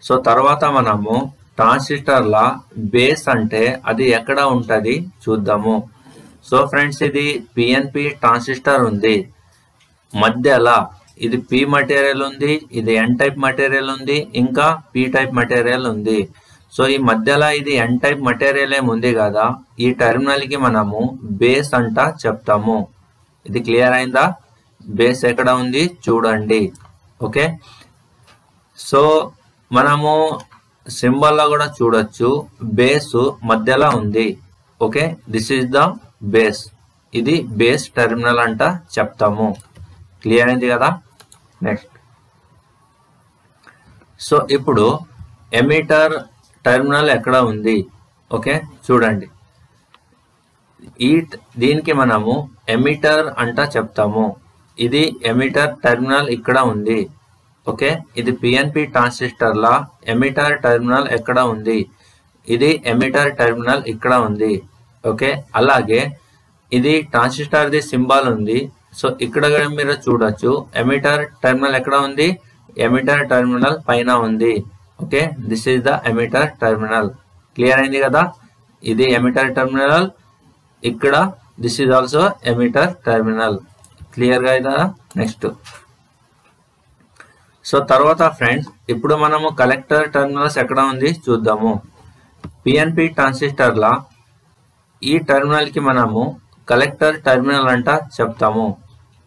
సో తర్వాత మనము ట్రాన్సిస్టర్ల బేస్ అంటే అది ఎక్కడ ఉంటది చూద్దాము. సో ఫ్రెండ్స్ ఇది పిఎన్పి ట్రాన్సిస్టర్ ఉంది, మధ్యలో ఇది పి మెటీరియల్ ఉంది, ఇది ఎన్ టైప్ మెటీరియల్ ఉంది, ఇంకా పి టైప్ మెటీరియల్ ఉంది. సో ఈ మధ్యలో ఇది ఎన్ టైప్ మెటీరియల్ ఏముంది కదా ఈ టెర్మినల్ కి మనము బేస్ అంట చెప్తాము. ఇది క్లియర్ అయిందా, బేస్ ఎక్కడ ఉంది చూడండి. ఓకే సో మనము సింబల్ లో కూడా చూడొచ్చు బేస్ మధ్యలో ఉంది. Okay this is the base, ఇది బేస్ టెర్మినల్ అంట చెప్తాము. క్లియర్ అయింది కదా. నెక్స్ట్ సో ఇప్పుడు ఎమిటర్ టెర్మినల్ ఎక్కడ ఉంది, ఓకే చూడండి దీనికి మనము ఎమిటర్ అంట చెప్తాము. ఇది ఎమిటర్ టెర్మినల్ ఇక్కడ ఉంది. ఓకే ఇది పిఎన్పి ట్రాన్సిస్టర్ లా ఎమిటర్ టెర్మినల్ ఎక్కడ ఉంది, ఇది ఎమిటర్ టెర్మినల్ ఇక్కడ ఉంది. ఓకే అలాగే ఇది ట్రాన్సిస్టర్ ది సింబల్ ఉంది. సో ఇక్కడ మీరు చూడొచ్చు ఎమిటర్ టెర్మినల్ ఎక్కడ ఉంది, ఎమిటర్ టెర్మినల్ పైన ఉంది. Okay this is the emitter terminal. Clear అయింది కదా, ఇది ఎమిటర్ టెర్మినల్, ఇక్కడ this is also emitter terminal. Clear గా కదా. నెక్స్ట్ సో తర్వాత ఫ్రెండ్స్ ఇప్పుడు మనము కలెక్టర్ టెర్మినల్స్ ఎక్కడ ఉంది చూద్దాము. పిఎన్పి ట్రాన్సిస్టర్ లా ఈ టెర్మినల్ కి మనము కలెక్టర్ టెర్మినల్ అంట చెప్తాము.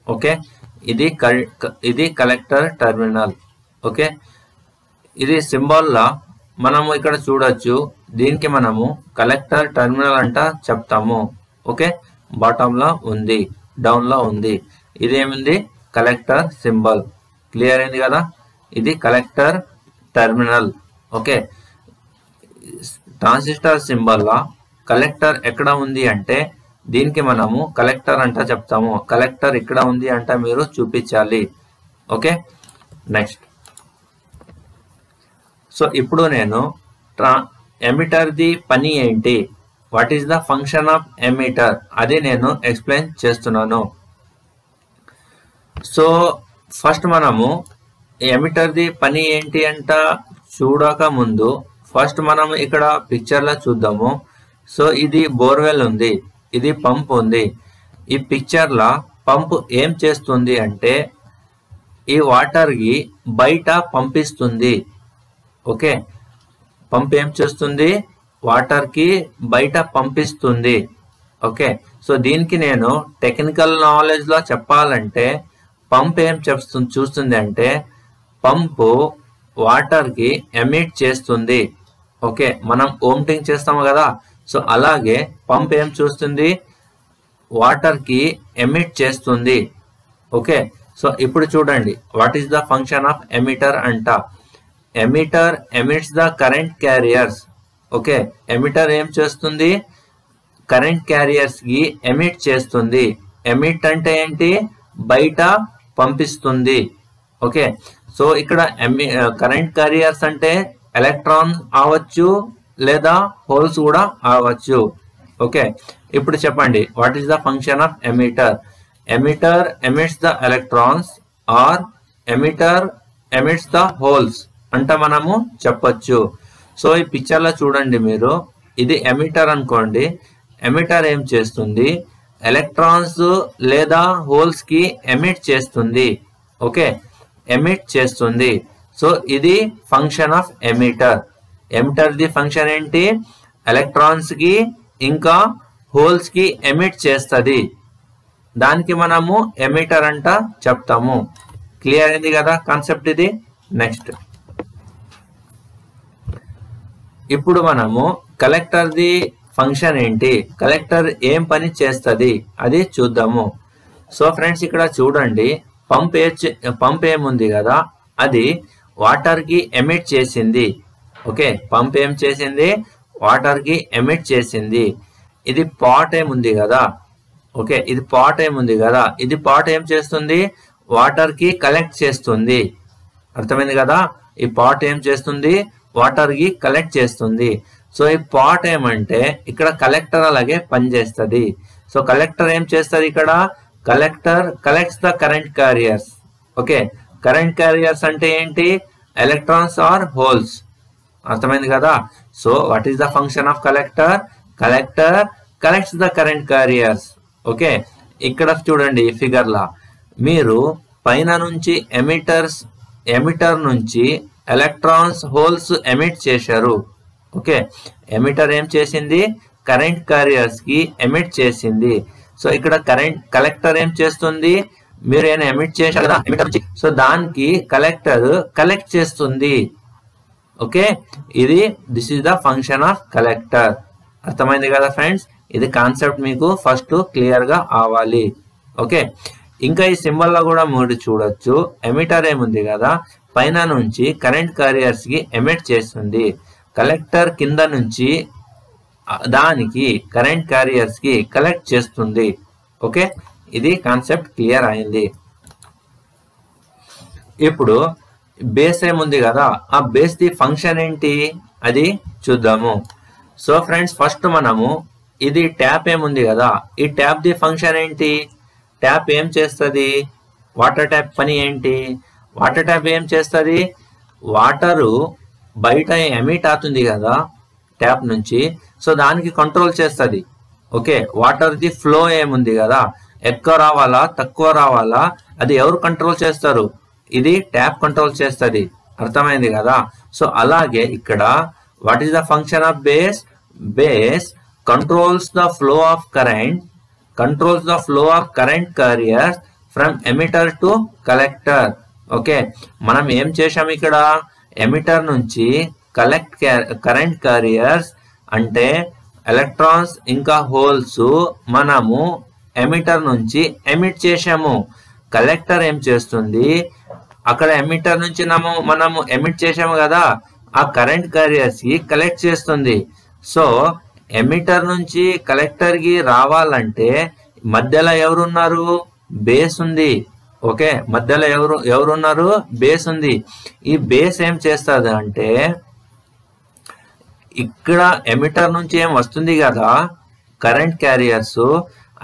ఓకే ఇది కలెక్టర్ టెర్మినల్. ఓకే ఇది సింబల్ లా మనము ఇక్కడ చూడొచ్చు దీనికి మనము కలెక్టర్ టెర్మినల్ అంట చెప్తాము. ఓకే బాటమ్ లో ఉంది, డౌన్ లో ఉంది, ఇదేమింది కలెక్టర్ సింబల్. క్లియర్ అయింది కదా, ఇది collector terminal. Okay transistor symbol లా కలెక్టర్ ఎక్కడ ఉంది అంటే దీనికి మనము కలెక్టర్ అంట చెప్తాము. కలెక్టర్ ఇక్కడ ఉంది అంట మీరు చూపించాలి. ఓకే నెక్స్ట్ సో ఇప్పుడు నేను ఎమిటర్ ది పని ఏంటి, what is the function of emitter అది నేను ఎక్స్ప్లెయిన్ చేస్తున్నాను. సో ఫస్ట్ మనము ఎమిటర్ ది పని ఏంటి అంట చూడక ముందు ఫస్ట్ మనం ఇక్కడ పిక్చర్ లో చూద్దాము. సో ఇది బోర్వెల్ ఉంది, ఇది పంప్ ఉంది. ఈ పిక్చర్ లా పంప్ ఏం చేస్తుంది అంటే ఈ వాటర్ కి బయట పంపిస్తుంది. ఓకే పంప్ ఏం చేస్తుంది, వాటర్ కి బయట పంపిస్తుంది. ఓకే సో దీనికి నేను టెక్నికల్ నాలెడ్జ్ లో చెప్పాలంటే పంప్ ఏం చూస్తుంది అంటే పంపు వాటర్ కి ఎమిట్ చేస్తుంది. ఓకే మనం ఓమిటింగ్ చేస్తాము కదా, సో అలాగే పంప్ ఏం చూస్తుంది, వాటర్ కి ఎమిట్ చేస్తుంది. ఓకే సో ఇప్పుడు చూడండి what is the function of emitter అంట. Emitter emits the current carriers. Okay emitter ఏం చేస్తుంది, కరెంట్ క్యారియర్స్ కి ఎమిట్ చేస్తుంది. ఎమిట్ అంటే ఏంటి, బయట పంపిస్తుంది. ఓకే సో ఇక్కడ కరెంట్ క్యారియర్స్ అంటే ఎలక్ట్రాన్ అవ్వచ్చు లేదా హోల్స్ కూడా అవ్వచ్చు. ఓకే ఇప్పుడు చెప్పండి what is the function of emitter. Emitter emits the electrons or emitter emits the holes అంట మనము చెప్పొచ్చు. సో ఈ పిక్చర్ లో చూడండి మీరు, ఇది ఎమిటర్ అనుకోండి. ఎమిటర్ ఏం చేస్తుంది, ఎలక్ట్రాన్స్ లేదా హోల్స్ కి ఎమిట్ చేస్తుంది. ఓకే ఎమిట్ చేస్తుంది. సో ఇది function of emitter. Emitter the function ఏంటి, ఎలక్ట్రాన్స్ కి ఇంకా హోల్స్ కి ఎమిట్ చేస్తుంది. దానికి మనము ఎమిటర్ అంట చెప్తాము. క్లియర్ అయింది కదా కాన్సెప్ట్ ఇది. నెక్స్ట్ ఇప్పుడు మనము కలెక్టర్ ది ఫంక్షన్ ఏంటి, కలెక్టర్ ఏం పని చేస్తుంది అది చూద్దాము. సో ఫ్రెండ్స్ ఇక్కడ చూడండి, పంప్ ఏముంది కదా అది వాటర్ కి ఎమిట్ చేసింది. ఓకే, పంప్ ఏం చేసింది, వాటర్ కి ఎమిట్ చేసింది. ఇది పాట్ ఏముంది కదా, ఓకే ఇది పాట్ ఏముంది కదా, ఇది పాట్ ఏం చేస్తుంది, వాటర్ కి కలెక్ట్ చేస్తుంది. అర్థమైంది కదా, ఈ పాట్ ఏం చేస్తుంది, వాటర్ కి కలెక్ట్ చేస్తుంది. సో ఈ పాట్ ఏమంటే ఇక్కడ కలెక్టర్ అలాగే పనిచేస్తుంది. సో కలెక్టర్ ఏం చేస్తుంది, ఇక్కడ collector collects the current carriers. Okay, current carriers అంటే ఏంటి, ఎలక్ట్రాన్స్ ఆర్ హోల్స్. అర్థమైంది కదా. So what is the function of collector, collector collects the current carriers. Okay, ఇక్కడ చూడండి ఫిగర్ లా మీరు పైన నుంచి ఎమిటర్ నుంచి ఎలక్ట్రాన్స్ హోల్స్ ఎమిట్ చేశారు. ఓకే, ఎమిటర్ ఏం చేసింది, కరెంట్ క్యారియర్స్ కి ఎమిట్ చేసింది. సో ఇక్కడ కలెక్టర్ ఏం చేస్తుంది, మీరు ఏమైనా ఎమిట్ చేశారు కదా ఎమిటర్ నుంచి, సో దానికి కలెక్టర్ కలెక్ట్ చేస్తుంది. Okay, this is the function of collector. అర్థమైంది కదా ఫ్రెండ్స్, ఇది కాన్సెప్ట్ మీకు ఫస్ట్ క్లియర్ గా అవ్వాలి. ఓకే, ఇంకా ఈ సింబల్ లో కూడా మీరు చూడొచ్చు, ఎమిటర్ ఏముంది కదా పైన నుంచి కరెంట్ క్యారియర్స్ కి ఎమిట్ చేస్తుంది, కలెక్టర్ కింద నుంచి దానికి కరెంట్ క్యారియర్స్ కి కలెక్ట్ చేస్తుంది. ఓకే, ఇది కాన్సెప్ట్ క్లియర్ అయింది. ఇప్పుడు బేస్ ఏముంది కదా, ఆ బేస్ ది ఫంక్షన్ ఏంటి అది చూద్దాము. సో ఫ్రెండ్స్ ఫస్ట్ మనము ఇది ట్యాప్ ఏముంది కదా, ఈ ట్యాప్ ది ఫంక్షన్ ఏంటి, ట్యాప్ ఏం చేస్తుంది, వాటర్ ట్యాప్ పని ఏంటి, వాటర్ ట్యాప్ ఏం చేస్తుంది, వాటరు బయట ఎమిట్ అవుతుంది కదా ట్యాప్ నుంచి, సో దానికి కంట్రోల్ చేస్తుంది. ఓకే, వాటర్ ది ఫ్లో ఏముంది కదా, ఎక్కువ రావాలా తక్కువ రావాలా అది ఎవరు కంట్రోల్ చేస్తారు, ఇది ట్యాప్ కంట్రోల్ చేస్తుంది. అర్థమైంది కదా. సో అలాగే ఇక్కడ what is the function of base, base controls the flow of current carriers from emitter to collector. Okay, మనం ఏం చేసాం ఇక్కడ, ఎమిటర్ నుంచి కరెంట్ క్యారియర్స్ అంటే ఎలక్ట్రాన్స్ ఇంకా హోల్స్ మనము ఎమిటర్ నుంచి ఎమిట్ చేసాము. కలెక్టర్ ఏం చేస్తుంది, అక్కడ ఎమిటర్ నుంచి మనము ఎమిట్ చేసాము కదా, ఆ కరెంట్ క్యారియర్స్ కి కలెక్ట్ చేస్తుంది. సో ఎమిటర్ నుంచి కలెక్టర్ కి రావాలంటే మధ్యలో ఎవరున్నారు, బేస్ ఉంది. ఓకే, మధ్యలో ఎవరున్నారు, బేస్ ఉంది. ఈ బేస్ ఏం చేస్తుంది అంటే ఇక్కడ ఎమిటర్ నుంచి ఏం వస్తుంది కదా కరెంట్ క్యారియర్స్,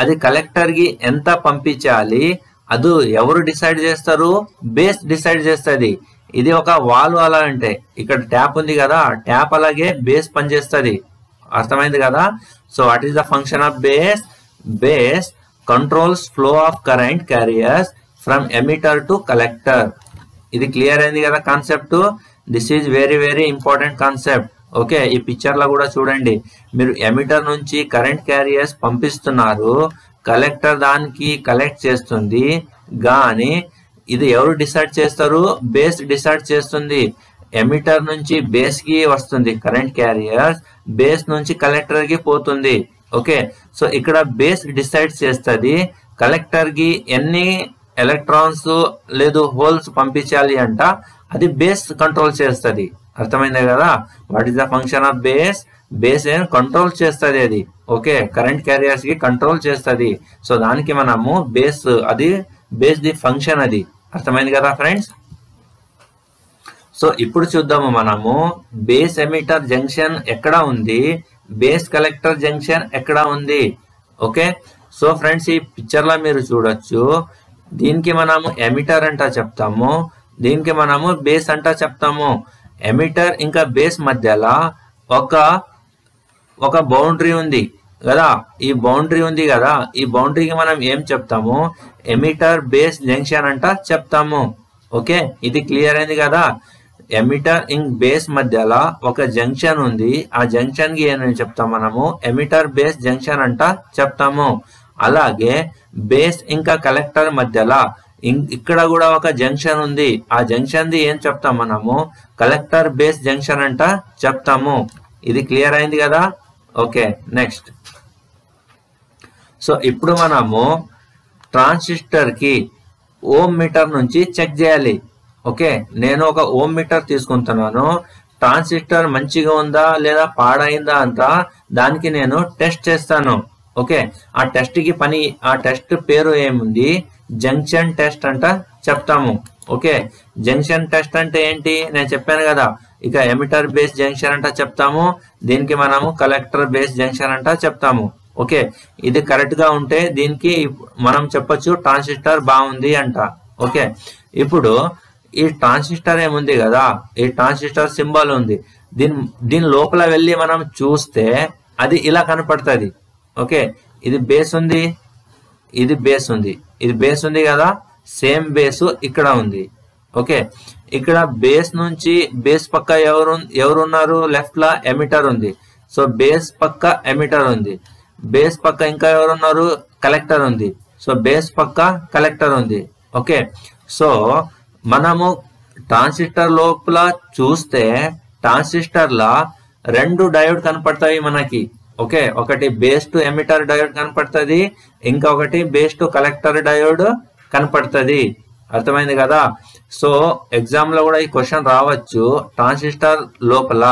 అది కలెక్టర్ కి ఎంత పంపించాలి అది ఎవరు డిసైడ్ చేస్తారు, బేస్ డిసైడ్ చేస్తుంది. ఇది ఒక వాల్వ్ అలా అంటే ఇక్కడ ట్యాప్ ఉంది కదా, ట్యాప్ అలాగే బేస్ పనిచేస్తుంది. అర్థమైంది కదా. So what is the function of base, base controls flow of current carriers from emitter to collector. ఇది క్లియర్ అయింది కదా concept. This is very very important concept. Okay, ఈ పిక్చర్ లో కూడా చూడండి, మీరు ఎమిటర్ నుంచి కరెంట్ క్యారియర్స్ పంపిస్తున్నారు, కలెక్టర్ దానికి కలెక్ట్ చేస్తుంది, గాని ఇది ఎవరు డిసైడ్ చేస్తారు, బేస్ డిసైడ్ చేస్తుంది. ఎమిటర్ నుంచి బేస్ కి వస్తుంది కరెంట్ క్యారియర్స్, బేస్ నుంచి కలెక్టర్ కి పోతుంది. ఓకే, సో ఇక్కడ బేస్ డిసైడ్ చేస్తుంది కలెక్టర్ కి ఎన్ని ఎలక్ట్రాన్స్ లేదు హోల్స్ పంపించాలి అంట, అది బేస్ కంట్రోల్ చేస్తుంది. అర్థమైంది కదా. What is the function of base, base ఏం కంట్రోల్ చేస్తుంది అది. ఓకే, కరెంట్ క్యారియర్స్ కి కంట్రోల్ చేస్తుంది. సో దానికి మనము బేస్, అది బేస్ ది ఫంక్షన్ అది. అర్థమైంది కదా ఫ్రెండ్స్. సో ఇప్పుడు చూద్దాము మనము బేస్ ఎమిటర్ జంక్షన్ ఎక్కడ ఉంది, బేస్ కలెక్టర్ జంక్షన్ ఎక్కడ ఉంది. ఓకే, సో ఫ్రెండ్స్ ఈ పిక్చర్ లో మీరు చూడొచ్చు, దీనికి మనము ఎమిటర్ అంట చెప్తాము, దీనికి మనము బేస్ అంట చెప్తాము. ఎమిటర్ ఇంకా బేస్ మధ్యలో ఒక బౌండరీ ఉంది కదా, ఈ బౌండరీ ఉంది కదా, ఈ బౌండరీకి మనం ఏం చెప్తాము, ఎమిటర్ బేస్ జంక్షన్ అంట చెప్తాము. ఓకే, ఇది క్లియర్ అయింది కదా. ఎమిటర్ ఇంక్ బేస్ మధ్యలో ఒక జంక్షన్ ఉంది, ఆ జంక్షన్ కి ఏమని చెప్తాం మనము, ఎమిటర్ బేస్ జంక్షన్ అంట చెప్తాము. అలాగే బేస్ ఇంకా కలెక్టర్ మధ్యలో ఇక్కడ కూడా ఒక జంక్షన్ ఉంది. ఆ జంక్షన్ ది ఏం చెప్తాం మనము? కలెక్టర్ బేస్ జంక్షన్ అంట చెప్తాము. ఇది క్లియర్ అయింది కదా? Okay, next. సో ఇప్పుడు మనము ట్రాన్సిస్టర్ కి ఓమ్ మీటర్ నుంచి చెక్ చేయాలి. ఓకే, నేను ఒక ఓమ్ మీటర్ తీసుకుంటున్నాను. ట్రాన్సిస్టర్ మంచిగా ఉందా లేదా పాడైందా అంట దానికి నేను టెస్ట్ చేస్తాను. ఓకే, ఆ టెస్ట్ కి ఆ టెస్ట్ పేరు ఏముంది? జంక్షన్ టెస్ట్ అంట చెప్తాము. ఓకే, జంక్షన్ టెస్ట్ అంటే ఏంటి? నేను చెప్పాను కదా, ఇక ఎమిటర్ బేస్ జంక్షన్ అంట చెప్తాము, దీనికి మనము కలెక్టర్ బేస్ జంక్షన్ అంట చెప్తాము. ఓకే, ఇది కరెక్ట్ గా ఉంటే దీనికి మనం చెప్పొచ్చు ట్రాన్సిస్టర్ బాగుంది అంట. ఓకే, ఇప్పుడు ఈ ట్రాన్సిస్టర్ ఏముంది కదా, ఈ ట్రాన్సిస్టర్ సింబల్ ఉంది, దీని లోపల వెళ్ళి మనం చూస్తే అది ఇలా కనపడుతుంది. ఓకే, ఇది బేస్ ఉంది, ఇది బేస్ ఉంది, ఇది బేస్ ఉంది కదా, సేమ్ బేస్ ఇక్కడ ఉంది. ఓకే, ఇక్కడ బేస్ నుంచి బేస్ పక్క ఎవరున్నారు? లెఫ్ట్ లా ఎమిటర్ ఉంది. సో బేస్ పక్క ఎమిటర్ ఉంది. బేస్ పక్క ఇంకా ఎవరున్నారు? కలెక్టర్ ఉంది. సో బేస్ పక్క కలెక్టర్ ఉంది. ఓకే, సో మనము ట్రాన్సిస్టర్ లోపల చూస్తే ట్రాన్సిస్టర్ లా 2 డయోడ్ కనపడతాయి మనకి. ఓకే, ఒకటి బేస్ టు ఎమిటర్ డయోడ్ కనపడుతుంది, ఇంకా ఒకటి బేస్ టు కలెక్టర్ డయోడ్ కనపడుతుంది. అర్థమైంది కదా? సో ఎగ్జామ్ లో కూడా ఈ క్వశ్చన్ రావచ్చు, ట్రాన్సిస్టర్ లోపల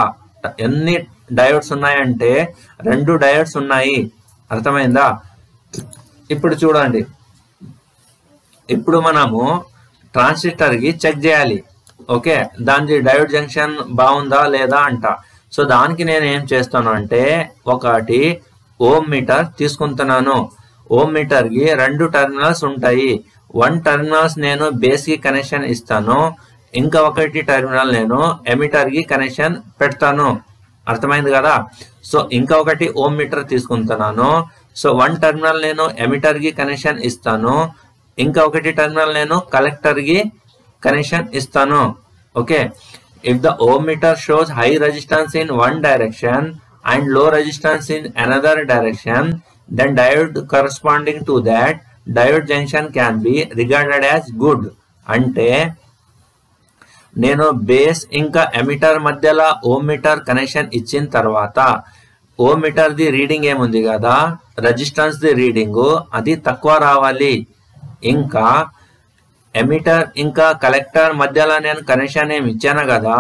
ఎన్ని డయోడ్స్ ఉన్నాయంటే 2 డయోడ్స్ ఉన్నాయి. అర్థమైందా? ఇప్పుడు చూడండి, ఇప్పుడు మనము ట్రాన్సిస్టర్ కి చెక్ చేయాలి. ఓకే, దాని డయోడ్ జంక్షన్ బాగుందా లేదా అంట. సో దానికి నేను ఏం చేస్తాను అంటే ఒకటి ఓమ్ మీటర్ తీసుకుంటున్నాను. ఓమ్ మీటర్ కి 2 టెర్మినల్స్ ఉంటాయి. 1 టెర్మినల్స్ నేను బేస్ కి కనెక్షన్ ఇస్తాను, ఇంకా ఒకటి టెర్మినల్ నేను ఎమిటర్ కి కనెక్షన్ పెడతాను. అర్థమైంది కదా? సో ఇంకా ఒకటి ఓమ్ మీటర్ తీసుకుంటున్నాను. సో 1 టెర్మినల్ నేను ఎమిటర్ కి కనెక్షన్ ఇస్తాను, ఇంకా ఒకటి టెర్మినల్ నేను కలెక్టర్ కి కనెక్షన్ ఇస్తాను. Okay, if the ohm meter shows high resistance in one direction and low resistance in another direction, then diode corresponding to that diode junction can be regarded as good. అంటే నేను బేస్ ఇంకా ఎమిటర్ మధ్యలో ఓమ్ మీటర్ కనెక్షన్ ఇచ్చిన తర్వాత ఓమ్ మీటర్ ది రీడింగ్ ఏముంది కదా, రెసిస్టెన్స్ ది రీడింగ్ అది తక్కువ రావాలి. ఇంకా ఎమిటర్ ఇంకా కలెక్టర్ మధ్యలో నేను కనెక్షన్ ఏమి ఇచ్చాను కదా,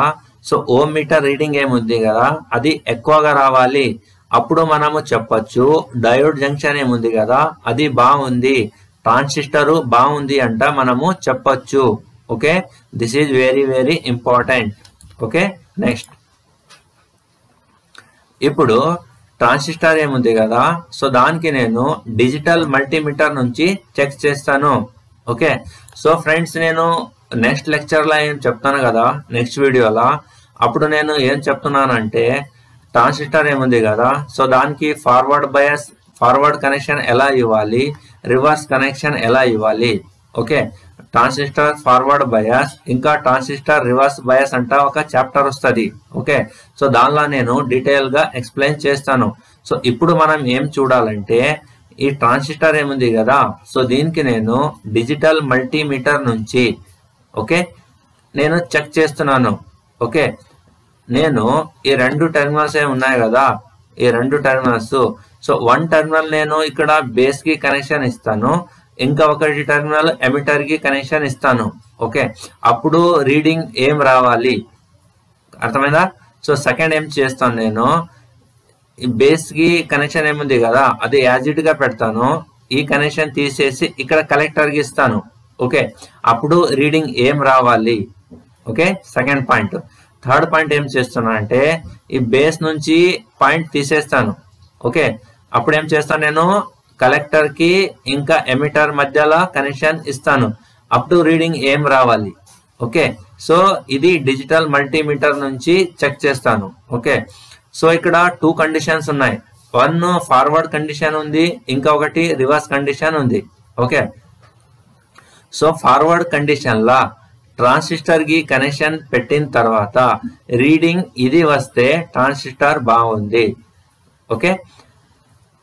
సో ఓమ్ మీటర్ రీడింగ్ ఏముంది కదా అది ఎక్కువగా రావాలి. అప్పుడు మనము చెప్పొచ్చు డయోడ్ జంక్షన్ ఏముంది కదా అది బాగుంది, ట్రాన్సిస్టర్ బాగుంది అంట మనము చెప్పొచ్చు. Okay, this is very very important. Okay, next. ఇప్పుడు ట్రాన్సిస్టర్ ఏముంది కదా, సో దానికి నేను డిజిటల్ మల్టీమీటర్ నుంచి చెక్ చేస్తాను. ఓకే, సో ఫ్రెండ్స్ నేను నెక్స్ట్ లెక్చర్ లో ఏం చెప్తాను కదా, నెక్స్ట్ వీడియోలో, అప్పుడు నేను ఏం చెప్తున్నానంటే ట్రాన్సిస్టర్ ఏముంది కదా, సో దానికి ఫార్వర్డ్ కనెక్షన్ ఎలా ఇవ్వాలి, రివర్స్ కనెక్షన్ ఎలా ఇవ్వాలి. ఓకే, ట్రాన్సిస్టర్ ఫార్వర్డ్ బయాస్ ఇంకా ట్రాన్సిస్టర్ రివర్స్ బయాస్ అంట ఒక చాప్టర్ వస్తుంది. ఓకే, సో దానిలో నేను డీటెయిల్ గా ఎక్స్ప్లెయిన్ చేస్తాను. సో ఇప్పుడు మనం ఏం చూడాలంటే ఈ ట్రాన్సిస్టర్ ఏముంది కదా, సో దీనికి నేను డిజిటల్ మల్టీమీటర్ నుంచి ఓకే నేను చెక్ చేస్తున్నాను. ఓకే, నేను ఈ 2 టెర్మినల్స్ ఉన్నాయి కదా, ఈ 2 టెర్మినల్స్, సో 1 టెర్మినల్ నేను ఇక్కడ బేస్ కి కనెక్షన్ ఇస్తాను, ఇంకా ఒకటి టెర్మినల్ ఎమిటర్ కి కనెక్షన్ ఇస్తాను. ఓకే, అప్పుడు రీడింగ్ ఏం రావాలి, అర్థమైందా? సో సెకండ్ ఏం చేస్తాను, నేను ఈ బేస్ కి కనెక్షన్ ఏముంది కదా అది యాజ్ ఇట్ గా పెడతాను, ఈ కనెక్షన్ తీసేసి ఇక్కడ కలెక్టర్ కి ఇస్తాను. ఓకే, అప్పుడు రీడింగ్ ఏం రావాలి. Okay, second point. Third point ఏం చేస్తున్నా అంటే ఈ బేస్ నుంచి పాయింట్ తీసేస్తాను. ఓకే, అప్పుడు ఏం చేస్తాను, నేను కలెక్టర్ కి ఇంకా ఎమిటర్ మధ్యలో కనెక్షన్ ఇస్తాను, అప్పుడు రీడింగ్ ఏం రావాలి. ఓకే, సో ఇది డిజిటల్ మల్టీమీటర్ నుంచి చెక్ చేస్తాను. ఓకే, సో ఇక్కడ 2 కండిషన్స్ ఉన్నాయి, 1 ఫార్వర్డ్ కండిషన్ ఉంది, ఇంకా ఒకటి రివర్స్ కండిషన్ ఉంది. ఓకే, సో ఫార్వర్డ్ కండిషన్ లా ట్రాన్సిస్టర్ కి కనెక్షన్ పెట్టిన తర్వాత రీడింగ్ ఇది వస్తే ట్రాన్సిస్టర్ బాగుంది. ఓకే,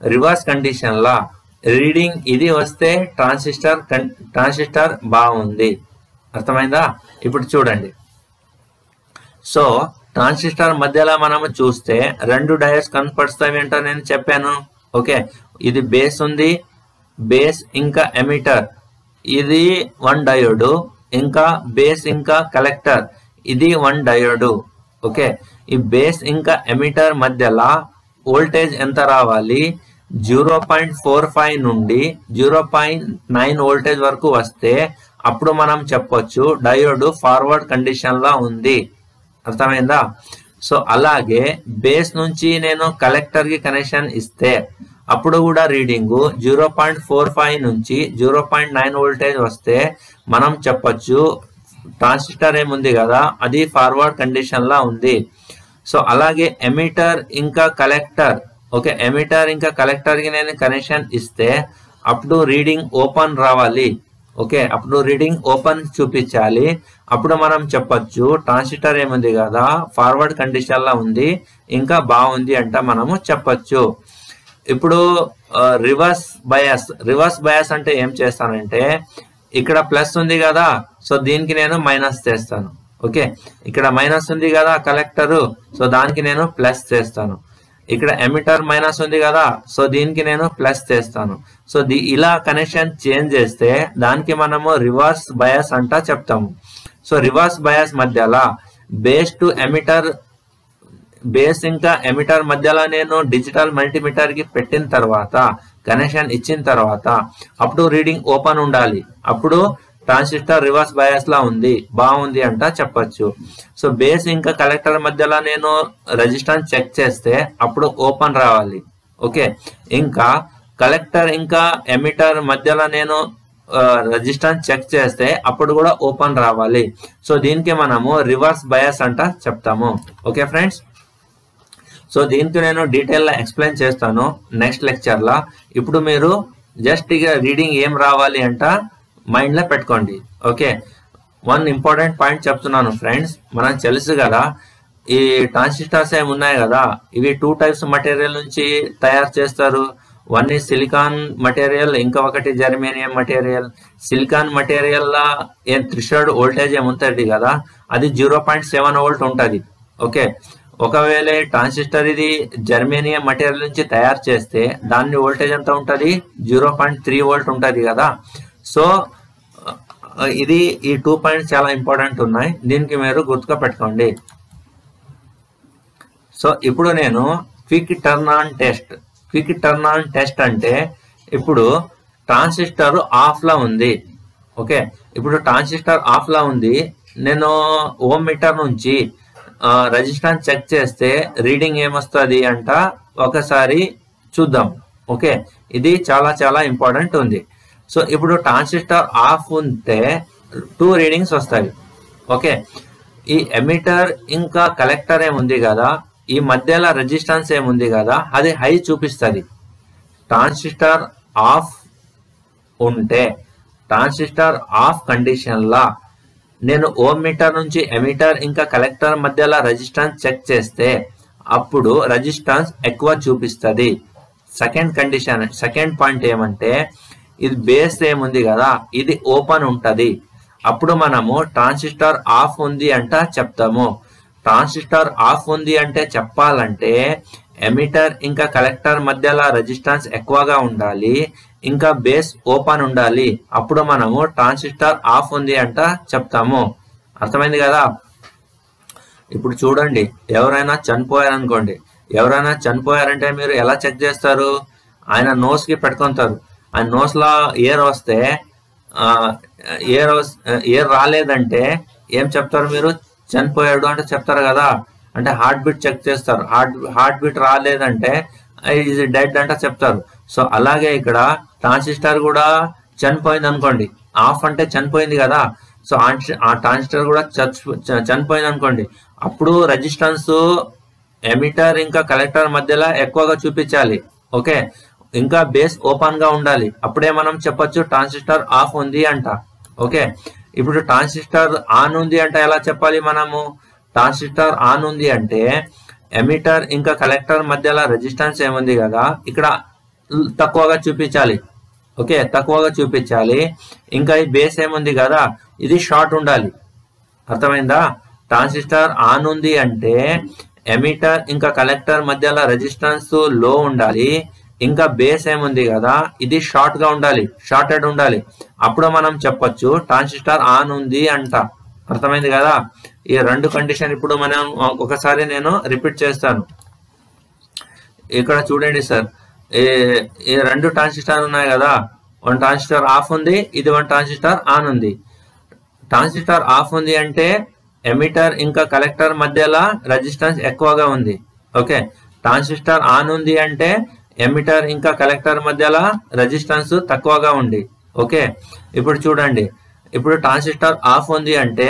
రివర్స్ కండిషన్ లా రీడింగ్ ఇది వస్తే ట్రాన్సిస్టర్ బాగుంది. అర్థమైందా? ఇప్పుడు చూడండి. సో ట్రాన్సిస్టర్ మధ్యలో మనము చూస్తే 2 డయోడ్స్ కనపడుస్తాయి ఏంటో నేను చెప్పాను. ఓకే, ఇది బేస్ ఉంది, బేస్ ఇంకా ఎమిటర్ ఇది 1 డయోడ్, ఇంకా బేస్ ఇంకా కలెక్టర్ ఇది 1 డయోడ్. ఓకే, ఈ బేస్ ఇంకా ఎమిటర్ మధ్యలో వోల్టేజ్ ఎంత రావాలి? 0.45 నుండి 0.9 వోల్టేజ్ వరకు వస్తే అప్పుడు మనం చెప్పొచ్చు డయోడ్ ఫార్వర్డ్ కండిషన్ లో ఉంది. అర్థమైందా? సో అలాగే బేస్ నుంచి నేను కలెక్టర్ కి కనెక్షన్ ఇస్తే అప్పుడు కూడా రీడింగ్ 0.45 నుంచి 0.9 వోల్టేజ్ వస్తే మనం చెప్పొచ్చు ట్రాన్సిస్టర్ ఏముంది కదా అది ఫార్వర్డ్ కండిషన్ లా ఉంది. సో అలాగే ఎమిటర్ ఇంకా కలెక్టర్, ఓకే, ఎమిటర్ ఇంకా కలెక్టర్ కి నేను కనెక్షన్ ఇస్తే అప్పుడు రీడింగ్ ఓపెన్ రావాలి. ఓకే, అప్పుడు రీడింగ్ ఓపెన్ చూపించాలి. అప్పుడు మనం చెప్పొచ్చు ట్రాన్సిస్టర్ ఏముంది కదా ఫార్వర్డ్ కండిషన్ లా ఉంది, ఇంకా బాగుంది అంట మనము చెప్పొచ్చు. ఇప్పుడు రివర్స్ బయాస్ అంటే ఏం చేస్తానంటే ఇక్కడ ప్లస్ ఉంది కదా, సో దీనికి నేను మైనస్ చేస్తాను. ఓకే, ఇక్కడ మైనస్ ఉంది కదా కలెక్టరు, సో దానికి నేను ప్లస్ చేస్తాను. ఇక్కడ ఎమిటర్ మైనస్ ఉంది కదా, సో దీనికి నేను ప్లస్ చేస్తాను. సో ఇలా కనెక్షన్ చేంజ్ చేస్తే దానికి మనము రివర్స్ బయాస్ అంట చెప్తాము. సో రివర్స్ బయాస్ మధ్యలో బేస్ టు ఎమిటర్, బేస్ ఇంకా ఎమిటర్ మధ్యలో నేను డిజిటల్ మల్టీమీటర్ కి పెట్టిన తర్వాత కనెక్షన్ ఇచ్చిన తర్వాత అప్పుడు రీడింగ్ ఓపెన్ ఉండాలి. అప్పుడు ట్రాన్సిస్టర్ రివర్స్ బయాస్ లా ఉంది, బాగుంది అంట చెప్పొచ్చు. సో బేస్ ఇంకా కలెక్టర్ మధ్యలో నేను రెసిస్టెన్స్ చెక్ చేస్తే అప్పుడు ఓపెన్ రావాలి. ఓకే, ఇంకా కలెక్టర్ ఇంకా ఎమిటర్ మధ్యలో నేను రెసిస్టెన్స్ చెక్ చేస్తే అప్పుడు కూడా ఓపెన్ రావాలి. సో దీనికి మనము రివర్స్ బయాస్ అంట చెప్తాము. ఓకే ఫ్రెండ్స్, సో దీనికి నేను డీటెయిల్ గా ఎక్స్ప్లెయిన్ చేస్తాను నెక్స్ట్ లెక్చర్ లా. ఇప్పుడు మీరు జస్ట్ ఇక రీడింగ్ ఏం రావాలి అంట మైండ్ లో పెట్టుకోండి. ఓకే, 1 ఇంపార్టెంట్ పాయింట్ చెప్తున్నాను ఫ్రెండ్స్. మనం తెలుసు కదా ఈ ట్రాన్సిస్టర్స్ ఏమి ఉన్నాయి కదా, ఇవి 2 టైప్స్ మెటీరియల్ నుంచి తయారు చేస్తారు. 1 ఈ సిలికాన్ మటీరియల్, ఇంకా ఒకటి జర్మేనియం మటీరియల్. సిలికాన్ మటీరియల్ లా ఏం థ్రెషోల్డ్ వోల్టేజ్ ఏముంటది కదా అది 0.7 వోల్ట్ ఉంటది. ఓకే, ఒకవేళ ట్రాన్సిస్టర్ ఇది జర్మేనియం మటీరియల్ నుంచి తయారు చేస్తే దాని వోల్టేజ్ ఎంత ఉంటది? 0.3 వోల్ట్ ఉంటది కదా. సో ఇది ఈ 2 పాయింట్స్ చాలా ఇంపార్టెంట్ ఉన్నాయి, దీనికి మీరు గుర్తుగా పెట్టుకోండి. సో ఇప్పుడు నేను క్విక్ టర్న్ ఆన్ టెస్ట్ అంటే ఇప్పుడు ట్రాన్సిస్టర్ ఆఫ్ లా ఉంది. ఓకే, ఇప్పుడు ట్రాన్సిస్టర్ ఆఫ్ లా ఉంది, నేను ఓమ్ మీటర్ నుంచి రెసిస్టెన్స్ చెక్ చేస్తే రీడింగ్ ఏమొస్తుంది అంట ఒకసారి చూద్దాం. ఓకే, ఇది చాలా చాలా ఇంపార్టెంట్ ఉంది. సో ఇప్పుడు ట్రాన్సిస్టర్ ఆఫ్ ఉంటే 2 రీడింగ్స్ వస్తాయి. ఓకే, ఈ ఎమిటర్ ఇంకా కలెక్టర్ ఏముంది కదా ఈ మధ్యలో రెసిస్టెన్స్ ఏముంది కదా అది హై చూపిస్తుంది. ట్రాన్సిస్టర్ ఆఫ్ ఉంటే ట్రాన్సిస్టర్ ఆఫ్ కండిషన్ లా నేను ఓమ్ మీటర్ నుంచి ఎమిటర్ ఇంకా కలెక్టర్ మధ్యలో రెసిస్టెన్స్ చెక్ చేస్తే అప్పుడు రెసిస్టెన్స్ ఎక్కువ చూపిస్తుంది. సెకండ్ పాయింట్ ఏమంటే ఇది బేస్ ఏముంది కదా ఇది ఓపెన్ ఉంటది. అప్పుడు మనము ట్రాన్సిస్టర్ ఆఫ్ ఉంది అంట చెప్తాము. ట్రాన్సిస్టర్ ఆఫ్ ఉంది అంటే చెప్పాలంటే ఎమిటర్ ఇంకా కలెక్టర్ మధ్యలో రెసిస్టెన్స్ ఎక్కువగా ఉండాలి, ఇంకా బేస్ ఓపెన్ ఉండాలి. అప్పుడు మనము ట్రాన్సిస్టర్ ఆఫ్ ఉంది అంట చెప్తాము. అర్థమైంది కదా? ఇప్పుడు చూడండి, ఎవరైనా చనిపోయారనుకోండి, ఎవరైనా చనిపోయారంటే మీరు ఎలా చెక్ చేస్తారు? ఆయన నోస్ కి పెట్టుకుంటారు. ఆయన నోస్ లో ఎయిర్ వస్తే ఎయిర్ రాలేదంటే ఏం చెప్తారు మీరు? చనిపోయాడు అంటే చెప్తారు కదా. అంటే హార్ట్ బీట్ చెక్ చేస్తారు. హార్ట్ బీట్ రాలేదంటే ఈజ్ డెడ్ అంటే చెప్తారు. సో అలాగే ఇక్కడ ట్రాన్సిస్టర్ కూడా చనిపోయింది అనుకోండి, ఆఫ్ అంటే చనిపోయింది కదా. సో ఆ ట్రాన్సిస్టర్ కూడా చనిపోయింది అనుకోండి, అప్పుడు రెసిస్టెన్స్ ఎమిటర్ ఇంకా కలెక్టర్ మధ్యలో ఎక్కువగా చూపించాలి. ఓకే, ఇంకా బేస్ ఓపెన్ గా ఉండాలి. అప్పుడే మనం చెప్పొచ్చు ట్రాన్సిస్టర్ ఆఫ్ ఉంది అంట. ఓకే, ఇప్పుడు ట్రాన్సిస్టర్ ఆన్ ఉంది అంటే ఎలా చెప్పాలి మనము? ట్రాన్సిస్టర్ ఆన్ ఉంది అంటే ఎమిటర్ ఇంకా కలెక్టర్ మధ్యలో రెసిస్టెన్స్ ఏముంది కదా, ఇక్కడ తక్కువగా చూపించాలి. ఓకే, తక్కువగా చూపించాలి. ఇంకా ఈ బేస్ ఏముంది కదా, ఇది షార్ట్ ఉండాలి. అర్థమైందా? ట్రాన్సిస్టర్ ఆన్ ఉంది అంటే ఎమిటర్ ఇంకా కలెక్టర్ మధ్యలో రెసిస్టెన్స్ లో ఉండాలి. ఇంకా బేస్ ఏముంది కదా, ఇది షార్ట్ గా ఉండాలి, షార్టెడ్ ఉండాలి. అప్పుడు మనం చెప్పొచ్చు ట్రాన్సిస్టర్ ఆన్ ఉంది అంట. అర్థమైంది కదా? ఈ రెండు కండిషన్ ఇప్పుడు మనం ఒకసారి నేను రిపీట్ చేస్తాను. ఇక్కడ చూడండి సార్, ఈ రెండు ట్రాన్సిస్టర్ ఉన్నాయి కదా, వన్ ట్రాన్సిస్టర్ ఆఫ్ ఉంది, ఇది వన్ ట్రాన్సిస్టర్ ఆన్ ఉంది. ట్రాన్సిస్టర్ ఆఫ్ ఉంది అంటే ఎమిటర్ ఇంకా కలెక్టర్ మధ్యలో రెసిస్టెన్స్ ఎక్కువగా ఉంది. ఓకే, ట్రాన్సిస్టర్ ఆన్ ఉంది అంటే ఎమిటర్ ఇంకా కలెక్టర్ మధ్యలో రెసిస్టెన్స్ తక్కువగా ఉంది. ఓకే, ఇప్పుడు చూడండి, ఇప్పుడు ట్రాన్సిస్టర్ ఆఫ్ ఉంది అంటే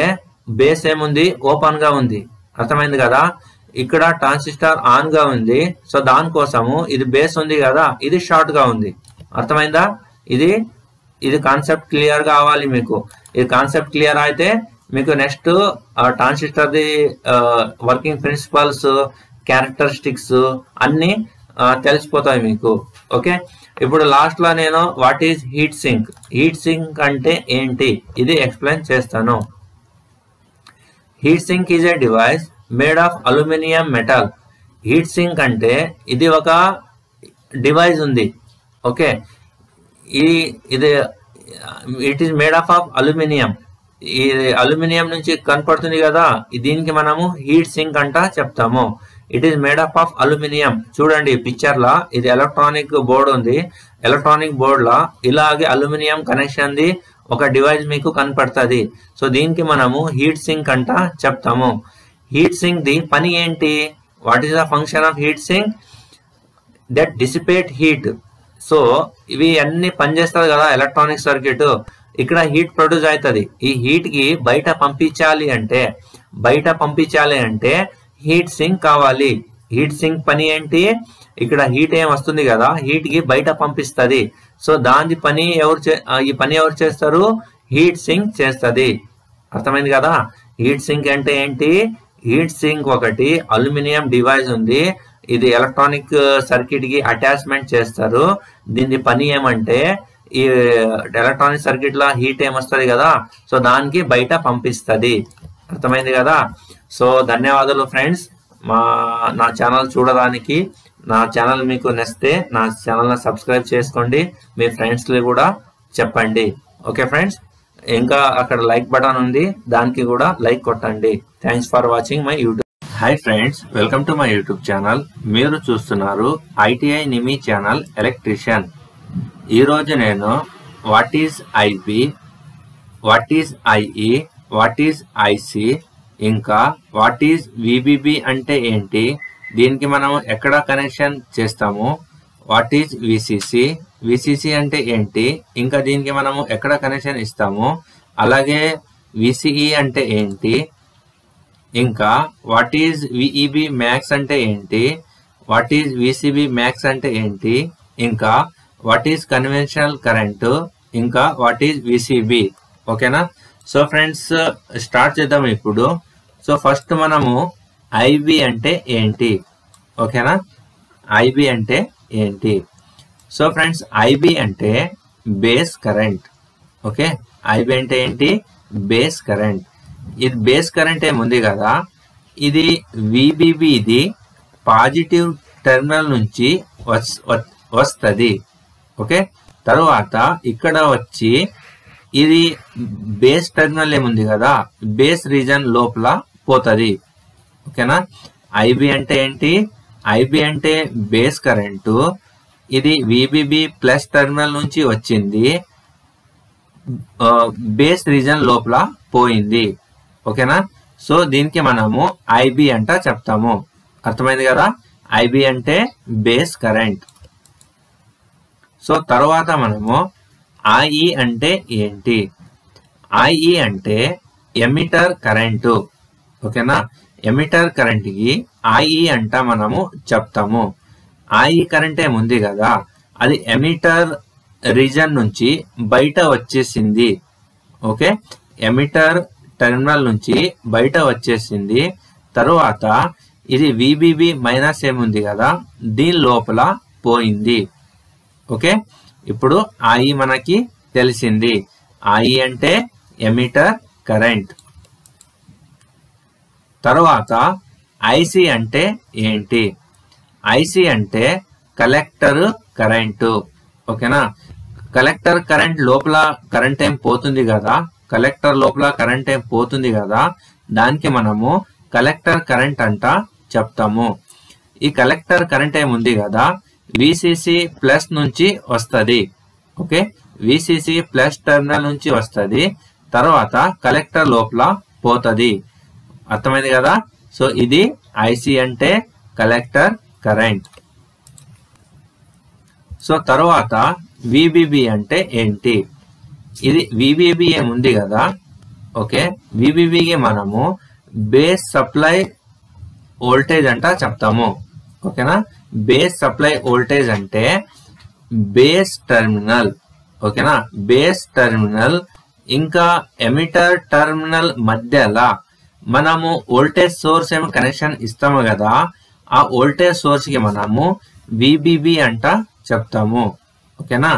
బేస్ ఏముంది, ఓపెన్ గా ఉంది. అర్థమైంది కదా? ఇక్కడ ట్రాన్సిస్టర్ ఆన్ గా ఉంది, సో దానికోసము ఇది బేస్ ఉంది కదా, ఇది షార్ట్ గా ఉంది. అర్థమైందా? ఇది కాన్సెప్ట్ క్లియర్ కావాలి మీకు. ఈ కాన్సెప్ట్ క్లియర్ అయితే మీకు next transistor the working principles, characteristics అన్ని తెలిసిపోతాయి మీకు. ఓకే, ఇప్పుడు లాస్ట్ లో నేను what is heat sink, heat sink అంటే ఏంటి ఇది ఎక్స్ప్లెయిన్ చేస్తాను. Heat sink is a device made of aluminium metal. Heat sink అంటే ఇది ఒక డివైస్ ఉంది. ఓకే, ఇది it is made of aluminium. ఈ అల్యూమినియం నుంచి కనపడుతుంది కదా, దీనికి మనము హీట్ సింక్ అంట చెప్తాము. It is made up of aluminium. చూడండి పిక్చర్ లా, ఇది ఎలక్ట్రానిక్ బోర్డ్ ఉంది. ఎలక్ట్రానిక్ బోర్డ్ లా ఇలాగే అల్యూమినియం కనెక్షన్ ది ఒక డివైస్ మీకు కనపడుతుంది. సో దీనికి మనము హీట్ సింక్ అంట చెప్తాము. హీట్ సింక్ ది పని ఏంటి? What is the function of heat sink? That dissipate heat. So ఇవి అన్ని పనిచేస్తుంది కదా ఎలక్ట్రానిక్ సర్క్యూట్, ఇక్కడ హీట్ ప్రొడ్యూస్ అవుతుంది. ఈ హీట్ కి బయట పంపించాలి అంటే హీట్ సింక్ కావాలి. హీట్ సింక్ పని ఏంటి? ఇక్కడ హీట్ ఏం వస్తుంది కదా, హీట్ కి బయట పంపిస్తుంది. సో దాని పని ఈ పని ఎవరు చేస్తారు? హీట్ సింక్ చేస్తుంది. అర్థమైంది కదా? హీట్ సింక్ అంటే ఏంటి? హీట్ సింక్ ఒకటి అల్యూమినియం డివైస్ ఉంది, ఇది ఎలక్ట్రానిక్ సర్క్యూట్ కి అటాచ్మెంట్ చేస్తారు. దీని పని ఏమంటే ఈ ఎలక్ట్రానిక్ సర్క్యూట్ లో హీట్ ఏమొస్తుంది కదా, సో దానికి బయట పంపిస్తుంది. అర్థమైంది కదా? సో ధన్యవాదాలు ఫ్రెండ్స్, నా ఛానల్ చూడడానికి. నా ఛానల్ మీకు నచ్చితే నా ఛానల్ సబ్స్క్రైబ్ చేసుకోండి, మీ ఫ్రెండ్స్ కూడా చెప్పండి. ఓకే ఫ్రెండ్స్, ఇంకా అక్కడ లైక్ బటన్ ఉంది, దానికి కూడా లైక్ కొట్టండి. Thanks for watching my YouTube. Hi friends, welcome to my YouTube channel. మీరు చూస్తున్నారు ఐటీఐ నిమి ఛానల్ ఎలక్ట్రీషియన్. ఈరోజు నేను what is IB, what is IE, what is IC, ఇంకా వాట్ ఈజ్ విబిబి అంటే ఏంటి, దీనికి మనం ఎక్కడ కనెక్షన్ చేస్తాము, వాట్ ఈజ్ విసిసి, విసిసి అంటే ఏంటి, ఇంకా దీనికి మనము ఎక్కడ కనెక్షన్ ఇస్తాము, అలాగే విసిఈ అంటే ఏంటి, ఇంకా వాట్ ఈజ్ విఈబి మ్యాక్స్ అంటే ఏంటి, వాట్ ఈజ్ విసిబి మ్యాక్స్ అంటే ఏంటి, ఇంకా వాట్ ఈజ్ కన్వెన్షనల్ కరెంటు, ఇంకా వాట్ ఈజ్ విసిబి. ఓకేనా? సో ఫ్రెండ్స్ స్టార్ట్ చేద్దాం ఇప్పుడు. సో ఫస్ట్ మనము ఐబి అంటే ఏంటి, ఓకేనా? ఐబి అంటే ఏంటి? సో ఫ్రెండ్స్ ఐబి అంటే బేస్ కరెంట్. ఓకే, ఐబి అంటే ఏంటి? Base current. ఇది బేస్ కరెంట్ ఏముంది కదా, ఇది విబిబి, ఇది పాజిటివ్ టెర్మినల్ నుంచి వస్తుంది. ఓకే, తరువాత ఇక్కడ వచ్చి ఇది బేస్ టెర్మినల్ ఏముంది కదా, బేస్ రీజన్ లోపల పోతుంది. ఓకేనా? ఐబి అంటే ఏంటి? ఐబి అంటే బేస్ కరెంటు, ఇది విబిబి ప్లస్ టెర్మినల్ నుంచి వచ్చింది, బేస్ రీజన్ లోపల పోయింది. ఓకేనా? సో దీనికి మనము ఐబి అంట చెప్తాము. అర్థమైంది కదా? ఐబి అంటే బేస్ కరెంట్. సో తర్వాత మనము ఐఈ అంటే ఏంటి? ఐఈ అంటే ఎమిటర్ కరెంటు. ఓకేనా? ఎమిటర్ కరెంట్ కి ఐఈ అంట మనము చెప్తాము. ఐఈ కరెంట్ ఏముంది కదా, అది ఎమిటర్ రీజన్ నుంచి బయట వచ్చేసింది. ఓకే, ఎమిటర్ టెర్మినల్ నుంచి బయట వచ్చేసింది. తరువాత ఇది విబిబి మైనస్ ఏముంది కదా, దీని లోపల పోయింది. ఓకే, ఇప్పుడు ఐ మనకి తెలిసింది. ఐ అంటే ఎమిటర్ కరెంట్. తర్వాత ఐసి అంటే ఏంటి? ఐసి అంటే కలెక్టర్ కరెంటు. ఓకేనా, కలెక్టర్ కరెంట్ లోపల కరెంట్ ఏం పోతుంది కదా, కలెక్టర్ లోపల కరెంట్ ఏం పోతుంది కదా, దానికి మనము కలెక్టర్ కరెంట్ అంట చెప్తాము. ఈ కలెక్టర్ కరెంట్ ఏముంది కదా, విసిసి ప్లస్ నుంచి వస్తుంది. ఓకే, విసిసి ప్లస్ టెర్మినల్ నుంచి వస్తుంది, తర్వాత కలెక్టర్ లోపల పోతుంది. అర్థమైంది కదా. సో ఇది ఐసి అంటే కలెక్టర్ కరెంట్. సో తర్వాత విబిబి అంటే ఏంటి? ఇది విబిబి ఏముంది కదా, ఓకే, విబిబికి మనము బేస్ సప్లై వోల్టేజ్ అంట చెప్తాము. ఓకేనా, బేస్ సప్లై వోల్టేజ్ అంటే బేస్ టెర్మినల్. ఓకేనా, బేస్ టెర్మినల్ ఇంకా ఎమిటర్ టెర్మినల్ మధ్యలో మనము వోల్టేజ్ సోర్స్ ఏమో కనెక్షన్ ఇస్తాము కదా, ఆ వోల్టేజ్ సోర్స్ కి మనము విబిబి అంట చెప్తాము. ఓకేనా,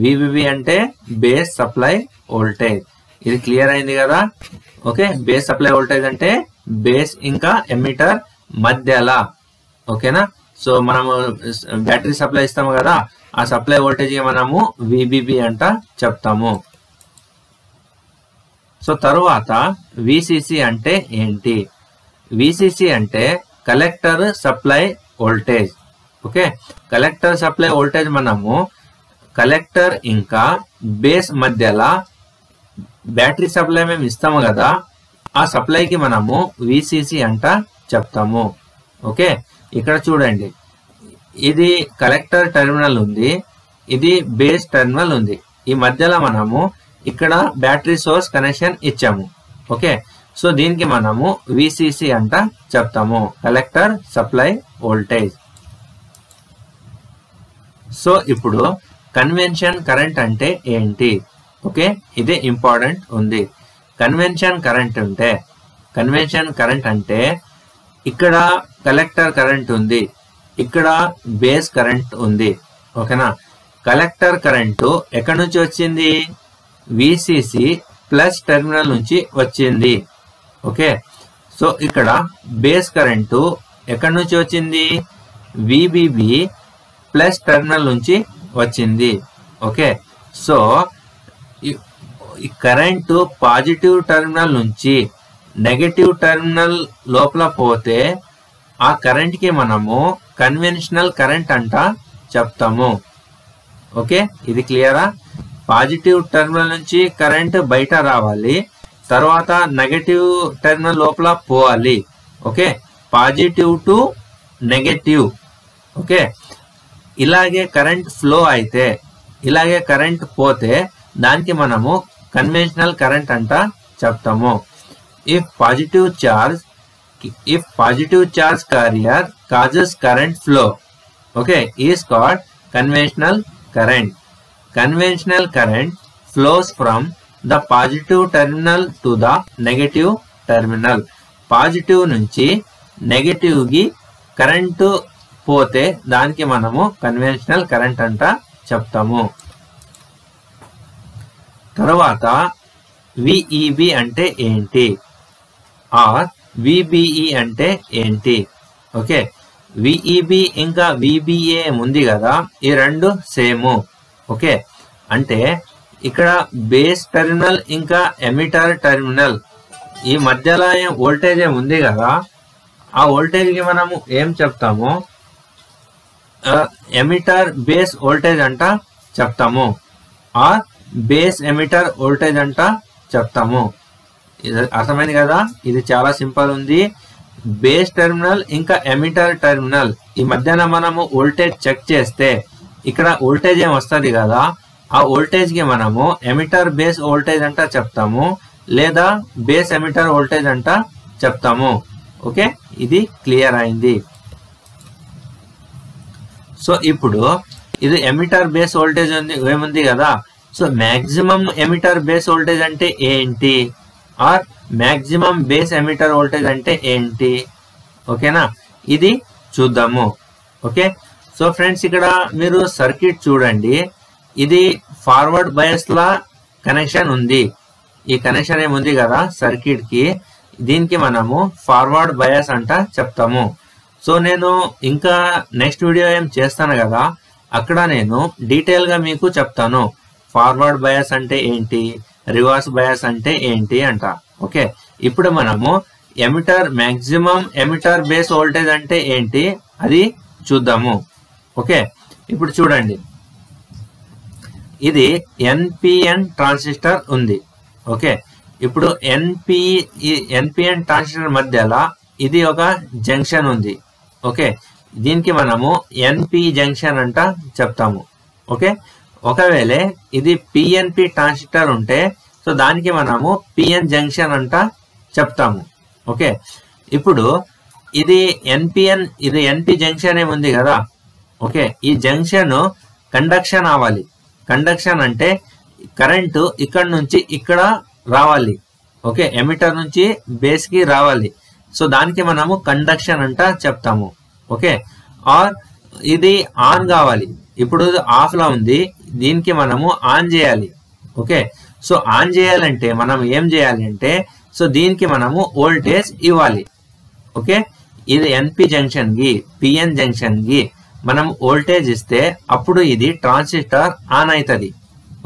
విబిబి అంటే బేస్ సప్లై వోల్టేజ్. ఇది క్లియర్ అయింది కదా. ఓకే, బేస్ సప్లై వోల్టేజ్ అంటే బేస్ ఇంకా ఎమిటర్ మధ్యలో. ఓకేనా, సో మనము బ్యాటరీ సప్లై ఇస్తాము కదా, ఆ సప్లై వోల్టేజ్ కి మనము విబిబి అంట చెప్తాము. సో తరువాత విసిసి అంటే ఏంటి? విసిసి అంటే collector supply voltage. Okay, collector supply voltage మనము కలెక్టర్ ఇంకా బేస్ మధ్యలో బ్యాటరీ సప్లై మేము ఇస్తాము కదా, ఆ సప్లైకి మనము విసిసి అంట చెప్తాము. ఓకే, ఇక్కడ చూడండి, ఇది కలెక్టర్ టెర్మినల్ ఉంది, ఇది బేస్ టెర్మినల్ ఉంది, ఈ మధ్యలో మనము ఇక్కడ బ్యాటరీ సోర్స్ కనెక్షన్ ఇచ్చాము. ఓకే, సో దీనికి మనము విసిసి అంట చెప్తాము, కలెక్టర్ సప్లై వోల్టేజ్. సో ఇప్పుడు కన్వెన్షన్ కరెంట్ అంటే ఏంటి? ఓకే, ఇదే ఇంపార్టెంట్ ఉంది. కన్వెన్షన్ కరెంట్ అంటే ఇక్కడ కలెక్టర్ కరెంట్ ఉంది, ఇక్కడ బేస్ కరెంట్ ఉంది. ఓకేనా, కలెక్టర్ కరెంటు ఎక్కడి నుంచి వచ్చింది? విసిసి ప్లస్ టెర్మినల్ నుంచి వచ్చింది. ఓకే, సో ఇక్కడ బేస్ కరెంటు ఎక్కడి నుంచి వచ్చింది? విబిబి ప్లస్ టెర్మినల్ నుంచి వచ్చింది. ఓకే, సో ఈ కరెంటు పాజిటివ్ టెర్మినల్ నుంచి నెగటివ్ టెర్మినల్ లోపల పోతే ఆ కరెంట్ కి మనము కన్వెన్షనల్ కరెంట్ అంట చెప్తాము. ఓకే, ఇది క్లియరా? పాజిటివ్ టెర్మినల్ నుంచి కరెంట్ బయట రావాలి, తర్వాత నెగటివ్ టెర్మినల్ లోపల పోవాలి. Okay, positive to negative. Okay, ఇలాగే కరెంట్ ఫ్లో అయితే, ఇలాగే కరెంట్ పోతే దానికి మనము కన్వెన్షనల్ కరెంట్ అంట చెప్తాము. If positive charge carrier causes current flow, okay, is called conventional current. Conventional current flows from the positive terminal to the negative terminal. Positive నుంచి నెగటివ్ కి కరెంటు పోతే దానికి మనము కన్వెన్షనల్ కరెంట్ అంట చెప్తాము. తర్వాత విఈబి అంటే ఏంటి? ఆర్ విబిఈ అంటే ఏంటి? ఓకే, విఈబి ఇంకా విబిఏ ఉంది కదా, ఈ రెండు సేమ్. ఓకే, అంటే ఇక్కడ బేస్ టెర్మినల్ ఇంకా ఎమిటర్ టెర్మినల్ ఈ మధ్యలో వోల్టేజ్ ఉంది కదా, ఆ వోల్టేజ్ కి మనము ఏం చెప్తాము? ఎమిటర్ బేస్ వోల్టేజ్ అంట చెప్తాము, ఆర్ బేస్ ఎమిటర్ వోల్టేజ్ అంట చెప్తాము. అర్థమైంది కదా, ఇది చాలా సింపుల్ ఉంది. బేస్ టెర్మినల్ ఇంకా ఎమిటర్ టెర్మినల్ ఈ మధ్యన మనము వోల్టేజ్ చెక్ చేస్తే ఇక్కడ వోల్టేజ్ ఏం వస్తుంది కదా, ఆ వోల్టేజ్ కి మనము ఎమిటర్ బేస్ వోల్టేజ్ అంట చెప్తాము, లేదా బేస్ ఎమిటర్ వోల్టేజ్ అంట చెప్తాము. ఓకే, ఇది క్లియర్ అయింది. సో ఇప్పుడు ఇది ఎమిటర్ బేస్ వోల్టేజ్ ఏముంది కదా, so maximum emitter base voltage అంటే ఏంటి, or maximum base emitter voltage అంటే ఏంటి? ఓకేనా, ఇది చూద్దాము. ఓకే, సో ఫ్రెండ్స్ ఇక్కడ మీరు సర్క్యూట్ చూడండి, ఇది ఫార్వర్డ్ బయాస్ లా కనెక్షన్ ఉంది. ఈ కనెక్షన్ ఏముంది కదా సర్క్యూట్ కి, దీనికి మనము ఫార్వర్డ్ బయాస్ అంట చెప్తాము. సో నేను ఇంకా నెక్స్ట్ వీడియో ఏం చేస్తాను కదా, అక్కడ నేను డీటెయిల్ గా మీకు చెప్తాను ఫార్వర్డ్ బయాస్ అంటే ఏంటి, రివర్స్ బయాస్ అంటే ఏంటి అంట. ఓకే, ఇప్పుడు మనము emitter maximum emitter base voltage అంటే ఏంటి అది చూద్దాము. ఓకే, ఇప్పుడు చూడండి, ఇది ఎన్పిఎన్ ట్రాన్సిస్టర్ ఉంది. ఓకే, ఇప్పుడు ఎన్పిఎన్ ట్రాన్సిస్టర్ మధ్యలో ఇది ఒక జంక్షన్ ఉంది. ఓకే, దీనికి మనము ఎన్పి జంక్షన్ అంట చెప్తాము. ఓకే, ఒకవేళ ఇది పిఎన్పి ట్రాన్సిస్టర్ ఉంటే సో దానికి మనము పిఎన్ జంక్షన్ అంట చెప్తాము. ఓకే, ఇప్పుడు ఇది ఎన్పిఎన్, ఇది ఎన్పి జంక్షన్ ఏముంది కదా. ఓకే, ఈ జంక్షన్ కండక్షన్ అవ్వాలి. కండక్షన్ అంటే కరెంటు ఇక్కడ నుంచి ఇక్కడ రావాలి. ఓకే, ఎమిటర్ నుంచి బేస్ కి రావాలి. సో దానికి మనము కండక్షన్ అంట చెప్తాము. ఓకే, ఆర్ ఇది ఆన్ కావాలి. ఇప్పుడు ఆఫ్ లో ఉంది, దీనికి మనము ఆన్ చేయాలి. ఓకే, సో ఆన్ చేయాలంటే మనం ఏం చేయాలి అంటే, సో దీనికి మనము వోల్టేజ్ ఇవ్వాలి. ఓకే, ఇది ఎన్పి జంక్షన్ కి పిఎన్ జంక్షన్ కి మనం వోల్టేజ్ ఇస్తే అప్పుడు ఇది ట్రాన్సిస్టర్ ఆన్ అవుతుంది.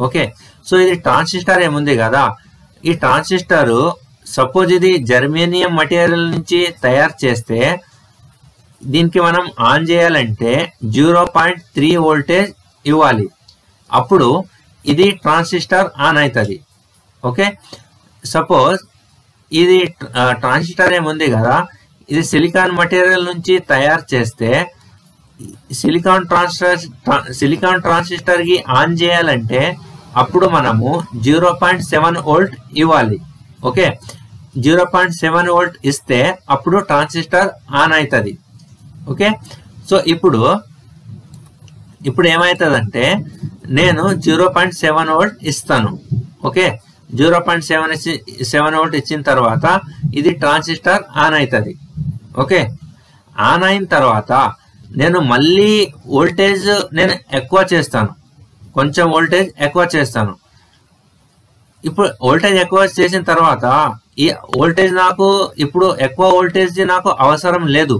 ఓకే, సో ఇది ట్రాన్సిస్టర్ ఏముంది కదా, ఈ ట్రాన్సిస్టర్ సపోజ్ ఇది జర్మేనియం మటీరియల్ నుంచి తయారు చేస్తే దీనికి మనం ఆన్ చేయాలంటే 0.3 వోల్టేజ్ ఇవ్వాలి. అప్పుడు ఇది ట్రాన్సిస్టర్ ఆన్ అవుతుంది. ఓకే, సపోజ్ ఇది ట్రాన్సిస్టర్ ఏముంది కదా, ఇది సిలికాన్ మటీరియల్ నుంచి తయారు చేస్తే సిలికాన్ ట్రాన్సిస్టర్ కి ఆన్ చేయాలంటే అప్పుడు మనము 0.7 వోల్ట్ ఇవ్వాలి. ఓకే, 0.7 వోల్ట్ ఇస్తే అప్పుడు ట్రాన్సిస్టర్ ఆన్ అవుతుంది. ఓకే, సో ఇప్పుడు ఏమవుతుందంటే నేను 0.7 వోల్ట్ ఇస్తాను. ఓకే, 0.7 వోల్ట్ ఇచ్చిన తర్వాత ఇది ట్రాన్సిస్టర్ ఆన్ అవుతుంది. ఓకే, ఆన్ అయిన తర్వాత నేను మళ్ళీ వోల్టేజ్ నేను ఎక్కువ చేస్తాను, కొంచెం వోల్టేజ్ ఎక్కువ చేస్తాను. ఇప్పుడు వోల్టేజ్ ఎక్కువ చేసిన తర్వాత ఈ వోల్టేజ్ నాకు ఇప్పుడు ఎక్కువ వోల్టేజ్ నాకు అవసరం లేదు.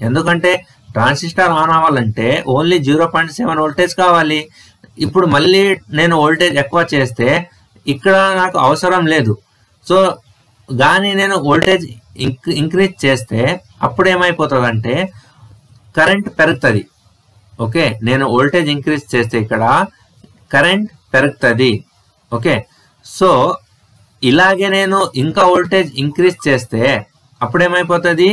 ఎందుకంటే ట్రాన్సిస్టర్ ఆన్ అవ్వాలంటే ఓన్లీ 0.7 వోల్టేజ్ కావాలి. ఇప్పుడు మళ్ళీ నేను వోల్టేజ్ ఎక్కువ చేస్తే ఇక్కడ నాకు అవసరం లేదు. సో కానీ నేను వోల్టేజ్ ఇంక్రీజ్ చేస్తే అప్పుడు ఏమైపోతుంది అంటే కరెంట్ పెరుగుతుంది. ఓకే, నేను వోల్టేజ్ ఇంక్రీజ్ చేస్తే ఇక్కడ కరెంట్ పెరుగుతుంది. ఓకే, సో ఇలాగే నేను ఇంకా వోల్టేజ్ ఇంక్రీజ్ చేస్తే అప్పుడు ఏమైపోతుంది,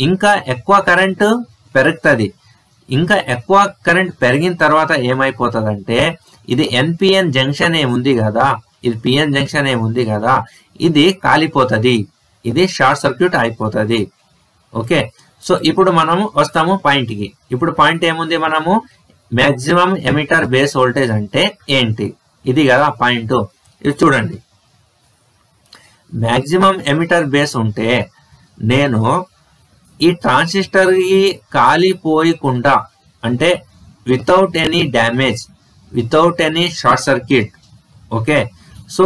ఇంకా ఎక్కువ కరెంటు పెరుగుతుంది. ఇంకా ఎక్కువ కరెంట్ పెరిగిన తర్వాత ఏమైపోతుంది అంటే ఇది ఎన్పిఎన్ జంక్షన్ ఏముంది కదా, ఇది పిఎన్ జంక్షన్ ఏముంది కదా, ఇది కాలిపోతుంది, ఇది షార్ట్ సర్క్యూట్ అయిపోతుంది. ఓకే, సో ఇప్పుడు మనము వస్తాము పాయింట్ కి. ఇప్పుడు పాయింట్ ఏముంది, మనము మాక్సిమం ఎమిటర్ బేస్ వోల్టేజ్ అంటే ఏంటి, ఇది కదా పాయింట్. ఇది చూడండి, మాక్సిమం ఎమిటర్ బేస్ ఉంటే నేను ఈ ట్రాన్సిస్టర్ కి కాలిపోయకుండా అంటే without any damage, without any short circuit. Okay, so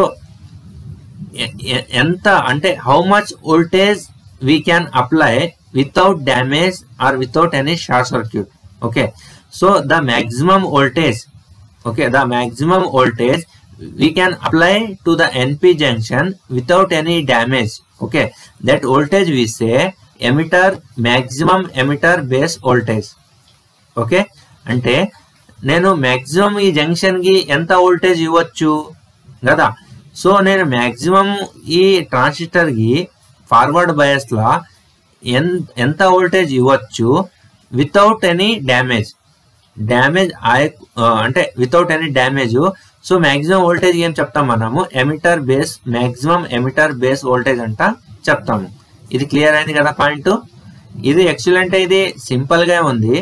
ఎంత అంటే how much voltage we can apply without damage or without any short circuit. Okay, so the maximum voltage, okay, the maximum voltage we can apply to the NP junction without any damage. Okay, that voltage we say emitter, maximum emitter base voltage. Okay, అంటే నేను మాక్సిమం ఈ జంక్షన్ కి ఎంత వోల్టేజ్ ఇవ్వచ్చు కదా. సో నేను మాక్సిమం ఈ ట్రాన్సిస్టర్ కి ఫార్వర్డ్ బయాస్ లా ఎంత వోల్టేజ్ ఇవ్వచ్చు వితౌట్ ఎనీ డ్యామేజ్ అంటే without any damage. So maximum voltage ఏం చెప్తాం మనము, emitter base maximum emitter base voltage అంట చెప్తాము. ఇది క్లియర్ అయింది కదా పాయింట్. ఇది ఎక్సలెంట్, ఇది సింపుల్ గా ఉంది.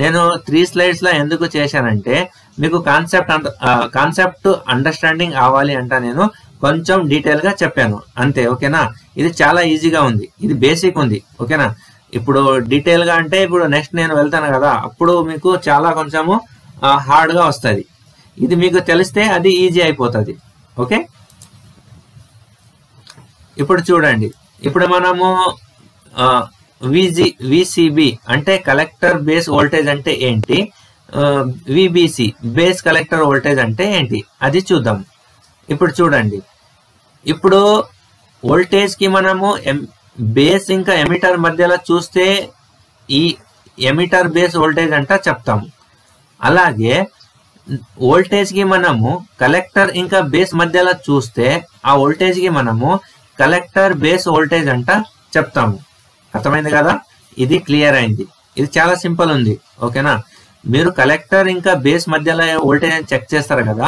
నేను 3 స్లైడ్స్ లో ఎందుకు చేశానంటే మీకు కాన్సెప్ట్ అండర్స్టాండింగ్ అవ్వాలి అంట నేను కొంచెం డీటెయిల్ గా చెప్పాను అంతే. ఓకేనా, ఇది చాలా ఈజీగా ఉంది, ఇది బేసిక్ ఉంది. ఓకేనా, ఇప్పుడు డీటెయిల్ గా అంటే ఇప్పుడు నెక్స్ట్ నేను వెళ్తాను కదా, అప్పుడు మీకు చాలా కొంచెము హార్డ్ గా వస్తుంది. ఇది మీకు తెలిస్తే అది ఈజీ అయిపోతుంది. ఓకే, ఇప్పుడు చూడండి, ఇప్పుడు మనము విసిబి అంటే కలెక్టర్ బేస్ వోల్టేజ్ అంటే ఏంటి, విబిసి బేస్ కలెక్టర్ వోల్టేజ్ అంటే ఏంటి అది చూద్దాం. ఇప్పుడు చూడండి, ఇప్పుడు వోల్టేజ్ కి మనము బేస్ ఇంకా ఎమిటర్ మధ్యలో చూస్తే ఈ ఎమిటర్ బేస్ వోల్టేజ్ అంట చెప్తాము. అలాగే వోల్టేజ్ కి మనము కలెక్టర్ ఇంకా బేస్ మధ్యలో చూస్తే ఆ వోల్టేజ్ కి మనము కలెక్టర్ బేస్ వోల్టేజ్ అంట చెప్తాము. అర్థమైంది కదా, ఇది క్లియర్ అయింది. ఇది చాలా సింపుల్ ఉంది. ఓకేనా, మీరు కలెక్టర్ ఇంకా బేస్ మధ్యలో వోల్టేజ్ చెక్ చేస్తారు కదా,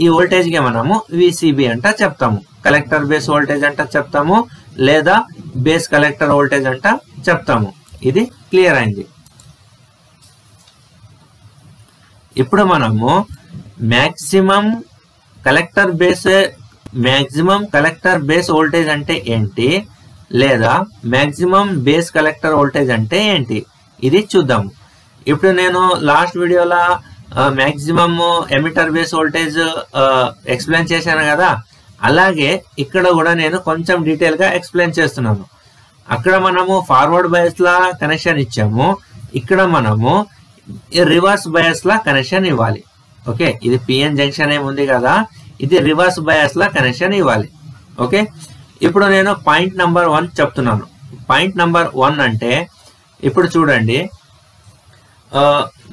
ఈ వోల్టేజ్ కి మనము విసిబి అంట చెప్తాము. కలెక్టర్ బేస్ వోల్టేజ్ అంట చెప్తాము, లేదా బేస్ కలెక్టర్ వోల్టేజ్ అంట చెప్తాము. ఇది క్లియర్ అయింది. ఇప్పుడు మనము మ్యాక్సిమం కలెక్టర్ బేస్ వోల్టేజ్ అంటే ఏంటి, లేదా మ్యాక్సిమం బేస్ కలెక్టర్ వోల్టేజ్ అంటే ఏంటి ఇది చూద్దాము. ఇప్పుడు నేను లాస్ట్ వీడియోలో maximum emitter base voltage explain చేశాను కదా, అలాగే ఇక్కడ కూడా నేను కొంచెం డీటెయిల్ గా ఎక్స్ప్లెయిన్ చేస్తున్నాను. అక్కడ మనము ఫార్వర్డ్ బయాస్ లా కనెక్షన్ ఇచ్చాము, ఇక్కడ మనము రివర్స్ బయాస్ లా కనెక్షన్ ఇవ్వాలి. ఓకే, ఇది పిఎన్ జంక్షన్ ఏముంది కదా, ఇది రివర్స్ బయాస్ లా కనెక్షన్ ఇవ్వాలి. ఓకే, ఇప్పుడు నేను పాయింట్ నెంబర్ 1 చెప్తున్నాను. పాయింట్ నెంబర్ 1 అంటే ఇప్పుడు చూడండి,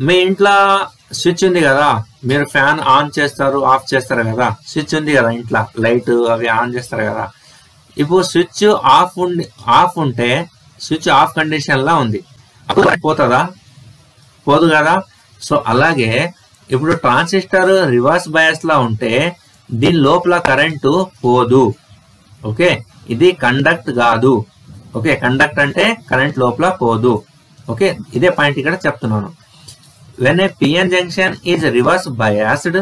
మీ ఇంట్లో స్విచ్ ఉంది కదా, మీరు ఫ్యాన్ ఆన్ చేస్తారు ఆఫ్ చేస్తారు కదా, స్విచ్ ఉంది కదా ఇంట్లో, లైట్ అవి ఆన్ చేస్తారు కదా. ఇప్పుడు స్విచ్ ఆఫ్ ఉంటే స్విచ్ ఆఫ్ కండిషన్ లా ఉంది, అప్పుడు పోతుందా, పోదు కదా. సో అలాగే ఇప్పుడు ట్రాన్సిస్టర్ రివర్స్ బయాస్ లా ఉంటే దీని లోపల కరెంటు పోదు. ఓకే, ఇది కండక్ట్ కాదు. ఓకే, కండక్ట్ అంటే కరెంట్ లోపల పోదు. ఓకే, ఇదే పాయింట్ ఇక్కడ చెప్తున్నాను. when a PN junction is reverse biased,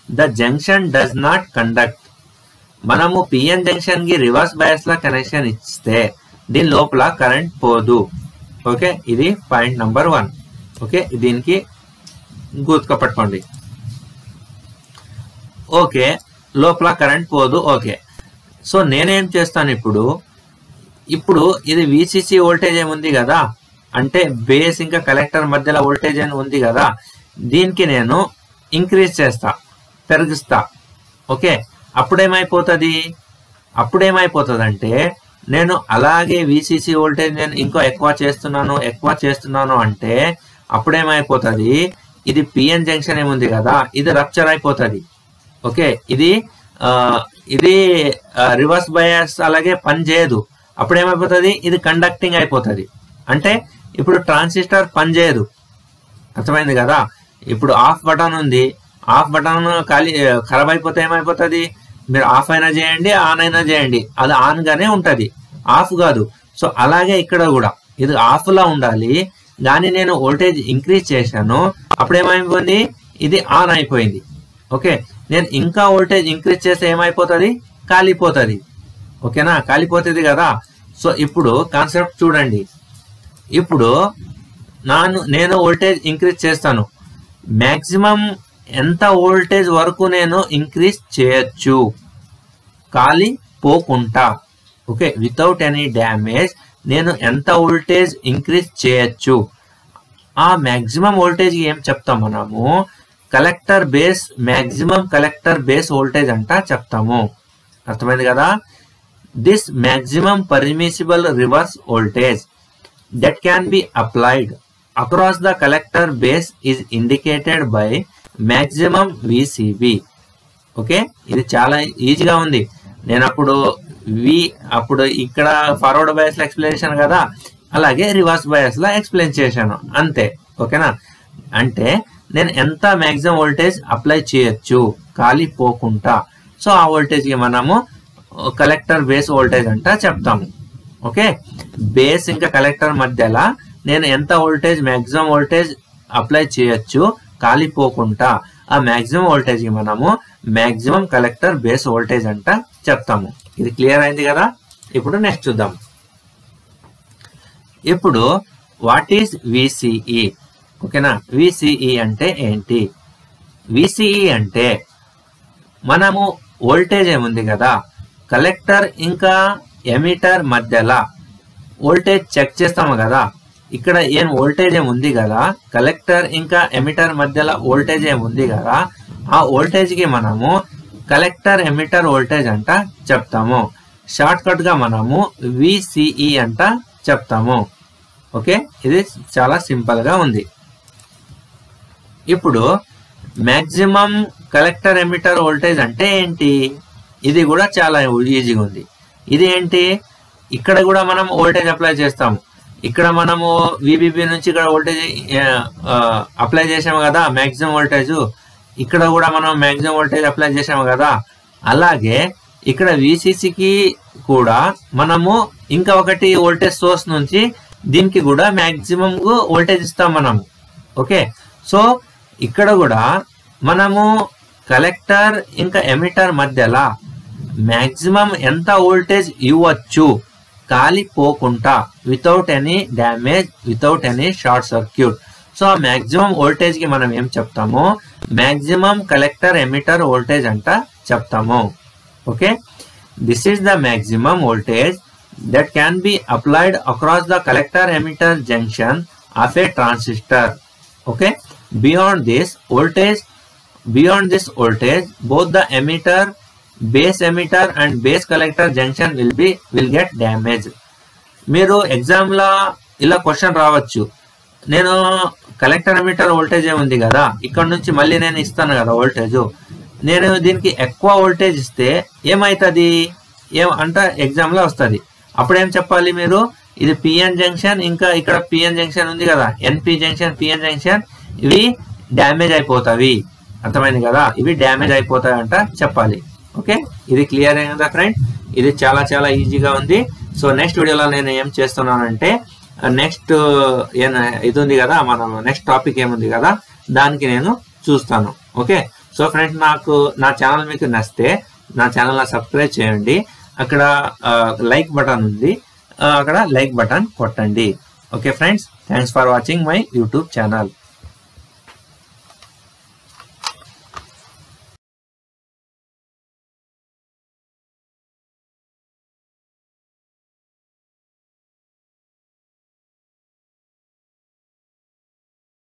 the junction does not conduct. మనము PN జంక్షన్ కి రివర్స్ బయాస్ లా కనెక్షన్ ఇస్తే దీని లోపల కరెంట్ పోదు. ఓకే, ఇది పాయింట్ నెంబర్ 1. ఓకే, దీనికి గుర్తుగా పట్టుకోండి. ఓకే, లోపల కరెంట్ పోదు. ఓకే, సో నేనేం చేస్తాను ఇప్పుడు ఇది విసిసి వోల్టేజ్ ఏముంది కదా, అంటే బేస్ ఇంకా కలెక్టర్ మధ్యలో వోల్టేజ్ అని ఉంది కదా, దీనికి నేను ఇంక్రీజ్ చేస్తా, పెరుగుస్తా. ఓకే, అప్పుడేమైపోతుంది అంటే నేను అలాగే విసిసి వోల్టేజ్ నేను ఇంకో ఎక్కువ చేస్తున్నాను అంటే అప్పుడేమైపోతుంది, ఇది పిఎన్ జంక్షన్ ఏముంది కదా, ఇది రప్చర్ అయిపోతుంది. ఓకే, ఇది రివర్స్ బయాస్ అలాగే పని చేయదు. అప్పుడు ఏమైపోతుంది, ఇది కండక్టింగ్ అయిపోతుంది. అంటే ఇప్పుడు ట్రాన్సిస్టర్ పని చేయదు. అర్థమైంది కదా. ఇప్పుడు ఆఫ్ బటన్ ఉంది, ఆఫ్ బటన్ ఖరాబ్ అయిపోతే ఏమైపోతుంది, మీరు ఆఫ్ అయినా చేయండి ఆన్ అయినా చేయండి అది ఆన్ గానే ఉంటది, ఆఫ్ కాదు. సో అలాగే ఇక్కడ కూడా ఇది ఆఫ్ లా ఉండాలి, కానీ నేను వోల్టేజ్ ఇంక్రీజ్ చేశాను, అప్పుడు ఏమైపోయింది, ఇది ఆన్ అయిపోయింది. ఓకే, నేను ఇంకా వోల్టేజ్ ఇంక్రీజ్ చేస్తే ఏమైపోతుంది, కాలిపోతుంది. ఓకేనా, కాలిపోతుంది కదా. సో ఇప్పుడు కాన్సెప్ట్ చూడండి, ఇప్పుడు నేను వోల్టేజ్ ఇంక్రీజ్ చేస్తాను, మ్యాక్సిమం ఎంత వోల్టేజ్ వరకు నేను ఇంక్రీజ్ చేయొచ్చు కాలిపోకుండా. ఓకే, వితౌట్ ఎనీ డ్యామేజ్ నేను ఎంత వోల్టేజ్ ఇంక్రీజ్ చేయొచ్చు. ఆ మ్యాక్సిమం వోల్టేజ్ ఏం చెప్తాం మనము, మ్యాక్సిమం కలెక్టర్ బేస్ వోల్టేజ్ అంట చెప్తాము. అర్థమైంది కదా. This maximum permissible reverse voltage that can be applied across the collector base is indicated by maximum VCB. Okay, ఇది చాలా ఈజీగా ఉంది. నేను అప్పుడు ఇక్కడ ఫార్వర్డ్ బయాస్ లో ఎక్స్ప్లెయిన్ చేశాను కదా, అలాగే రివర్స్ బయాస్ లో ఎక్స్ప్లెయిన్ చేశాను అంతే. ఓకేనా, అంటే నేను ఎంత మ్యాక్సిమం వోల్టేజ్ అప్లై చేయొచ్చు కాలిపోకుండా. సో ఆ వోల్టేజ్ కి మనము కలెక్టర్ బేస్ వోల్టేజ్ అంట చెప్తాము. ఓకే, బేస్ ఇంకా కలెక్టర్ మధ్యలో నేను ఎంత వోల్టేజ్ మ్యాక్సిమం వోల్టేజ్ అప్లై చేయొచ్చు కాలిపోకుండా, ఆ మ్యాక్సిమం వోల్టేజ్ కి మనము మ్యాక్సిమం కలెక్టర్ బేస్ వోల్టేజ్ అంట చెప్తాము. ఇది క్లియర్ అయింది కదా. ఇప్పుడు నెక్స్ట్ చూద్దాం. ఇప్పుడు వాట్ ఈస్ విసిఈ? ఓకేనా, విసిఈ అంటే ఏంటి? విసిఈ అంటే మనము వోల్టేజ్ ఏముంది కదా, కలెక్టర్ ఇంకా ఎమిటర్ మధ్యలో వోల్టేజ్ చెక్ చేస్తాము కదా. ఇక్కడ ఏం వోల్టేజ్ ఏముంది కదా, కలెక్టర్ ఇంకా ఎమిటర్ మధ్యలో వోల్టేజ్ ఏముంది కదా, ఆ వోల్టేజ్ కి మనము కలెక్టర్ ఎమిటర్ వోల్టేజ్ అంట చెప్తాము. షార్ట్ కట్ గా మనము విసిఈ అంట చెప్తాము. ఓకే, ఇది చాలా సింపుల్ గా ఉంది. ఇప్పుడు మాక్సిమం కలెక్టర్ ఎమిటర్ వోల్టేజ్ అంటే ఏంటి? ఇది కూడా చాలా ఈజీగా ఉంది. ఇది ఏంటి? ఇక్కడ కూడా మనం వోల్టేజ్ అప్లై చేస్తాము. ఇక్కడ మనము విబిబి నుంచి ఇక్కడ వోల్టేజ్ అప్లై చేసాము కదా, మాక్సిమం వోల్టేజ్. ఇక్కడ కూడా మనం మాక్సిమం వోల్టేజ్ అప్లై చేసాము కదా. అలాగే ఇక్కడ విసిసికి కూడా మనము ఇంకా ఒకటి వోల్టేజ్ సోర్స్ నుంచి దీనికి కూడా మాక్సిమం వోల్టేజ్ ఇస్తాం మనం. ఓకే, సో ఇక్కడ కూడా మనము కలెక్టర్ ఇంకా ఎమిటర్ మధ్యలో మాక్సిమం ఎంత వోల్టేజ్ ఇవ్వచ్చు కాలిపోకుండా, without any damage, without any short circuit. So ఆ మాక్సిమం వోల్టేజ్ కి మనం ఏం చెప్తాము? మాక్సిమం కలెక్టర్ ఎమిటర్ వోల్టేజ్ అంట చెప్తాము. Okay, this is the maximum voltage that can be applied across the collector emitter junction of a transistor. Okay, beyond this voltage, both the emitter, base emitter and base collector junction will get damaged. మీరు ఎగ్జామ్ లా ఇలా క్వశ్చన్ రావచ్చు, నేను కలెక్టర్ ఎమిటర్ వోల్టేజ్ ఏముంది కదా, ఇక్కడ నుంచి మళ్ళీ నేను ఇస్తాను కదా వోల్టేజ్, నేను దీనికి ఎక్కువ వోల్టేజ్ ఇస్తే ఏమైతుంది అంట ఎగ్జామ్ లో వస్తుంది. అప్పుడు ఏం చెప్పాలి మీరు? ఇది పిఎన్ జంక్షన్, ఇంకా ఇక్కడ పిఎన్ జంక్షన్ ఉంది కదా, ఎన్పి జంక్షన్, పిఎన్ జంక్షన్, ఇవి డ్యామేజ్ అయిపోతాయి. అర్థమైంది కదా, ఇవి డ్యామేజ్ అయిపోతాయి అంట చెప్పాలి. ఓకే, ఇది క్లియర్ అయిందా ఫ్రెండ్? ఇది చాలా చాలా ఈజీగా ఉంది. సో నెక్స్ట్ వీడియోలో నేను ఏం చేస్తున్నానంటే, నెక్స్ట్ ఇది ఉంది కదా, మనం నెక్స్ట్ టాపిక్ ఏముంది కదా, దానికి నేను చూస్తాను. ఓకే, సో ఫ్రెండ్స్, నా ఛానల్ మీకు నచ్చితే నా ఛానల్ సబ్స్క్రైబ్ చేయండి. అక్కడ లైక్ బటన్ ఉంది, అక్కడ లైక్ బటన్ కొట్టండి. Okay friends, thanks for watching my YouTube channel.